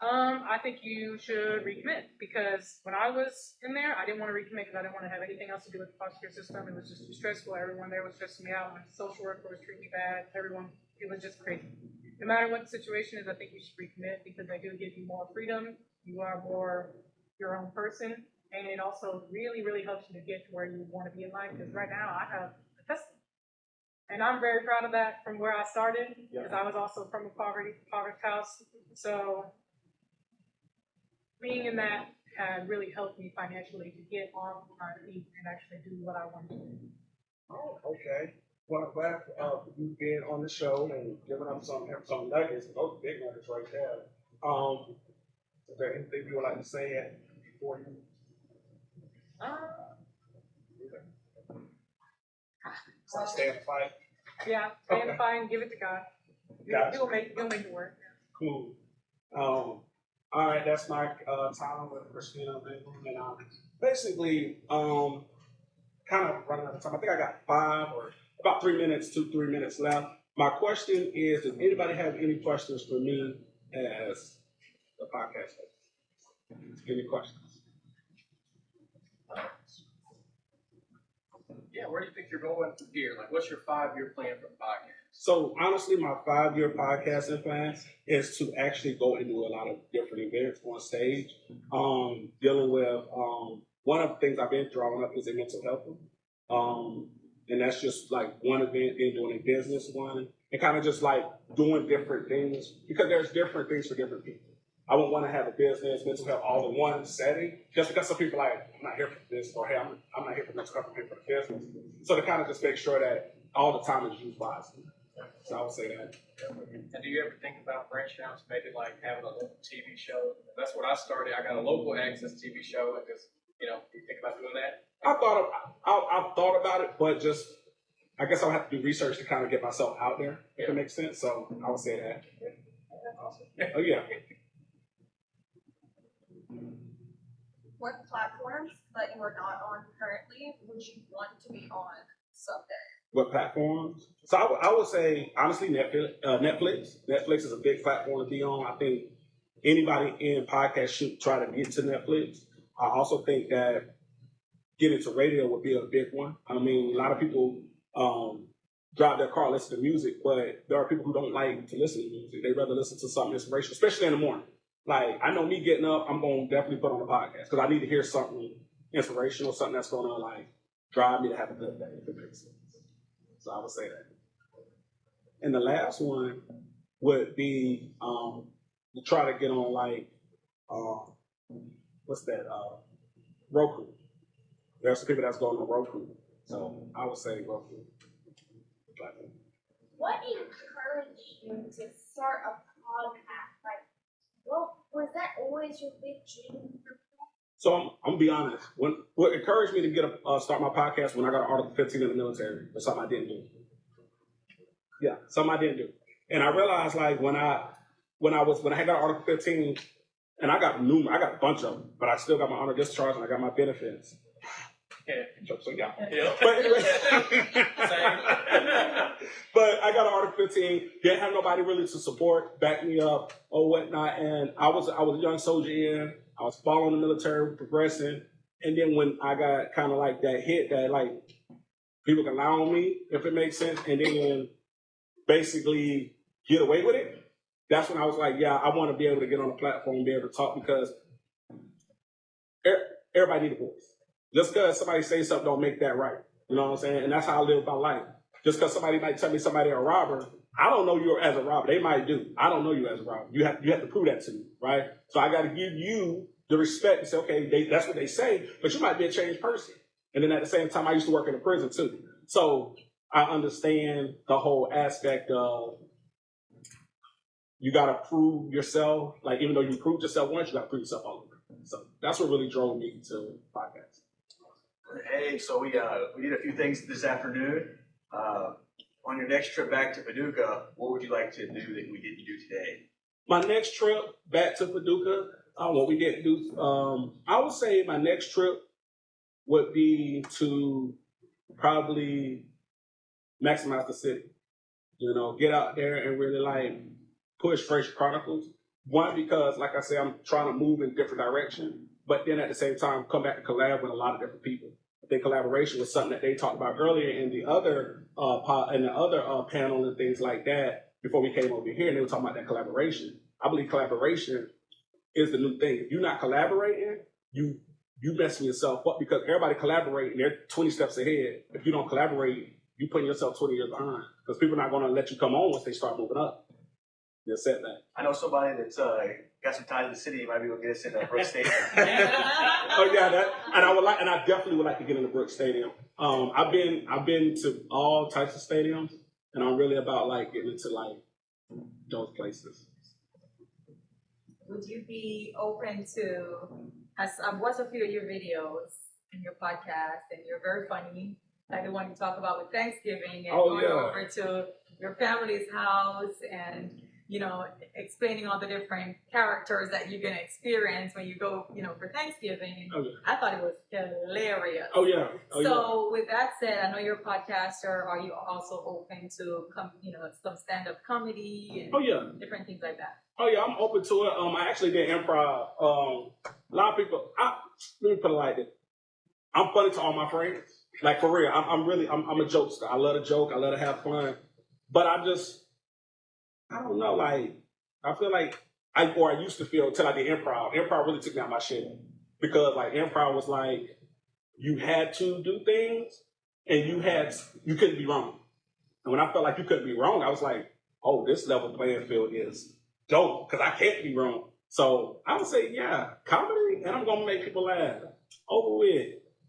Speaker 9: I think you should recommit, because when I was in there, I didn't want to recommit because I didn't want to have anything else to do with the foster care system. It was just too stressful. Everyone there was stressing me out. My social worker was treating me bad. Everyone, it was just crazy. No matter what the situation is, I think you should recommit, because they do give you more freedom. You are more your own person, and it also really, really helps you to get to where you want to be in life. Because right now, I have a testing. And I'm very proud of that from where I started, because I was also from a poverty house. So being in that had really helped me financially to get on my feet and actually do what I want to do.
Speaker 1: Oh, okay. Well, I'm glad you being on the show and giving up some nuggets. Those big nuggets right there. Is there anything you would like to say before you? Stay in the fight.
Speaker 9: Yeah, stay in the fight and give it to God.
Speaker 1: Gotcha.
Speaker 9: He'll make it work.
Speaker 1: Cool. All right, that's my time with Christina and basically kind of running out of time. I think I got about 3 minutes, 3 minutes left. My question is, does anybody have any questions for me as the podcast host? Any questions?
Speaker 7: Yeah, where do you think you're going from here? Like, what's your 5-year plan for the podcast?
Speaker 1: So honestly, my 5-year podcasting plan is to actually go and do a lot of different events on stage, dealing with one of the things I've been drawing up is a mental health, and that's just like one event, then doing a business one, and kind of just like doing different things because there's different things for different people. I wouldn't want to have a business, mental health all in one setting, just because some people are like, I'm not here for this, or hey, I'm not here for mental health, I'm here for the business. So to kind of just make sure that all the time is used wisely. So I would say that.
Speaker 7: And do you ever think about branching out to maybe like having a local TV show? That's what I started. I got a local access TV show, and just, you think about doing that?
Speaker 1: I've thought about it, but just I guess I'll have to do research to kind of get myself out there, if it makes sense. So I would say that.
Speaker 7: Awesome.
Speaker 1: Oh yeah.
Speaker 4: What platforms that you are not on currently would you want to be on someday?
Speaker 1: What platforms? So I would say honestly Netflix. Netflix is a big platform to be on. I think anybody in podcast should try to get to Netflix. I also think that getting to radio would be a big one. I mean, a lot of people drive their car, listen to music, but there are people who don't like to listen to music. They rather listen to something inspirational, especially in the morning. Like, I know me getting up, I'm going to definitely put on a podcast because I need to hear something inspirational, something that's going to, like, drive me to have a good day, if it makes sense. So I would say that. And the last one would be to try to get on, like, what's that? Roku. There's some people that's going on Roku. So I would say Roku.
Speaker 8: What encouraged you to start a podcast? Like, well, was that always your big dream?
Speaker 1: So I'm gonna be honest. What encouraged me to start my podcast when I got Article 15 in the military was something I didn't do. Yeah, something I didn't do. And I realized like when I had got Article 15, and I got a bunch of them, but I still got my honor discharge and I got my benefits.
Speaker 7: Yeah.
Speaker 1: So yeah.
Speaker 7: Yeah.
Speaker 1: But anyway,
Speaker 7: Same.
Speaker 1: but I got an Article 15. Didn't have nobody really to support, back me up, or whatnot. And I was a young soldier in. I was following the military, progressing. And then when I got kind of like that hit that like people can lie on me, if it makes sense, and then basically get away with it, that's when I was like, yeah, I want to be able to get on a platform and be able to talk because everybody needs a voice. Just because somebody says something don't make that right. You know what I'm saying? And that's how I live my life. Just because somebody might tell me somebody a robber, I don't know you as a robber. They might do. I don't know you as a robber. You have to prove that to me, right? So I got to give you the respect and say, okay, that's what they say, but you might be a changed person. And then at the same time, I used to work in a prison too. So I understand the whole aspect of you got to prove yourself. Like, even though you proved yourself once, you got to prove yourself all over. So that's what really drove me to podcast.
Speaker 2: Hey, so we did a few things this afternoon. On your next trip back to Paducah, what would you like to do that we didn't do today?
Speaker 1: My next trip back to Paducah, what we didn't do, I would say my next trip would be to probably maximize the city. You know, get out there and really like push FrazierChronicles. One, because like I said, I'm trying to move in different direction, but then at the same time come back and collab with a lot of different people. I think collaboration was something that they talked about earlier in the other panel and things like that before we came over here, and they were talking about that collaboration. I believe collaboration is the new thing. If you're not collaborating, you messing yourself up because everybody collaborating, they're 20 steps ahead. If you don't collaborate, you putting yourself 20 years behind because people are not going to let you come on once they start moving up. They're setback.
Speaker 2: I know somebody that's got some ties to the city. Might be able to get us in Brooks Stadium.
Speaker 1: Oh yeah, and I definitely would like to get in the Brooks Stadium. I've been to all types of stadiums, and I'm really about like getting into like those places.
Speaker 5: Would you be open to, as I've watched a few of your videos and your podcast, and you're very funny, like the one you talk about with Thanksgiving and going over to your family's house and, you know, explaining all the different characters that you're going to experience when you go, you know, for Thanksgiving.
Speaker 1: Oh, yeah.
Speaker 5: I thought it was hilarious.
Speaker 1: Oh, yeah.
Speaker 5: So with that said, I know you're a podcaster. Are you also open to, some stand-up comedy and different things like that?
Speaker 1: Oh, yeah, I'm open to it. I actually did improv. A lot of people, let me put it like this. I'm funny to all my friends. Like, for real, I'm a jokester. I love to joke. I love to have fun. But I don't know, like, I feel like, I used to feel till I did improv. Improv really took me out my shit. Because, like, improv was like, you had to do things, and you couldn't be wrong. And when I felt like you couldn't be wrong, I was like, oh, this level playing field is dope, because I can't be wrong. So I would say, yeah, comedy, and I'm going to make people laugh. Over with.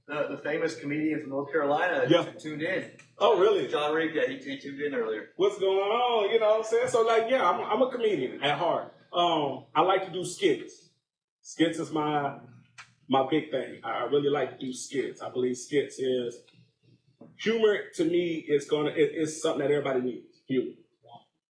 Speaker 2: The famous comedian from North Carolina tuned in.
Speaker 1: Oh, really?
Speaker 2: John Reed, he tuned in earlier.
Speaker 1: What's going on? You know what I'm saying? So, like, yeah, I'm a comedian at heart. I like to do skits. Skits is my big thing. I really like to do skits. I believe skits is humor. To me, it's something that everybody needs. Humor.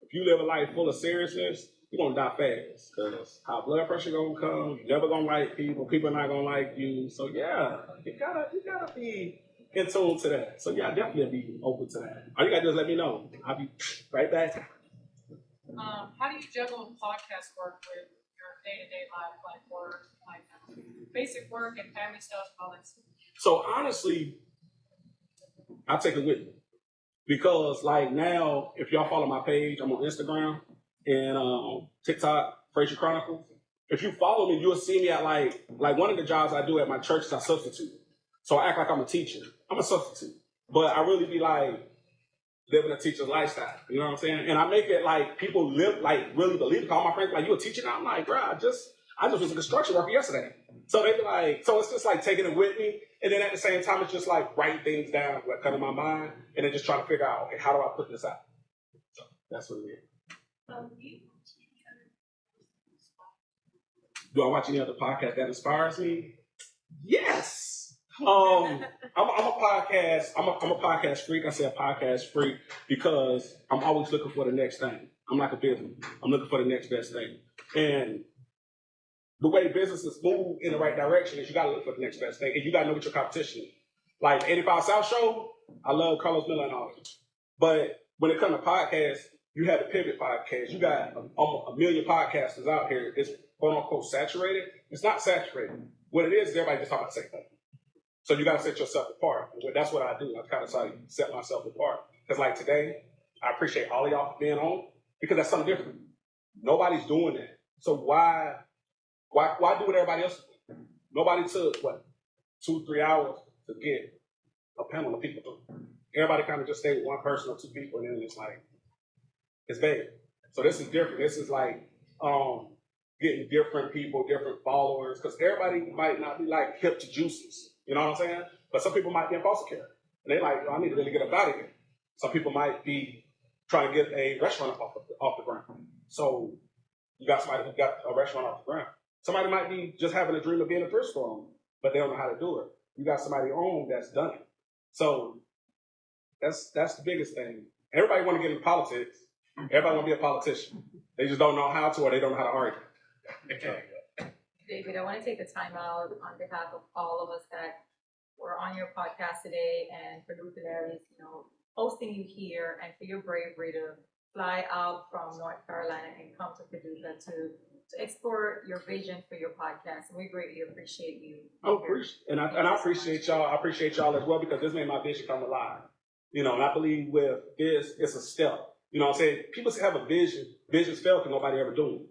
Speaker 1: If you live a life full of seriousness, you're gonna die fast. Cause high blood pressure gonna come. You're never gonna like people. People are not gonna like you. So yeah, you gotta be in tune to that. So yeah, I definitely be open to that. All you gotta do is let me know. I'll be right back.
Speaker 9: How do you juggle podcast work with your day-to-day life, like work, like basic work and family stuff, all that stuff?
Speaker 1: So honestly, I take it with me. Because like now, if y'all follow my page, I'm on Instagram and TikTok, FrazierChronicles. If you follow me, you'll see me at like one of the jobs I do at my church is I substitute. So I act like I'm a teacher. I'm a substitute. But I really be like living a teacher's lifestyle. You know what I'm saying? And I make it like people live like really believe it. Call my friends like, you a teacher now? I'm like, bro, I just was a construction worker yesterday. So they be like, so it's just like taking it with me. And then at the same time, it's just like writing things down, what come to my mind, and then just trying to figure out, okay, how do I put this out? So that's what it is. Do I watch any other podcast that inspires me? Yes. I'm a podcast freak. I say a podcast freak because I'm always looking for the next thing. I'm like a business. I'm looking for the next best thing. And the way businesses move in the right direction is you got to look for the next best thing, and you got to know what your competition is. Like 85 South Show, I love Carlos Miller and all of it. But when it comes to podcasts, you have the Pivot podcast. You got almost a million podcasters out here. It's quote unquote saturated. It's not saturated. What it is everybody just talking about the same thing. So you got to set yourself apart. That's what I do. I kind of try to set myself apart. Because like today, I appreciate all of y'all for being on because that's something different. Nobody's doing that. So why do what everybody else do? Nobody took, 2-3 hours to get a panel of people through. Everybody kind of just stayed with one person or two people, and then it's like, it's bad. So this is different. This is like getting different people, different followers, because everybody might not be like hip to juices. You know what I'm saying? But some people might be in foster care. And they're like, I need to really get up out of here. Some people might be trying to get a restaurant off the ground. So you got somebody who got a restaurant off the ground. Somebody might be just having a dream of being a thrift store owner, but they don't know how to do it. You got somebody on that's done it. So that's the biggest thing. Everybody want to get into politics. Everybody want to be a politician. They just don't know how to, or they don't know how to argue.
Speaker 5: David, I want to take the time out on behalf of all of us that were on your podcast today, and for Loopy Larrys, hosting you here, and for your bravery to fly out from North Carolina and come to Paducah to explore your vision for your podcast. And we greatly appreciate you.
Speaker 1: And I appreciate y'all. I appreciate y'all as well, because this made my vision come alive. And I believe with this, it's a step. You know what I'm saying? People have a vision. Visions fail because nobody ever do it.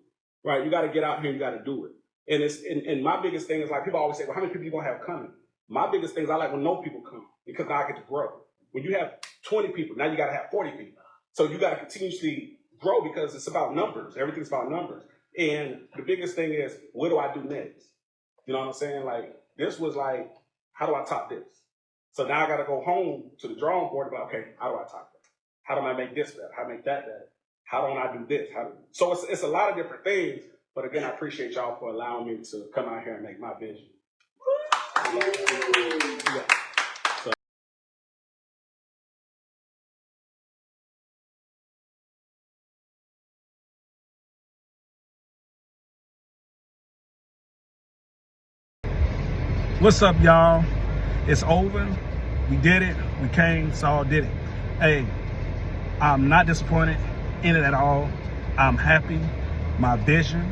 Speaker 1: Right? You got to get out here and you got to do it. And my biggest thing is, like, people always say, well, how many people you going to have coming? My biggest thing is I like when no people come, because now I get to grow. When you have 20 people, now you got to have 40 people. So you got to continuously grow, because it's about numbers. Everything's about numbers. And the biggest thing is, what do I do next? You know what I'm saying? Like, this was like, how do I top this? So now I got to go home to the drawing board and be like, okay, how do I top that? How do I make this better? How do I make that better? How don't I do this? So it's a lot of different things. But again, I appreciate y'all for allowing me to come out here and make my vision. Yeah.
Speaker 10: What's up, y'all? It's over. We did it. We came, saw, did it. Hey, I'm not disappointed in it at all. I'm happy. My vision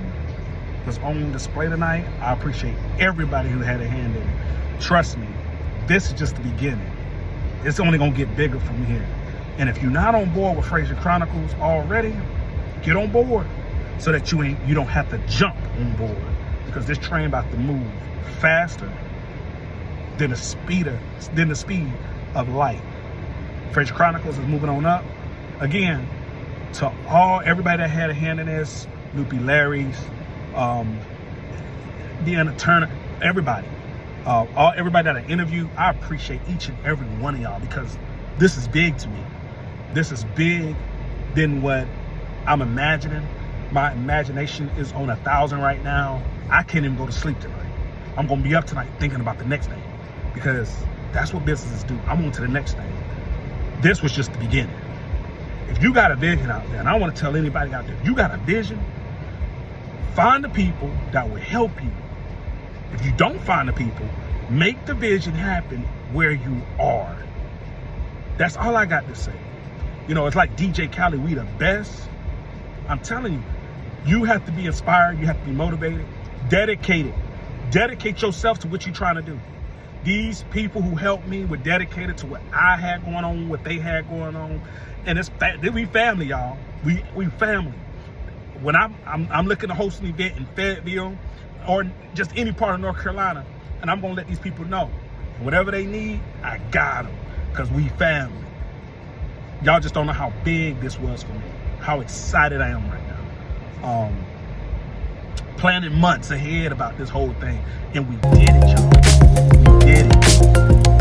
Speaker 10: was on display tonight. I appreciate everybody who had a hand in it. Trust me, this is just the beginning. It's only gonna get bigger from here. And if you're not on board with FrazierChronicles already, get on board so that you don't have to jump on board, because this train about to move faster than the speed of light. FrazierChronicles is moving on up. Again, to everybody that had a hand in this, Loopy Larrys, Deanna Turner, everybody, everybody that I interviewed, I appreciate each and every one of y'all, because this is big to me. This is big than what I'm imagining. My imagination is on 1,000 right now. I can't even go to sleep tonight. I'm gonna be up tonight thinking about the next thing, because that's what businesses do. I'm on to the next thing. This was just the beginning. If you got a vision out there, and I want to tell anybody out there, if you got a vision, find the people that will help you. If you don't find the people, make the vision happen where you are. That's all I got to say. It's like DJ Khaled, we the best. I'm telling you, you have to be inspired, you have to be motivated, dedicated. Dedicate yourself to what you're trying to do. These people who helped me were dedicated to what I had going on, what they had going on. And we family, y'all. We family. When I'm looking to host an event in Fayetteville or just any part of North Carolina, and I'm gonna let these people know, whatever they need, I got them, because we family. Y'all just don't know how big this was for me, how excited I am right now. Planning months ahead about this whole thing, and we did it, y'all. We did it.